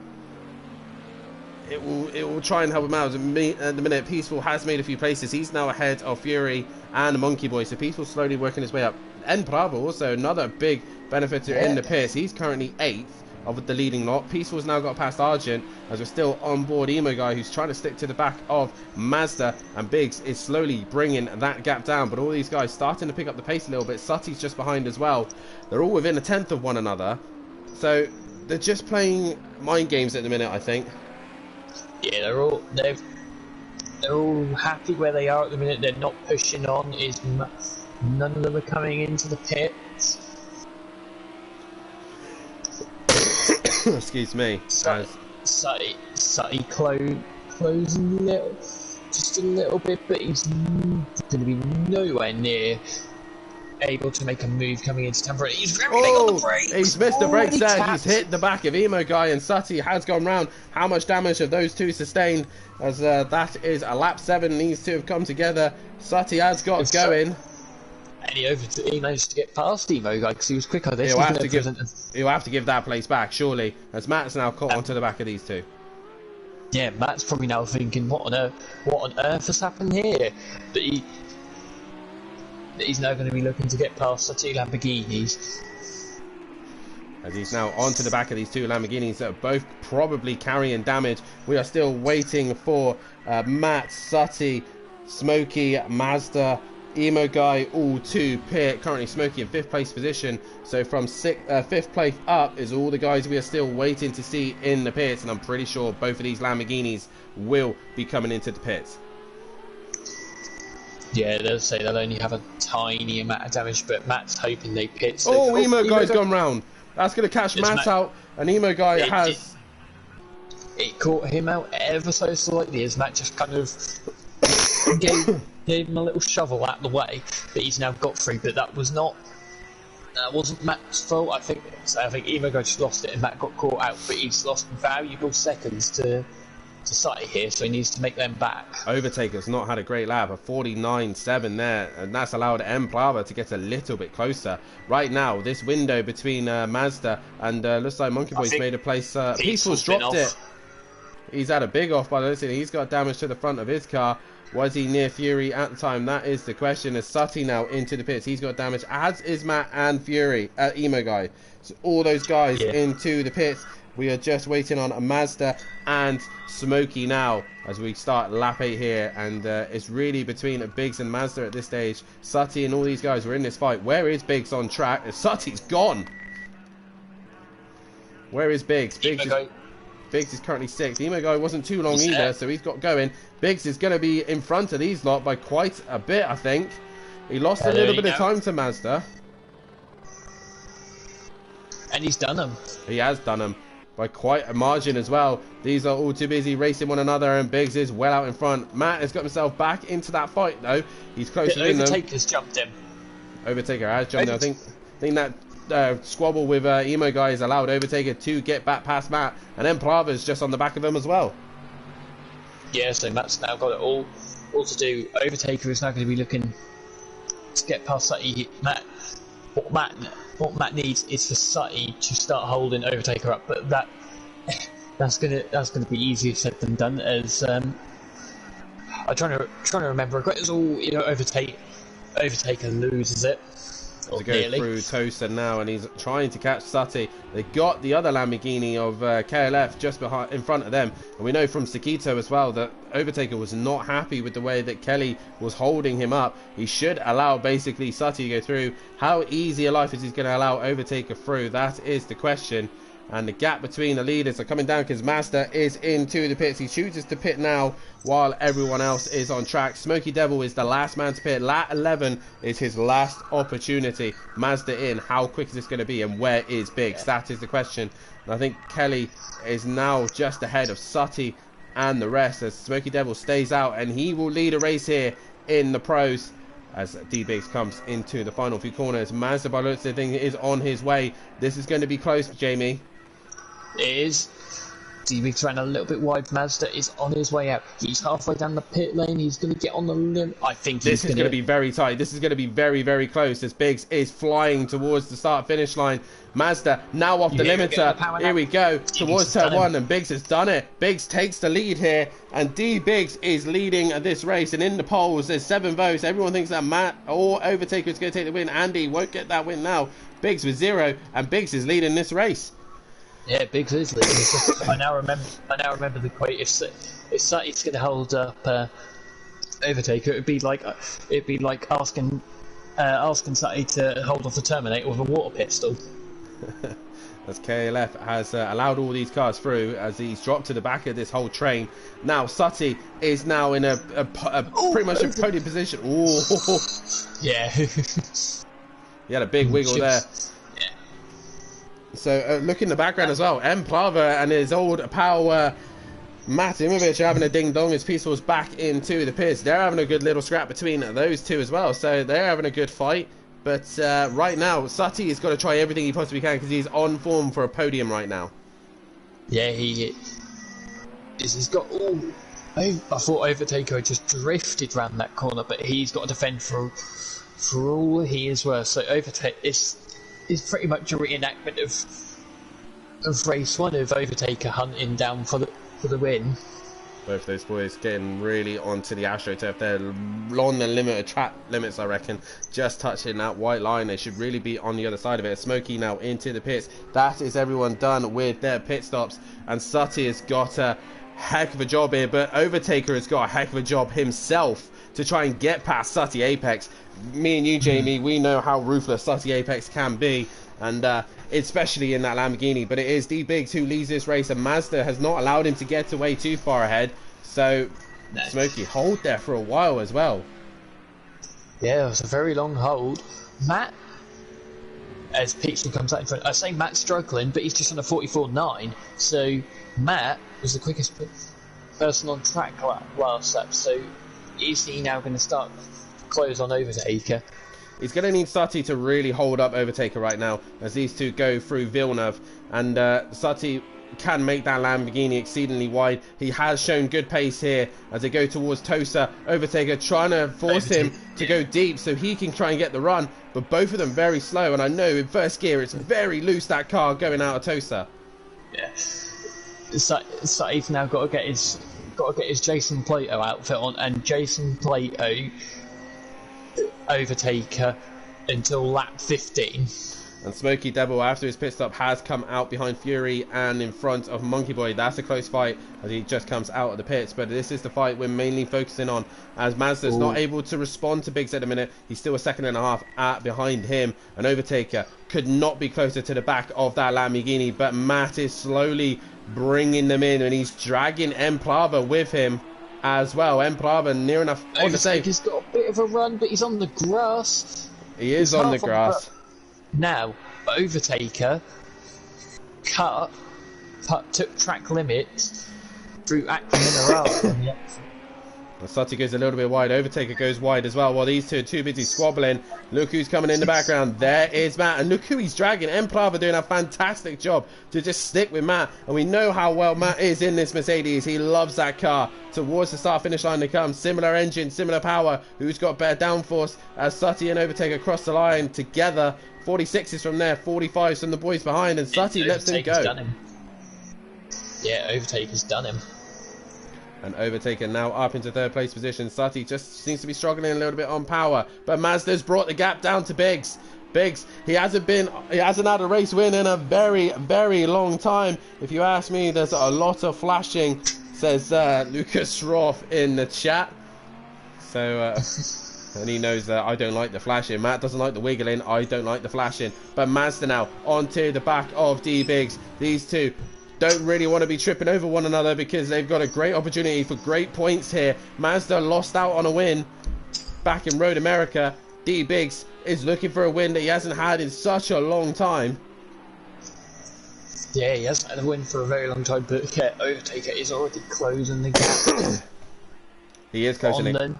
D: It will try and help him out. At the minute, Peaceful has made a few places. He's now ahead of Fury and Monkey Boy. So Peaceful slowly working his way up. And Bravo also another big benefiter in the pits. He's currently 8th of the leading lot. Peaceful's now got past Argent as we're still on board Emo Guy, who's trying to stick to the back of Mazda, and Biggs is slowly bringing that gap down. But all these guys starting to pick up the pace a little bit. Sutty's just behind as well. They're all within a 10th of one another. So they're just playing mind games at the minute, I think.
H: Yeah, they're all happy where they are at the minute. They're not pushing on. None of them are coming into the pits.
D: Excuse me.
H: Sutty closing just a little bit, but he's going to be nowhere near able to make a move coming into Tampa. He's ramming on the brakes.
D: He's missed the brakes there. He's hit the back of Emo Guy, and Sutty has gone round. How much damage have those two sustained? As that is a lap 7. These two have come together. Sutty has got going.
H: And he managed to get past Emo Guy because he was quicker.
D: He'll have to give that place back, surely, as Matt's now caught onto the back of these two.
H: Yeah, Matt's probably now thinking, what on earth has happened here? But he's now going to be looking to get past the 2 Lamborghinis.
D: As he's now onto the back of these 2 Lamborghinis that are both probably carrying damage. We are still waiting for Matt, Sutty, Smokey, Mazda, Emo Guy all to pit. Currently Smokey in 5th place position. So from 5th place up is all the guys we are still waiting to see in the pits. And I'm pretty sure both of these Lamborghinis will be coming into the pits.
H: Yeah, they'll say they'll only have a tiny amount of damage, but Matt's hoping they pit. So
D: oh, Emo Guy's gone round. That's going to catch Matt out, and Emo Guy has...
H: It caught him out ever so slightly as Matt just kind of gave him a little shovel out the way, but he's now got through. But that wasn't Matt's fault. I think Emo Guy just lost it, and Matt got caught out. But he's lost valuable seconds to Sutty here, so he needs to make them back.
D: Overtaker's not had a great lap, a 49.7 there, and that's allowed mPlava to get a little bit closer. Right now, this window between Mazda and looks like Monkey Boy's made a place. Peaceful's dropped it. He's had a big off by the looks of it. He's got damage to the front of his car. Was he near Fury at the time? That is the question. As Sutty now into the pits, he's got damage, as is Matt and Fury, Emo Guy. So all those guys into the pits. We are just waiting on a Mazda and Smokey now as we start lap 8 here, and it's really between Biggs and Mazda at this stage. Sutty and all these guys were in this fight. Where is Biggs on track? Sutty's gone. Where is Biggs? Biggs is currently 6th. Emo Guy wasn't too long either, so he's got going. Biggs is going to be in front of these lot by quite a bit, I think. He lost a little bit of time to Mazda.
H: And he's done them.
D: He has done them by quite a margin as well. These are all too busy racing one another, and Biggs is well out in front. Matt has got himself back into that fight though. He's close to them.
H: Overtaker's jumped him.
D: Overtaker has jumped him. I think that squabble with Emo Guy has allowed Overtaker to get back past Matt, and then mPlava's just on the back of him as well.
H: Yeah, so Matt's now got it all to do. Overtaker is now going to be looking to get past Sutty. What Matt needs is for Sutty to start holding Overtaker up, but that's gonna be easier said than done. As I'm trying to remember, it was all Overtaker loses it.
D: To go through Toaster now, and he's trying to catch Sutty. They got the other Lamborghini of KLF just in front of them, and we know from Sakito as well that Overtaker was not happy with the way that Kelly was holding him up. He should allow basically Sutty to go through. How easy a life is he going to allow Overtaker through? That is the question. And the gap between the leaders are coming down because Mazda is into the pits. He chooses to pit now while everyone else is on track. Smokey Devil is the last man to pit. Lap 11 is his last opportunity. Mazda in. How quick is this going to be? And where is Biggs? That is the question. And I think Kelly is now just ahead of Sutty and the rest as Smokey Devil stays out. And he will lead a race here in the pros as D-Biggs comes into the final few corners. Mazda by looks of things is on his way. This is going to be close, Jamie.
H: It is. D-Biggs ran a little bit wide. Mazda is on his way out. He's halfway down the pit lane. He's going to get on the limb. I think
D: this is going to be very tight. This is going to be very, very close as Biggs is flying towards the start-finish line. Mazda now off the limiter. Here we go towards turn 1, and Biggs has done it. Biggs takes the lead here, and D-Biggs is leading this race. And in the polls, there's 7 votes. Everyone thinks that Matt or Overtaker is going to take the win. Andy won't get that win now. Biggs with 0, and Biggs is leading this race.
H: Yeah, Biggs is leading. I now remember the quote. If Sutty's going to hold up Overtaker, it'd be like asking Sutty to hold off the Terminator with a water pistol.
D: As KLF has allowed all these cars through as he's dropped to the back of this whole train. Now Sutty is now in a pretty much a podium position. Ooh.
H: Yeah.
D: He had a big wiggle there. So look in the background as well. mPlava and his old pal Matt Imovic are having a ding dong as Peaceful's back into the pits. They're having a good little scrap between those two as well. So they're having a good fight. But right now, Sutty has got to try everything he possibly can because he's on form for a podium right now.
H: Yeah, he's got all. I thought Overtaker had just drifted round that corner, but he's got to defend for all he is worth. So Overtaker is pretty much a reenactment of race 1 of Overtaker hunting down for the win.
D: Both those boys getting really onto the AstroTurf. They're on the limit of track limits, I reckon. Just touching that white line. They should really be on the other side of it. Smokey now into the pits. That is everyone done with their pit stops. And Sutty has got a heck of a job here. But Overtaker has got a heck of a job himself to try and get past Sutty Apex. Me and you, Jamie, we know how ruthless Sutty Apex can be. And especially in that Lamborghini, but it is D-Biggs who leads this race, and Mazda has not allowed him to get away too far ahead. So Smokey hold there for a while as well.
H: Yeah, it was a very long hold. Matt, as Pixel comes out in front, I say Matt's struggling, but he's just on a 44.9. So Matt was the quickest person on track last lap. So is he now going to start close on Overtaker?
D: He's going to need Sutty to really hold up Overtaker right now as these two go through Villeneuve. And Sutty can make that Lamborghini exceedingly wide. He has shown good pace here as they go towards Tosa. Overtaker trying to force him to go deep so he can try and get the run, but both of them very slow. And I know in first gear it's very loose, that car going out of Tosa.
H: Yeah, Sutty's now got to get his Jason Plato outfit on, and Jason Plato Overtaker until lap 15.
D: And Smokey Devil, after his pit stop, has come out behind Fury and in front of Monkey Boy. That's a close fight as he just comes out of the pits. But this is the fight we're mainly focusing on, as Mazda's not able to respond to Biggs at the minute. He's still a second and a half behind him. An Overtaker could not be closer to the back of that Lamborghini, but Matt is slowly bringing them in, and he's dragging Emplava with him as well. Emplava near enough on the save.
H: He's got a bit of a run, but he's on the grass.
D: He is on the grass.
H: Now, Overtaker took track limits through Acme Mineral.
D: Sutty goes a little bit wide. Overtaker goes wide as well, while these two are too busy squabbling. Look who's coming in the background. There is Matt, and look who he's dragging. Emplava doing a fantastic job to just stick with Matt, and we know how well Matt is in this Mercedes. He loves that car. Towards the start finish line they come. Similar engine, similar power. Who's got better downforce as Sutty and Overtaker cross the line together. 46s from there, 45s from the boys behind, and Sutty lets them go.
H: Done him. Yeah, Overtaker's done him.
D: And Overtaker now up into third place position. Sutty just seems to be struggling a little bit on power, but Mazda's brought the gap down to Biggs. Biggs, he hasn't had a race win in a very, very long time. If you ask me, there's a lot of flashing, says Lucas Roth in the chat. So, and he knows that I don't like the flashing. Matt doesn't like the wiggling. I don't like the flashing. But Mazda now onto the back of D Biggs. These two don't really want to be tripping over one another because they've got a great opportunity for great points here. Mazda lost out on a win back in Road America. D Biggs is looking for a win that he hasn't had in such a long time.
H: Yeah, he hasn't had a win for a very long time, but yeah, Overtaker is already closing the gap.
D: He is closing it.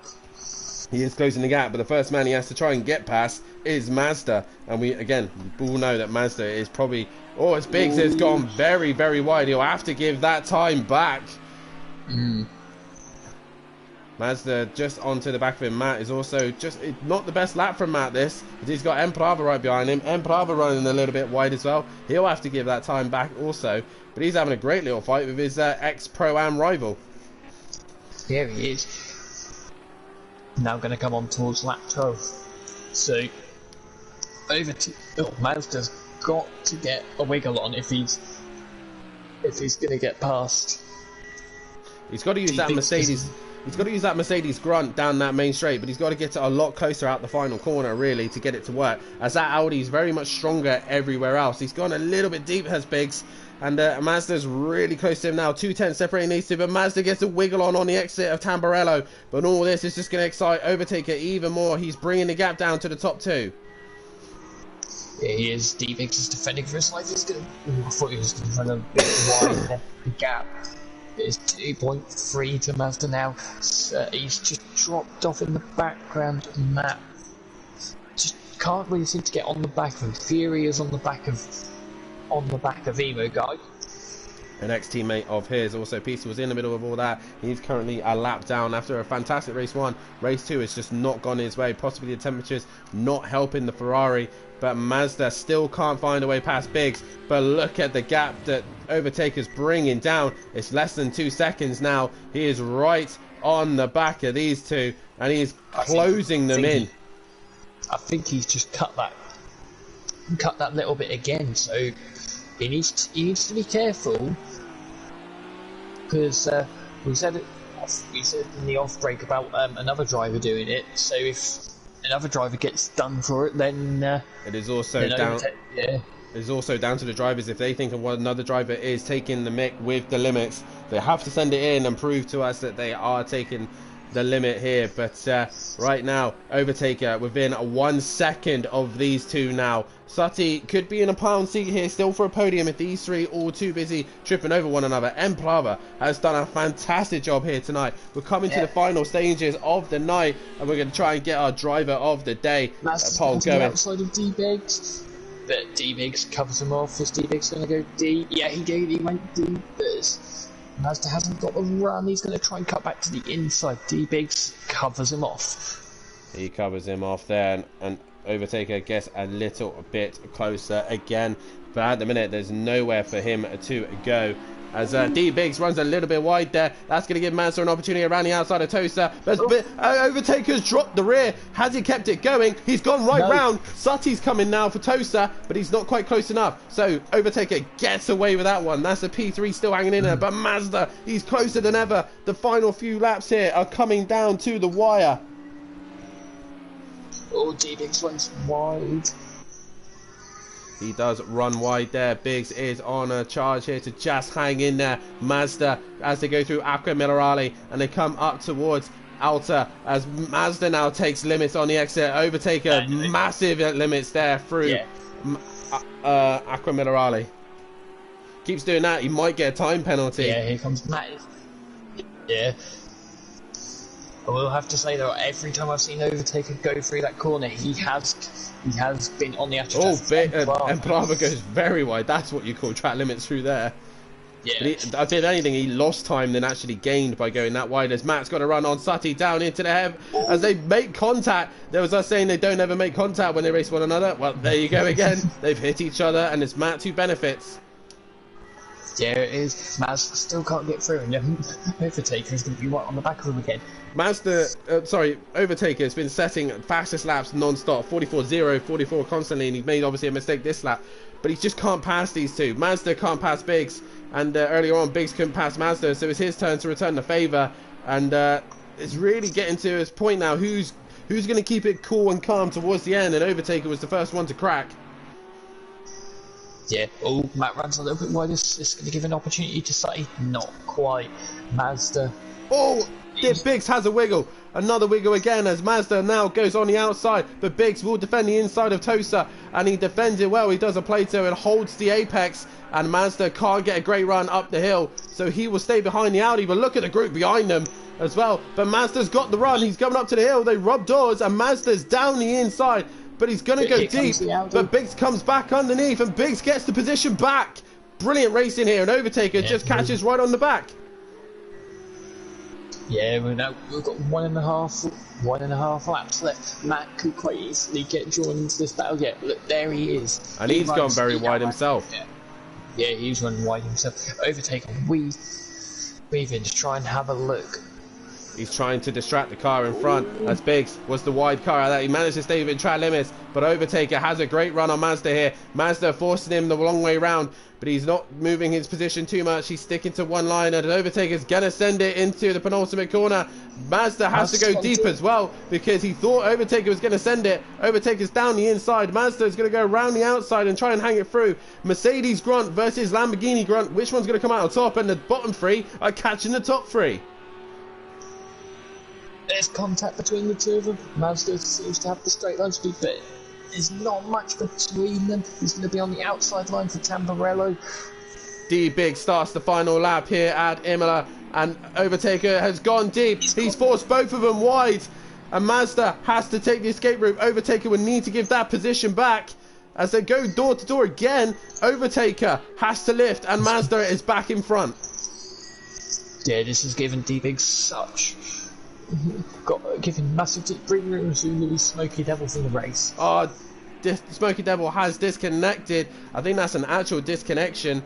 D: He is closing the gap, but the first man he has to try and get past is Mazda. And we all know that Mazda is probably... Oh, it's Biggs. It's gone very, very wide. He'll have to give that time back. Mazda just onto the back of him. Matt is also just not the best lap from Matt this. He's got Emplava right behind him. Emplava running a little bit wide as well. He'll have to give that time back also. But he's having a great little fight with his ex-Pro-Am rival.
H: Here he is. Now going to come on towards lap 12. So, Mazda's got to get a wiggle on if he's going to get past.
D: He's got to use that Mercedes. He's got to use that Mercedes grunt down that main straight, but he's got to get it a lot closer out the final corner, really, to get it to work. As that Audi is very much stronger everywhere else. He's gone a little bit deep, has Biggs, and Mazda's really close to him now. 2 tenths separating these two, but Mazda gets a wiggle on the exit of Tamburello. But all this is just going to excite Overtaker even more. He's bringing the gap down to the top two.
H: Yeah, he is. D Biggs is defending for his life. He's going to. I thought he was going to run a bit wide the gap. It's 2.3 to Mazda now. He's just dropped off in the background, and Matt just can't really seem to get on the back of him. Fury is on the back of Emo Guy.
D: An ex-teammate of his, also Peace, was in the middle of all that. He's currently a lap down after a fantastic race 1. Race 2 has just not gone his way. Possibly the temperatures not helping the Ferrari. But Mazda still can't find a way past Biggs. But look at the gap that Overtaker's bringing down. It's less than 2 seconds now. He is right on the back of these two, and he's closing them in.
H: I think he's just cut that little bit again. So he needs to be careful, because we said in the off break about another driver doing it. So if another driver gets done for it, then
D: it is also down. It's also down to the drivers. If they think of what another driver is taking the mick with the limits, they have to send it in and prove to us that they are taking the limit here. But right now, Overtaker within 1 second of these two now. Sutty could be in a pound seat here still for a podium if these three all too busy tripping over one another. Emplava has done a fantastic job here tonight. We're coming to the final stages of the night, and we're going to try and get our driver of the day poll going.
H: Outside of D-Biggs, but D-Biggs covers him off. Is D-Biggs going to go D? Yeah, he did. He went D, but Mazda hasn't got the run. He's going to try and cut back to the inside. D-Biggs covers him off.
D: He covers him off there, and Overtaker gets a little bit closer again, but at the minute there's nowhere for him to go as D-Biggs runs a little bit wide there. That's going to give Mazda an opportunity around the outside of Tosa, but Overtaker's dropped the rear. Has he kept it going? He's gone right round. Sutty's coming now for Tosa, but he's not quite close enough, so Overtaker gets away with that one. That's a P3 still hanging in there, but Mazda, he's closer than ever. The final few laps here are coming down to the wire.
H: Oh, D-Biggs runs wide.
D: He does run wide there. Biggs is on a charge here to just hang in there. Mazda, as they go through Acqua Minerale, and they come up towards Alta, as Mazda now takes limits on the exit. Overtaker, massive limits there through Acqua Minerale. Keeps doing that, he might get a time penalty.
H: Yeah, here comes Matt. Yeah. I will have to say though, every time I've seen Overtaker go through that corner, he has been on the actual.
D: Oh, Emplava goes very wide. That's what you call track limits through there.
H: Yeah.
D: If anything, he lost time than actually gained by going that wide. As Matt's got to run on Sutty down into the head as they make contact. There was us saying they don't ever make contact when they race one another. Well, there you go again. They've hit each other, and it's Matt who benefits.
H: Yeah, it is. Maz still can't get through, and Overtaker is going to be right on the back of him again.
D: Overtaker has been setting fastest laps non-stop, 44.0, 44 constantly, and he's made obviously a mistake this lap, but he just can't pass these two. Mazda can't pass Biggs, and earlier on Biggs couldn't pass Mazda, so it's his turn to return the favour, and it's really getting to his point now. Who's going to keep it cool and calm towards the end? And Overtaker was the first one to crack.
H: Yeah, oh, Matt runs a little bit wide. It's going to give an opportunity to Sutty. Not quite. Mazda.
D: Oh, Biggs has a wiggle. Another wiggle again as Mazda now goes on the outside, but Biggs will defend the inside of Tosa, and he defends it well. He does a Plato and holds the apex, and Mazda can't get a great run up the hill, so he will stay behind the Audi. But look at the group behind them as well. But Mazda's got the run. He's coming up to the hill. They rub doors, and Mazda's down the inside. But he's going to go deep, but Biggs comes back underneath, and Biggs gets the position back. Brilliant racing here, and Overtaker just catches right on the back.
H: Yeah, we've got 1.5 laps left. Matt could quite easily get drawn into this battle. Yeah, look, there he is.
D: And he's gone very wide himself.
H: Yeah, he's running wide himself. Overtaker, weave in to try and have a look.
D: He's trying to distract the car in front as Biggs was the wide car that he managed to stay within track limits, but Overtaker has a great run on Mazda here. Mazda forcing him the long way round, but he's not moving his position too much. He's sticking to one line, and Overtaker's gonna send it into the penultimate corner. Mazda has to go deep as well because he thought Overtaker was gonna send it. Overtaker's down the inside. Mazda is gonna go around the outside and try and hang it through. Mercedes Grunt versus Lamborghini Grunt. Which one's gonna come out on top? And the bottom three are catching the top three.
H: There's contact between the two of them. Mazda seems to have the straight line speed, but there's not much between them. He's going to be on the outside line for Tamburello.
D: D-Biggs starts the final lap here at Imola, and Overtaker has gone deep. He's forced both of them wide, and Mazda has to take the escape route. Overtaker would need to give that position back. As they go door to door again, Overtaker has to lift, and Mazda is back in front.
H: Yeah, this has given D-Biggs such... given massive breathing room to Smoky Devil from the race.
D: Oh, Smoky Devil has disconnected. I think that's an actual disconnection.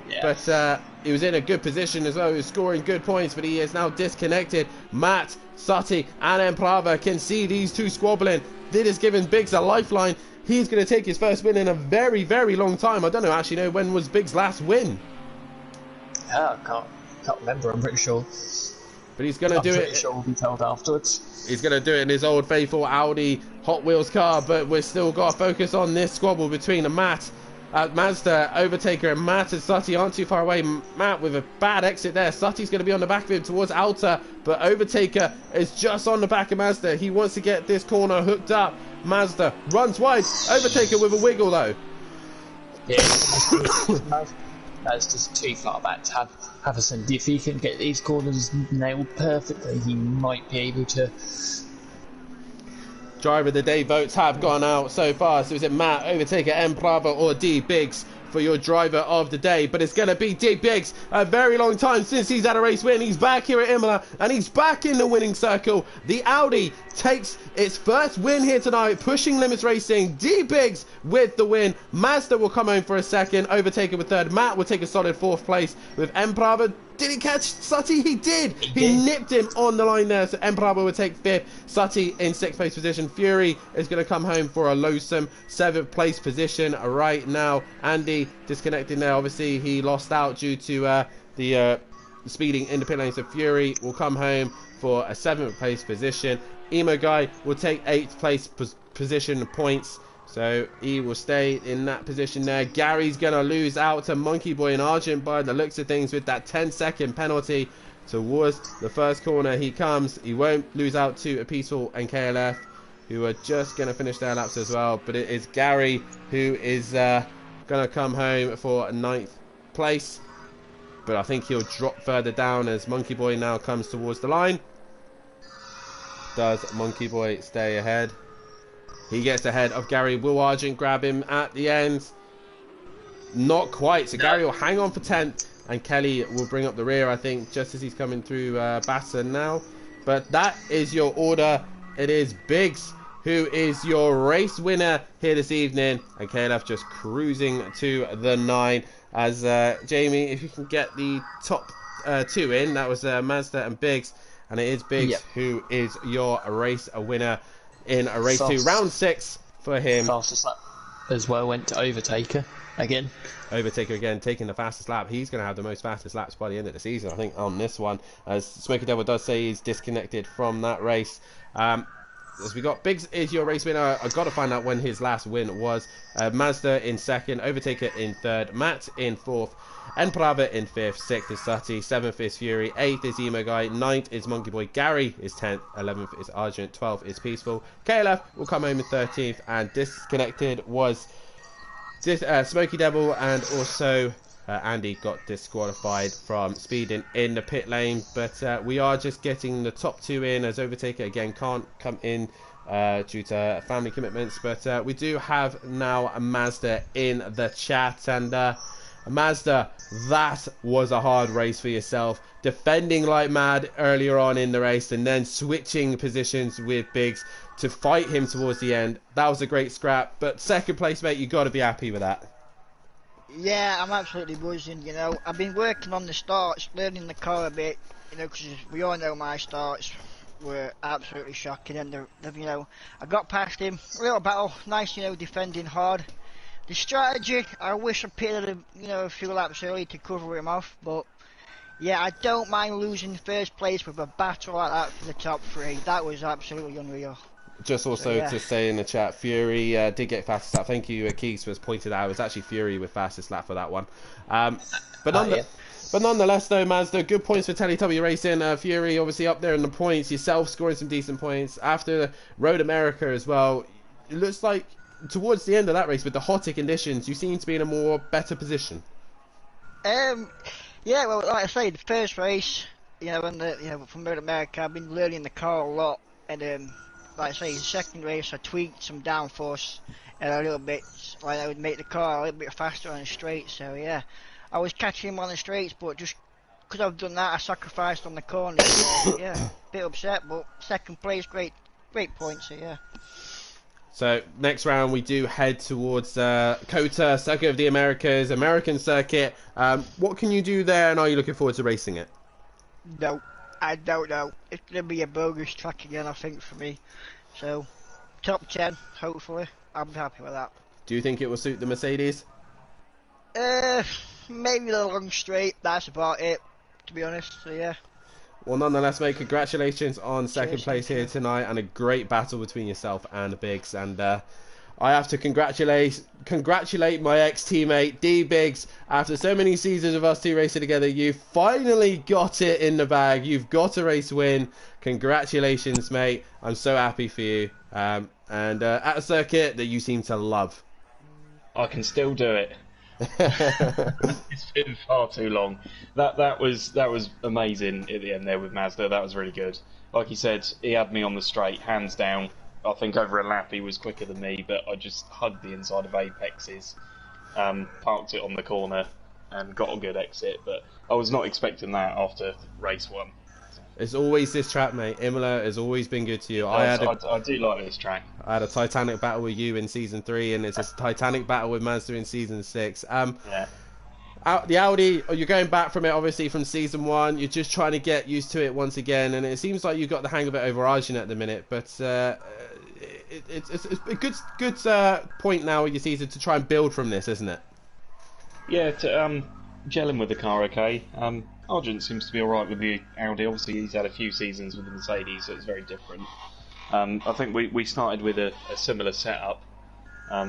D: Yeah. But he was in a good position as well. He was scoring good points, but he is now disconnected. Matt, Sutty, and Emplava can see these two squabbling. This has given Biggs a lifeline. He's going to take his first win in a very, very long time. I don't actually know when was Biggs' last win.
H: I can't remember. I'm pretty sure.
D: But he's going to do it.
H: I'm pretty sure we'll be told afterwards.
D: He's going to do it in his old faithful Audi Hot Wheels car, but we've still got to focus on this squabble between Matt Mazda, Overtaker, and Matt and Sutty aren't too far away. Matt with a bad exit there. Sutty's going to be on the back of him towards Alta, but Overtaker is just on the back of Mazda. He wants to get this corner hooked up. Mazda runs wide. Overtaker with a wiggle though.
H: Yeah, that's just too far back to have a send. If he can get these corners nailed perfectly, he might be able to.
D: Driver of the day votes have gone out so far. So is it Matt, Overtaker, M Bravo, or D Biggs for your driver of the day? But it's going to be D Biggs. A very long time since he's had a race win. He's back here at Imola and he's back in the winning circle. The Audi takes its first win here tonight, pushing limits racing. D Biggs with the win. Mazda will come home for a second. Overtaker with third. Matt will take a solid fourth place with M Bravo. Did he catch Sutty? He did. He nipped him on the line there. So M Bravo will take fifth. Sutty in sixth place position. Fury is going to come home for a loathsome seventh place position right now. Andy disconnected there. Obviously, he lost out due to the speeding in the pit lane. So Fury will come home for a seventh place position. Emo Guy will take eighth place position points. So he will stay in that position there. Gary's going to lose out to Monkey Boy and Argent by the looks of things with that 10-second penalty towards the first corner. He comes. He won't lose out to a Peaceful and KLF, who are just going to finish their laps as well. But it is Gary who is going to come home for ninth place. But I think he'll drop further down as Monkey Boy now comes towards the line. Does Monkey Boy stay ahead? He gets ahead of Gary. Will Argent grab him at the end? Not quite. So Gary will hang on for 10th. And Kelly will bring up the rear, I think, just as he's coming through Bassa now. But that is your order. It is Biggs who is your race winner here this evening. And KLF just cruising to the 9. As Jamie, if you can get the top 2 in. That was Mazda and Biggs. And it is Biggs who is your race winner in a race 2, round 6 for him.
H: Fastest lap as well went to Overtaker again.
D: Overtaker again, taking the fastest lap. He's going to have the most fastest laps by the end of the season, I think, on this one. As Smoky Devil does say he's disconnected from that race. As we got, Biggs is your race winner. I've got to find out when his last win was. Mazda in second, Overtaker in third, Matt in fourth, Enprava in 5th, 6th is Sutty, 7th is Fury, 8th is Emo Guy, 9th is Monkey Boy, Gary is 10th, 11th is Argent, 12th is Peaceful. KLF will come home in 13th, and disconnected was Smoky Devil, and also Andy got disqualified from speeding in the pit lane. But we are just getting the top 2 in, as Overtaker again can't come in due to family commitments. But we do have now a Mazda in the chat, and Mazda, that was a hard race for yourself. Defending like mad earlier on in the race and then switching positions with Biggs to fight him towards the end. That was a great scrap. But second place, mate, you got to be happy with that.
C: Yeah, I'm absolutely buzzing, you know. I've been working on the starts, learning the car a bit, you know, because we all know my starts were absolutely shocking. And, you know, I got past him, real battle, nice, you know, defending hard. The strategy, I wish I pitted a few laps early to cover him off, but yeah, I don't mind losing first place with a battle like that for the top 3. That was absolutely unreal.
D: Just also to say in the chat, Fury did get fastest lap. Thank you, Keith was pointed out. It was actually Fury with fastest lap for that one. But nonetheless, though, Mazda, good points for Teletubby Racing. Fury obviously up there in the points. Yourself scoring some decent points. After Road America as well, it looks like towards the end of that race with the hotter conditions, you seem to be in a better position.
C: Yeah, well, like I say, the first race, you know, from Road America, I've been learning the car a lot, and like I say, the second race, I tweaked some downforce and a little bit, like I would make the car a little bit faster on the straight. So yeah, I was catching him on the straights, but just because I've done that, I sacrificed on the corners. So, yeah, a bit upset, but second place, great points. So yeah.
D: So next round we do head towards COTA, Circuit of the Americas, American Circuit. What can you do there, and are you looking forward to racing it?
C: No, I don't know. It's going to be a bogus track again, I think, for me. So, top 10, hopefully. I'm happy with that.
D: Do you think it will suit the Mercedes?
C: Maybe the long straight, that's about it, to be honest, so yeah.
D: Well, nonetheless, mate, congratulations on second place here tonight, and a great battle between yourself and Biggs. And I have to congratulate my ex-teammate D Biggs. After so many seasons of us two racing together, you finally got it in the bag. You've got a race win. Congratulations, mate. I'm so happy for you. And at a circuit that you seem to love.
J: I can still do it. It's been far too long. That was amazing at the end there with Mazda. That was really good. Like he said, he had me on the straight, hands down. I think over a lap he was quicker than me, but I just hugged the inside of Apex's, parked it on the corner, and got a good exit. But I was not expecting that after race 1.
D: It's always this track, mate. Imola has always been good to you.
J: I do like this track.
D: I had a Titanic battle with you in season 3, and it's a Titanic battle with Mazda in season 6.
J: Yeah.
D: The Audi, you're going back from it, obviously, from season 1. You're just trying to get used to it once again, and it seems like you've got the hang of it over Arjun at the minute. But it's a good point now in your season to try and build from this, isn't it?
J: Yeah, to gelling with the car, okay. Arjun seems to be alright with the Audi. Obviously, he's had a few seasons with the Mercedes, so it's very different. I think we started with a similar setup.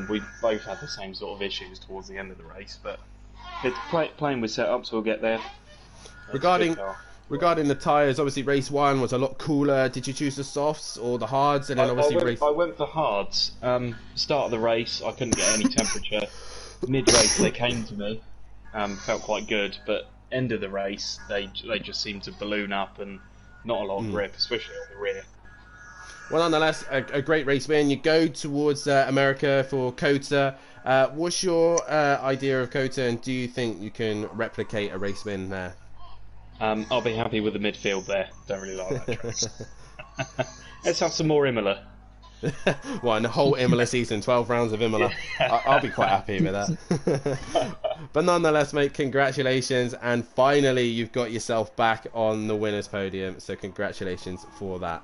J: We both had the same sort of issues towards the end of the race, but it's playing with setups, we'll get there.
D: Regarding the tyres, obviously race 1 was a lot cooler. Did you choose the softs or the hards? And then
J: I went for hards. Start of the race, I couldn't get any temperature. Mid-race, they came to me. Felt quite good, but end of the race, they just seemed to balloon up and not a lot of grip, especially on the rear.
D: Well, nonetheless, a great race win. You go towards America for COTA. What's your idea of COTA, and do you think you can replicate a race win there?
J: I'll be happy with the midfield there. Don't really like that track. Let's have some more Imola.
D: Well, in the whole Imola season, 12 rounds of Imola. I'll be quite happy with that. But nonetheless, mate, congratulations. And finally, you've got yourself back on the winner's podium. So congratulations for that.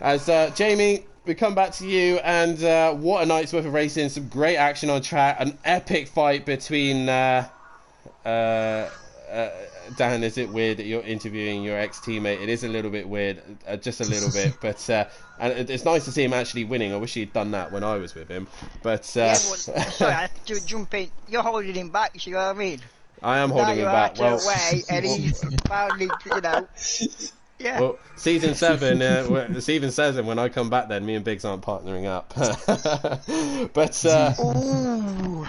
D: As Jamie, we come back to you. And what a night's worth of racing. Some great action on track. An epic fight between... Dan, is it weird that you're interviewing your ex-teammate? It is a little bit weird, just a little bit, but and it's nice to see him actually winning. I wish he'd done that when I was with him, but
C: sorry, I have to jump in. You're holding him back, you see what I mean?
D: I am holding him back. Well,
C: away, and he's finally, yeah.
D: Well, season 7, when I come back, then me and Biggs aren't partnering up. But
C: Ooh.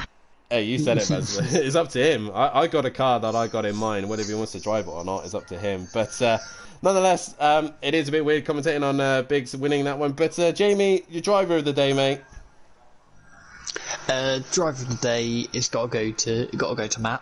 D: Hey, you said it, man. It's up to him. I got a car that I got in mind. Whether he wants to drive it or not is up to him. But nonetheless, it is a bit weird commentating on Biggs winning that one. But Jamie, your driver of the day, mate.
H: Driver of the day is got to go to Matt.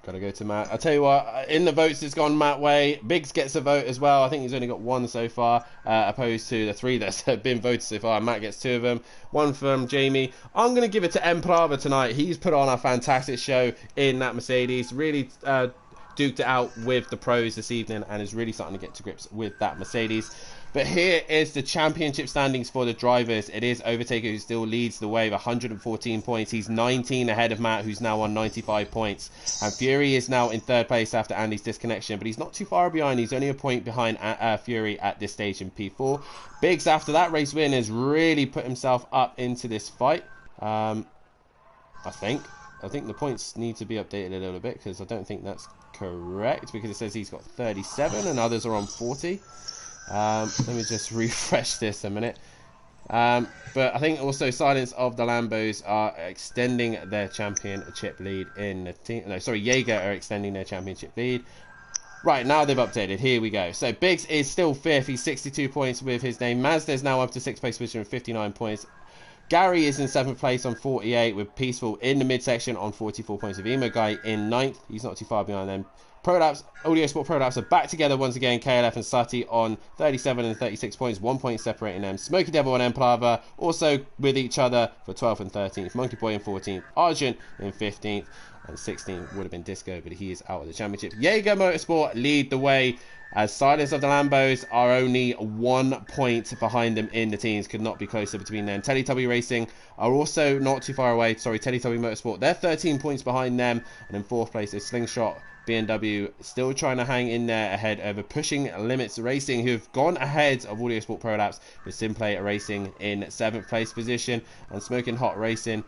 D: Got to go to Matt. I tell you what, in the votes, it's gone Matt way. Biggs gets a vote as well. I think he's only got 1 so far, opposed to the 3 that's been voted so far. Matt gets 2 of them. 1 from Jamie. I'm going to give it to M. Prava tonight. He's put on a fantastic show in that Mercedes. Really duked it out with the pros this evening and is really starting to get to grips with that Mercedes. But here is the championship standings for the drivers. It is Overtaker who still leads the way with 114 points. He's 19 ahead of Matt, who's now on 95 points. And Fury is now in 3rd place after Andy's disconnection, but he's not too far behind. He's only a point behind Fury at this stage in P4. Biggs, after that race win, has really put himself up into this fight. I think the points need to be updated a little bit, because I don't think that's correct, because it says he's got 37 and others are on 40. Let me just refresh this a minute. But I think also Silence of the Lambos are extending their championship lead in the team. No, sorry, Jaeger are extending their championship lead. Right, now they've updated. Here we go. So Biggs is still 5th. He's 62 points with his name. Mazda's now up to 6th place position with 59 points. Gary is in 7th place on 48 with Peaceful in the midsection on 44 points with Emo Guy in 9th. He's not too far behind them. ProLapse, Audio Sport ProLapse are back together once again. KLF and Sati on 37 and 36 points, 1 point separating them. Smoky Devil and Emplava also with each other for 12th and 13th. Monkey Boy in 14th. Argent in 15th. and 16th would have been Disco, but he is out of the championship. Jaeger Motorsport lead the way, as Silence of the Lambos are only 1 point behind them in the teams. Could not be closer between them. Teletubby Racing are also not too far away. Sorry, Teletubby Motorsport, they're 13 points behind them. And in 4th place is Slingshot BMW, still trying to hang in there ahead over Pushing Limits Racing, who have gone ahead of Audio Sport Pro Labs, with Simplay Racing in 7th place position, and Smoking Hot Racing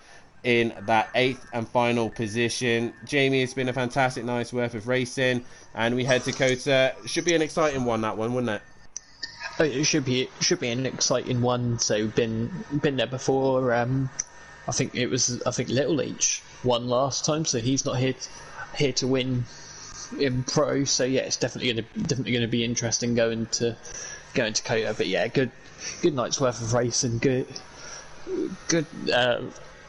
D: in that 8th and final position. Jamie, it's been a fantastic night's worth of racing, and we head to COTA. Should be an exciting one, that one, wouldn't it?
H: Oh, it should be an exciting one. So been there before. I think Little H won last time, so he's not here to win in pro. So yeah, it's definitely gonna be interesting going to COTA. But yeah, good night's worth of racing. Good.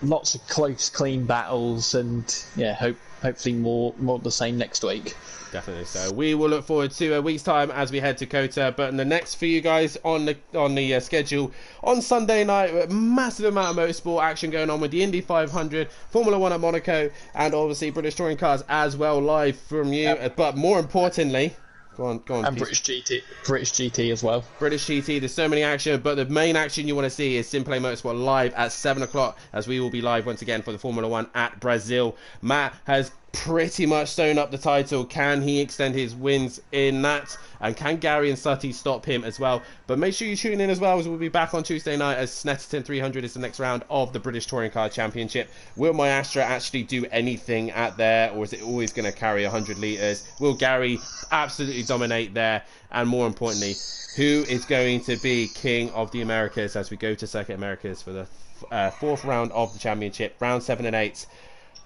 H: Lots of close, clean battles, and yeah, hopefully more of the same next week.
D: Definitely so. We will look forward to a week's time as we head to COTA. But in the next for you guys on the schedule on Sunday night, massive amount of motorsport action going on with the Indy 500, Formula 1 at Monaco, and obviously British Touring Cars as well live from you. Yep. But more importantly, Go on.
H: And British GT as well.
D: British GT, there's so many action, but the main action you want to see is Simplay Motorsport live at 7 o'clock, as we will be live once again for the Formula 1 at Brazil. Matt has pretty much sewn up the title. Can he extend his wins in that? And can Gary and Sutty stop him as well? But make sure you tune in as well, as we'll be back on Tuesday night as Snetterton 300 is the next round of the British Touring Car Championship. Will my Astra actually do anything at there, or is it always going to carry 100 litres? Will Gary absolutely dominate there? And more importantly, who is going to be King of the Americas as we go to Circuit Americas for the 4th round of the championship, round 7 and 8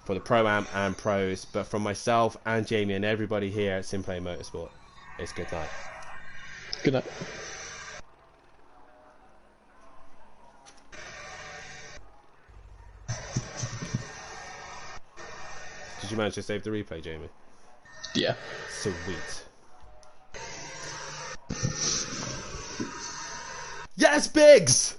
D: for the Pro-Am and Pros. But from myself and Jamie and everybody here at Simplay Motorsport, it's good night.
H: Good night.
D: Did you manage to save the replay, Jamie?
H: Yeah.
D: Sweet. Yes, Biggs!